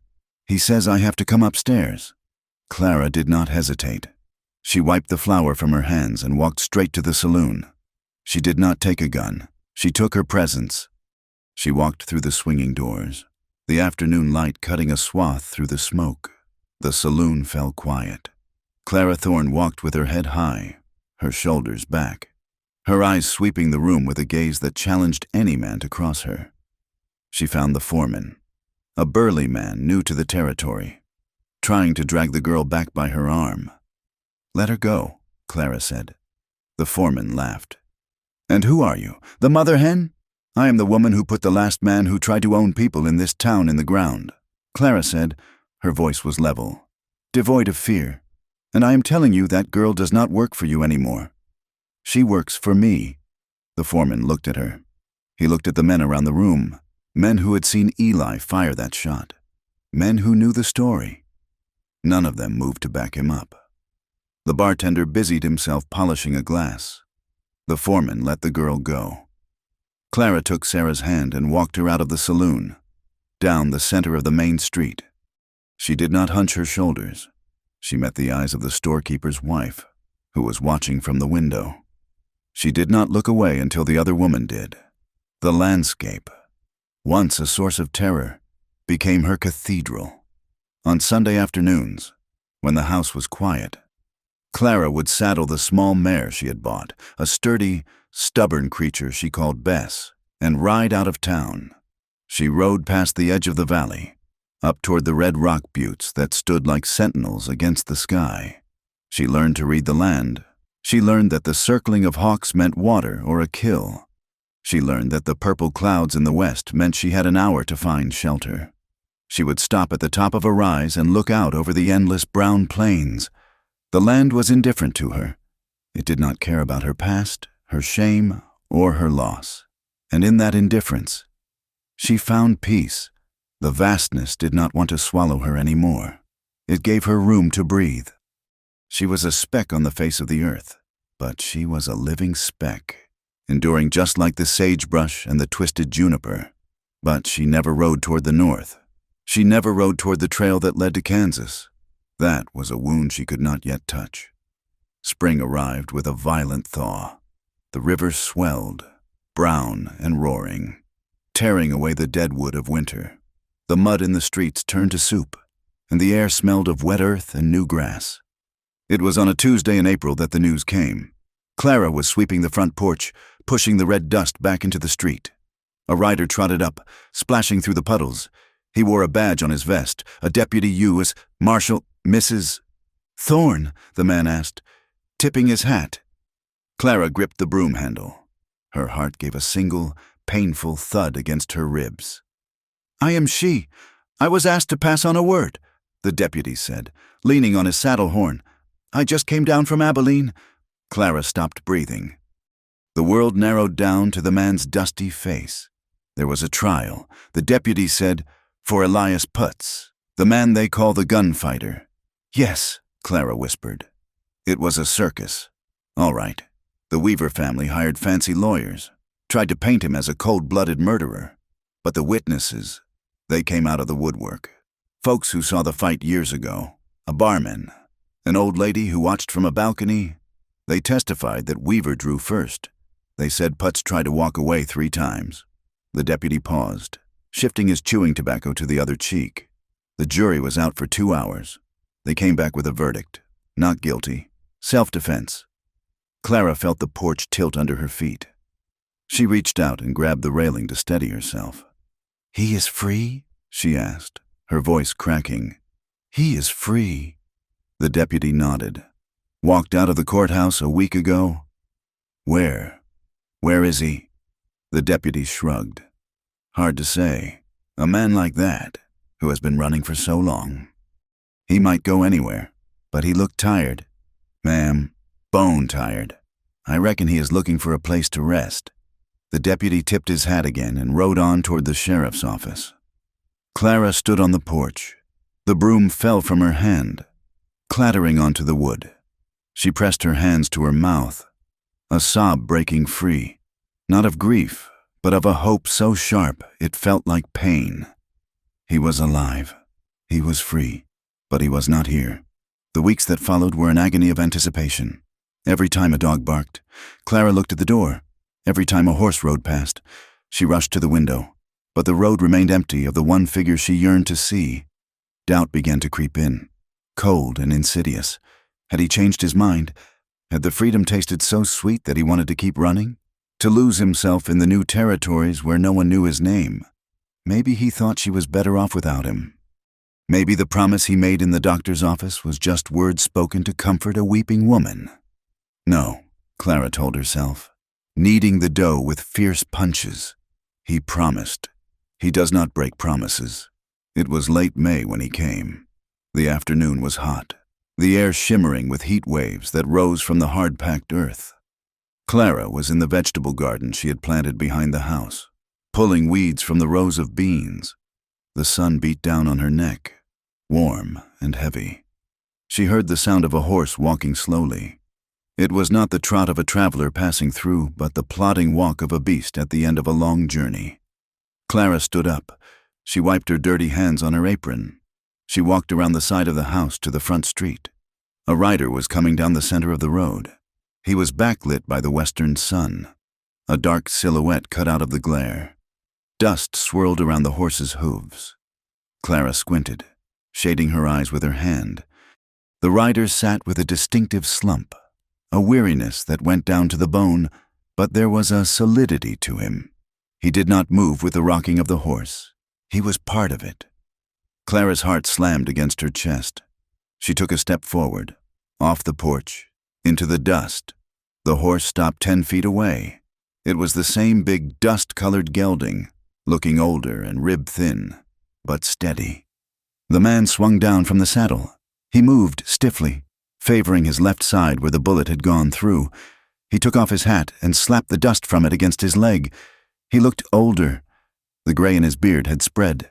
He says I have to come upstairs." Clara did not hesitate. She wiped the flour from her hands and walked straight to the saloon. She did not take a gun. She took her presence. She walked through the swinging doors, the afternoon light cutting a swath through the smoke. The saloon fell quiet. Clara Thorne walked with her head high, her shoulders back. her eyes sweeping the room with a gaze that challenged any man to cross her. She found the foreman, a burly man new to the territory, trying to drag the girl back by her arm. "Let her go," Clara said. The foreman laughed. "And who are you, the mother hen? I am the woman who put the last man who tried to own people in this town in the ground," Clara said. Her voice was level, devoid of fear. "And I am telling you that girl does not work for you anymore. She works for me." The foreman looked at her. He looked at the men around the room, men who had seen Eli fire that shot, men who knew the story. None of them moved to back him up. The bartender busied himself polishing a glass. The foreman let the girl go. Clara took Sarah's hand and walked her out of the saloon, down the center of the main street. She did not hunch her shoulders. She met the eyes of the storekeeper's wife, who was watching from the window. She did not look away until the other woman did. The landscape, once a source of terror, became her cathedral. On Sunday afternoons, when the house was quiet, Clara would saddle the small mare she had bought, a sturdy, stubborn creature she called Bess, and ride out of town. She rode past the edge of the valley, up toward the red rock buttes that stood like sentinels against the sky. She learned to read the land. She learned that the circling of hawks meant water or a kill. She learned that the purple clouds in the west meant she had an hour to find shelter. She would stop at the top of a rise and look out over the endless brown plains. The land was indifferent to her. It did not care about her past, her shame, or her loss. And in that indifference, she found peace. The vastness did not want to swallow her anymore. It gave her room to breathe. She was a speck on the face of the earth, but she was a living speck, enduring just like the sagebrush and the twisted juniper. But she never rode toward the north. She never rode toward the trail that led to Kansas. That was a wound she could not yet touch. Spring arrived with a violent thaw. The river swelled, brown and roaring, tearing away the dead wood of winter. The mud in the streets turned to soup, and the air smelled of wet earth and new grass. It was on a Tuesday in April that the news came. Clara was sweeping the front porch, pushing the red dust back into the street. A rider trotted up, splashing through the puddles. He wore a badge on his vest, a deputy U.S. Marshal. "Mrs. Thorne?" the man asked, tipping his hat. Clara gripped the broom handle. Her heart gave a single, painful thud against her ribs. "I am she. I was asked to pass on a word," the deputy said, leaning on his saddle horn. "I just came down from Abilene." Clara stopped breathing. The world narrowed down to the man's dusty face. There was a trial, the deputy said, for Elias Putz, the man they call the gunfighter. "Yes," Clara whispered. It was a circus. All right. The Weaver family hired fancy lawyers, tried to paint him as a cold-blooded murderer. But the witnesses, they came out of the woodwork. Folks who saw the fight years ago, a barman, an old lady who watched from a balcony. They testified that Weaver drew first. They said Putz tried to walk away 3 times. The deputy paused, shifting his chewing tobacco to the other cheek. The jury was out for 2 hours. They came back with a verdict. Not guilty. Self-defense. Clara felt the porch tilt under her feet. She reached out and grabbed the railing to steady herself. "He is free?" she asked, her voice cracking. "He is free." The deputy nodded. "Walked out of the courthouse a week ago?" "Where? Where is he?" The deputy shrugged. "Hard to say. A man like that, who has been running for so long. He might go anywhere, but he looked tired. Ma'am, bone tired. I reckon he is looking for a place to rest." The deputy tipped his hat again and rode on toward the sheriff's office. Clara stood on the porch. The broom fell from her hand, clattering onto the wood. She pressed her hands to her mouth, a sob breaking free, not of grief, but of a hope so sharp it felt like pain. He was alive. He was free. But he was not here. The weeks that followed were an agony of anticipation. Every time a dog barked, Clara looked at the door. Every time a horse rode past, she rushed to the window. But the road remained empty of the one figure she yearned to see. Doubt began to creep in, cold and insidious. Had he changed his mind? Had the freedom tasted so sweet that he wanted to keep running? To lose himself in the new territories where no one knew his name? Maybe he thought she was better off without him. Maybe the promise he made in the doctor's office was just words spoken to comfort a weeping woman. No, Clara told herself, kneading the dough with fierce punches. He promised. He does not break promises. It was late May when he came. The afternoon was hot, the air shimmering with heat waves that rose from the hard-packed earth. Clara was in the vegetable garden she had planted behind the house, pulling weeds from the rows of beans. The sun beat down on her neck, warm and heavy. She heard the sound of a horse walking slowly. It was not the trot of a traveler passing through, but the plodding walk of a beast at the end of a long journey. Clara stood up. She wiped her dirty hands on her apron. She walked around the side of the house to the front street. A rider was coming down the center of the road. He was backlit by the western sun, a dark silhouette cut out of the glare. Dust swirled around the horse's hooves. Clara squinted, shading her eyes with her hand. The rider sat with a distinctive slump, a weariness that went down to the bone, but there was a solidity to him. He did not move with the rocking of the horse. He was part of it. Clara's heart slammed against her chest. She took a step forward, off the porch, into the dust. The horse stopped 10 feet away. It was the same big dust-colored gelding, looking older and rib-thin, but steady. The man swung down from the saddle. He moved stiffly, favoring his left side where the bullet had gone through. He took off his hat and slapped the dust from it against his leg. He looked older. The gray in his beard had spread,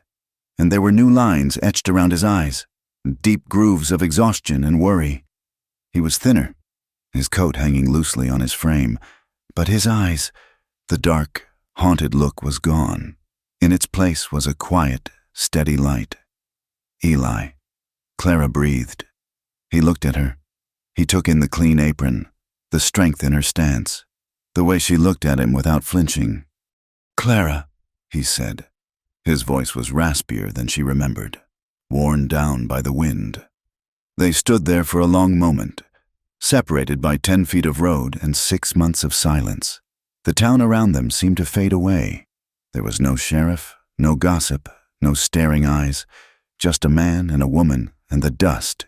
and there were new lines etched around his eyes, deep grooves of exhaustion and worry. He was thinner, his coat hanging loosely on his frame, but his eyes, the dark, haunted look was gone. In its place was a quiet, steady light. Eli. Clara breathed. He looked at her. He took in the clean apron, the strength in her stance, the way she looked at him without flinching. "Clara," he said. His voice was raspier than she remembered, worn down by the wind. They stood there for a long moment, separated by 10 feet of road and 6 months of silence. The town around them seemed to fade away. There was no sheriff, no gossip, no staring eyes, just a man and a woman and the dust.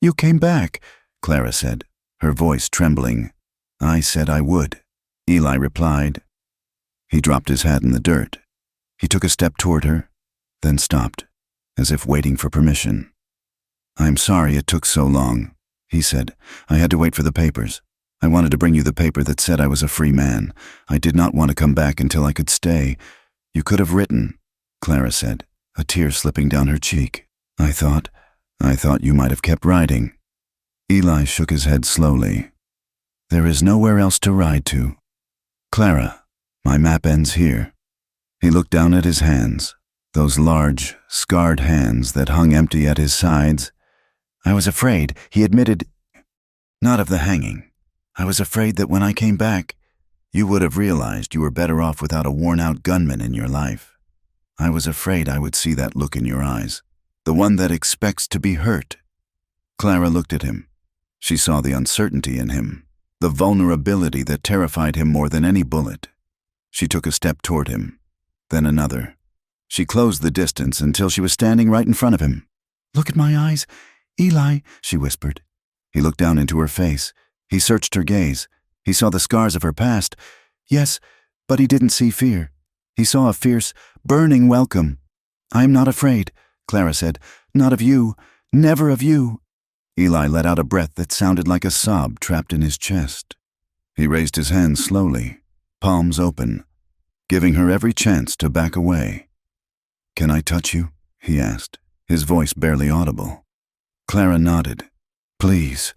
"You came back," Clara said, her voice trembling. "I said I would," Eli replied. He dropped his hat in the dirt. He took a step toward her, then stopped, as if waiting for permission. "I'm sorry it took so long," he said. "I had to wait for the papers. I wanted to bring you the paper that said I was a free man. I did not want to come back until I could stay. You could have written," Clara said, a tear slipping down her cheek. I thought you might have kept riding." Eli shook his head slowly. "There is nowhere else to ride to. Clara, my map ends here." He looked down at his hands, those large, scarred hands that hung empty at his sides. "I was afraid," he admitted. "Not of the hanging. I was afraid that when I came back, you would have realized you were better off without a worn-out gunman in your life. I was afraid I would see that look in your eyes, the one that expects to be hurt." Clara looked at him. She saw the uncertainty in him, the vulnerability that terrified him more than any bullet. She took a step toward him, then another. She closed the distance until she was standing right in front of him. "Look at my eyes, Eli," she whispered. He looked down into her face. He searched her gaze. He saw the scars of her past. Yes, but he didn't see fear. He saw a fierce, burning welcome. "I am not afraid," Clara said. "Not of you. Never of you." Eli let out a breath that sounded like a sob trapped in his chest. He raised his hands slowly, palms open, giving her every chance to back away. "Can I touch you?" he asked, his voice barely audible. Clara nodded. "Please."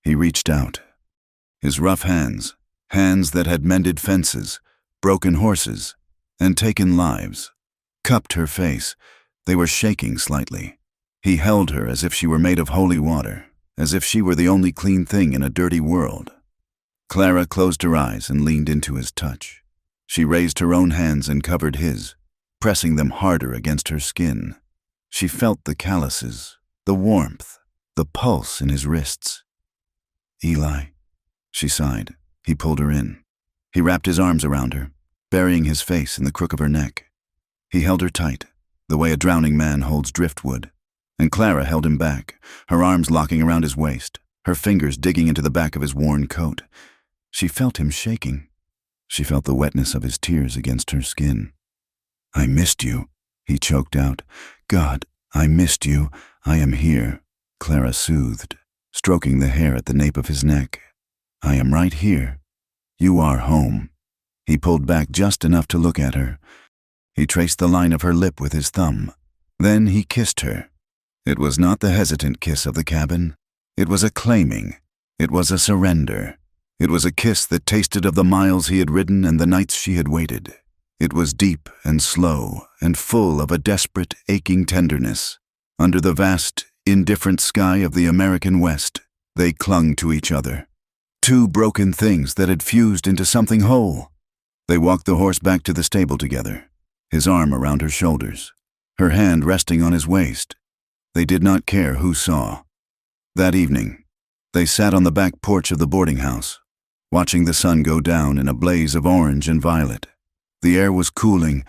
He reached out. His rough hands, hands that had mended fences, broken horses, and taken lives, cupped her face. They were shaking slightly. He held her as if she were made of holy water, as if she were the only clean thing in a dirty world. Clara closed her eyes and leaned into his touch. She raised her own hands and covered his, pressing them harder against her skin. She felt the calluses, the warmth, the pulse in his wrists. "Eli," She sighed. He pulled her in. He wrapped his arms around her, burying his face in the crook of her neck. He held her tight, the way a drowning man holds driftwood. And Clara held him back, her arms locking around his waist, her fingers digging into the back of his worn coat. She felt him shaking. She felt the wetness of his tears against her skin. "I missed you," he choked out. "God, I missed you. I am here," Clara soothed, stroking the hair at the nape of his neck. "I am right here. You are home." He pulled back just enough to look at her. He traced the line of her lip with his thumb. Then he kissed her. It was not the hesitant kiss of the cabin. It was a claiming. It was a surrender. It was a kiss that tasted of the miles he had ridden and the nights she had waited. It was deep and slow and full of a desperate, aching tenderness. Under the vast, indifferent sky of the American West, they clung to each other. Two broken things that had fused into something whole. They walked the horse back to the stable together, his arm around her shoulders, her hand resting on his waist. They did not care who saw. That evening, they sat on the back porch of the boarding house, watching the sun go down in a blaze of orange and violet. The air was cooling,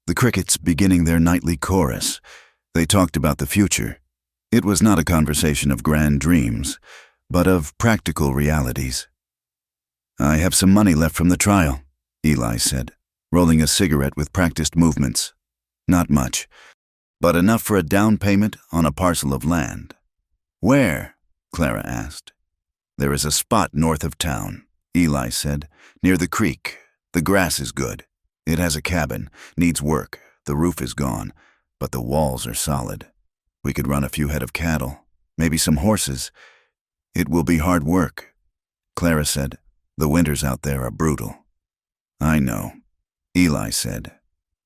the crickets beginning their nightly chorus. They talked about the future. It was not a conversation of grand dreams, but of practical realities. "I have some money left from the trial," Eli said, rolling a cigarette with practiced movements. "Not much, but enough for a down payment on a parcel of land." "Where?" Clara asked. "There is a spot north of town," Eli said, "near the creek. The grass is good. It has a cabin, needs work, the roof is gone, but the walls are solid. We could run a few head of cattle, maybe some horses. It will be hard work." Clara said, "The winters out there are brutal." "I know," Eli said.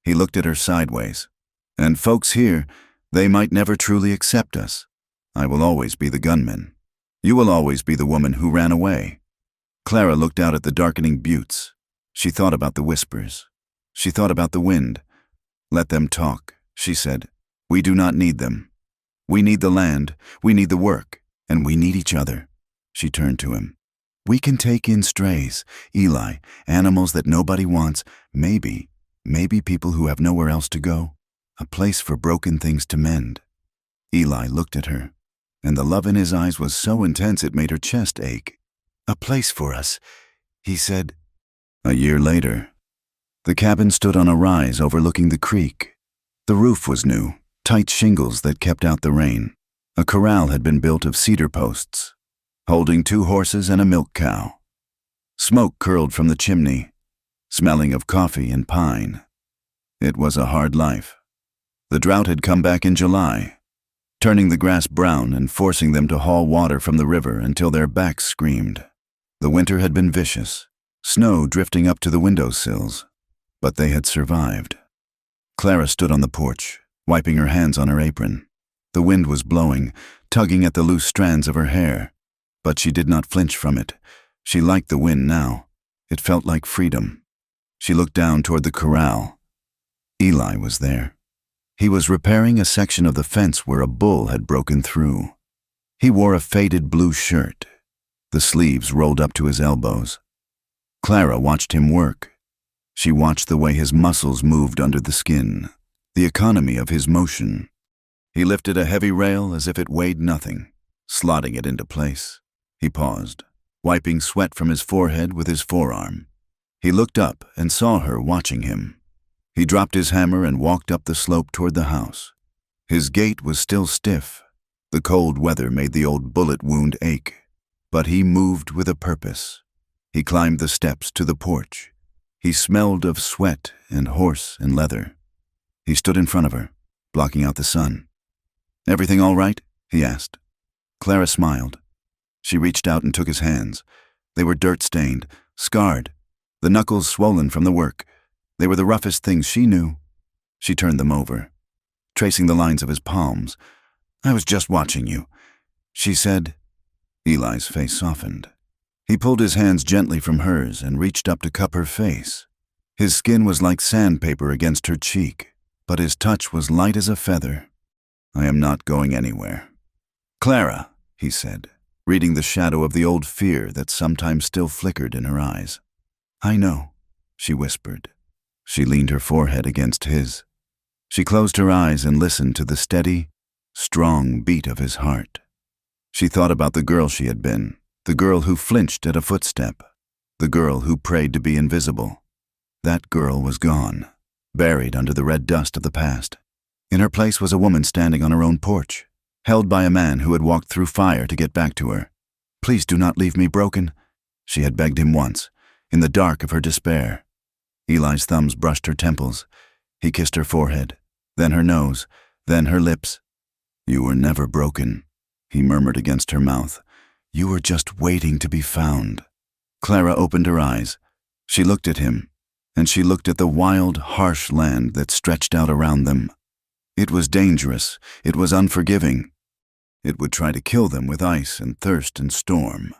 He looked at her sideways. "And folks here, they might never truly accept us. I will always be the gunman. You will always be the woman who ran away." Clara looked out at the darkening buttes. She thought about the whispers. She thought about the wind. "Let them talk," she said. "We do not need them. We need the land, we need the work, and we need each other." She turned to him. "We can take in strays, Eli, animals that nobody wants, maybe people who have nowhere else to go. A place for broken things to mend." Eli looked at her, and the love in his eyes was so intense it made her chest ache. "A place for us," he said. A year later, the cabin stood on a rise overlooking the creek. The roof was new, tight shingles that kept out the rain. A corral had been built of cedar posts, holding 2 horses and a milk cow. Smoke curled from the chimney, smelling of coffee and pine. It was a hard life. The drought had come back in July, turning the grass brown and forcing them to haul water from the river until their backs screamed. The winter had been vicious, snow drifting up to the windowsills, but they had survived. Clara stood on the porch, wiping her hands on her apron. The wind was blowing, tugging at the loose strands of her hair, but she did not flinch from it. She liked the wind now. It felt like freedom. She looked down toward the corral. Eli was there. He was repairing a section of the fence where a bull had broken through. He wore a faded blue shirt, the sleeves rolled up to his elbows. Clara watched him work. She watched the way his muscles moved under the skin, the economy of his motion. He lifted a heavy rail as if it weighed nothing, slotting it into place. He paused, wiping sweat from his forehead with his forearm. He looked up and saw her watching him. He dropped his hammer and walked up the slope toward the house. His gait was still stiff. The cold weather made the old bullet wound ache, but he moved with a purpose. He climbed the steps to the porch. He smelled of sweat and horse and leather. He stood in front of her, blocking out the sun. "Everything all right?" he asked. Clara smiled. She reached out and took his hands. They were dirt-stained, scarred, the knuckles swollen from the work. They were the roughest things she knew. She turned them over, tracing the lines of his palms. "I was just watching you," she said. Eli's face softened. He pulled his hands gently from hers and reached up to cup her face. His skin was like sandpaper against her cheek, but his touch was light as a feather. "I am not going anywhere." "Clara," he said, reading the shadow of the old fear that sometimes still flickered in her eyes. "I know," she whispered. She leaned her forehead against his. She closed her eyes and listened to the steady, strong beat of his heart. She thought about the girl she had been, the girl who flinched at a footstep, the girl who prayed to be invisible. That girl was gone, buried under the red dust of the past. In her place was a woman standing on her own porch, held by a man who had walked through fire to get back to her. "Please do not leave me broken," she had begged him once, in the dark of her despair. Eli's thumbs brushed her temples. He kissed her forehead, then her nose, then her lips. "You were never broken," he murmured against her mouth. "You were just waiting to be found." Clara opened her eyes. She looked at him, and she looked at the wild, harsh land that stretched out around them. It was dangerous. It was unforgiving. It would try to kill them with ice and thirst and storm.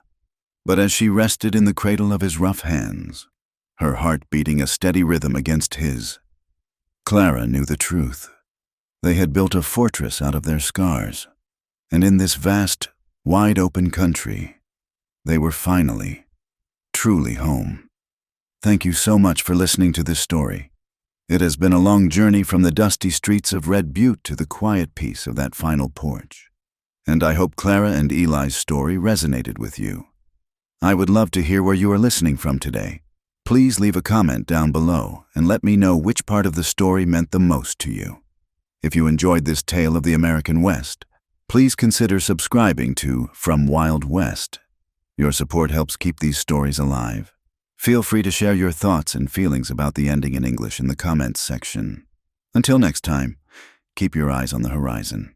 But as she rested in the cradle of his rough hands, her heart beating a steady rhythm against his, Clara knew the truth. They had built a fortress out of their scars, and in this vast, wide-open country, they were finally, truly home. Thank you so much for listening to this story. It has been a long journey from the dusty streets of Red Butte to the quiet peace of that final porch. And I hope Clara and Eli's story resonated with you. I would love to hear where you are listening from today. Please leave a comment down below and let me know which part of the story meant the most to you. If you enjoyed this tale of the American West, please consider subscribing to From Wild West. Your support helps keep these stories alive. Feel free to share your thoughts and feelings about the ending in English in the comments section. Until next time, keep your eyes on the horizon.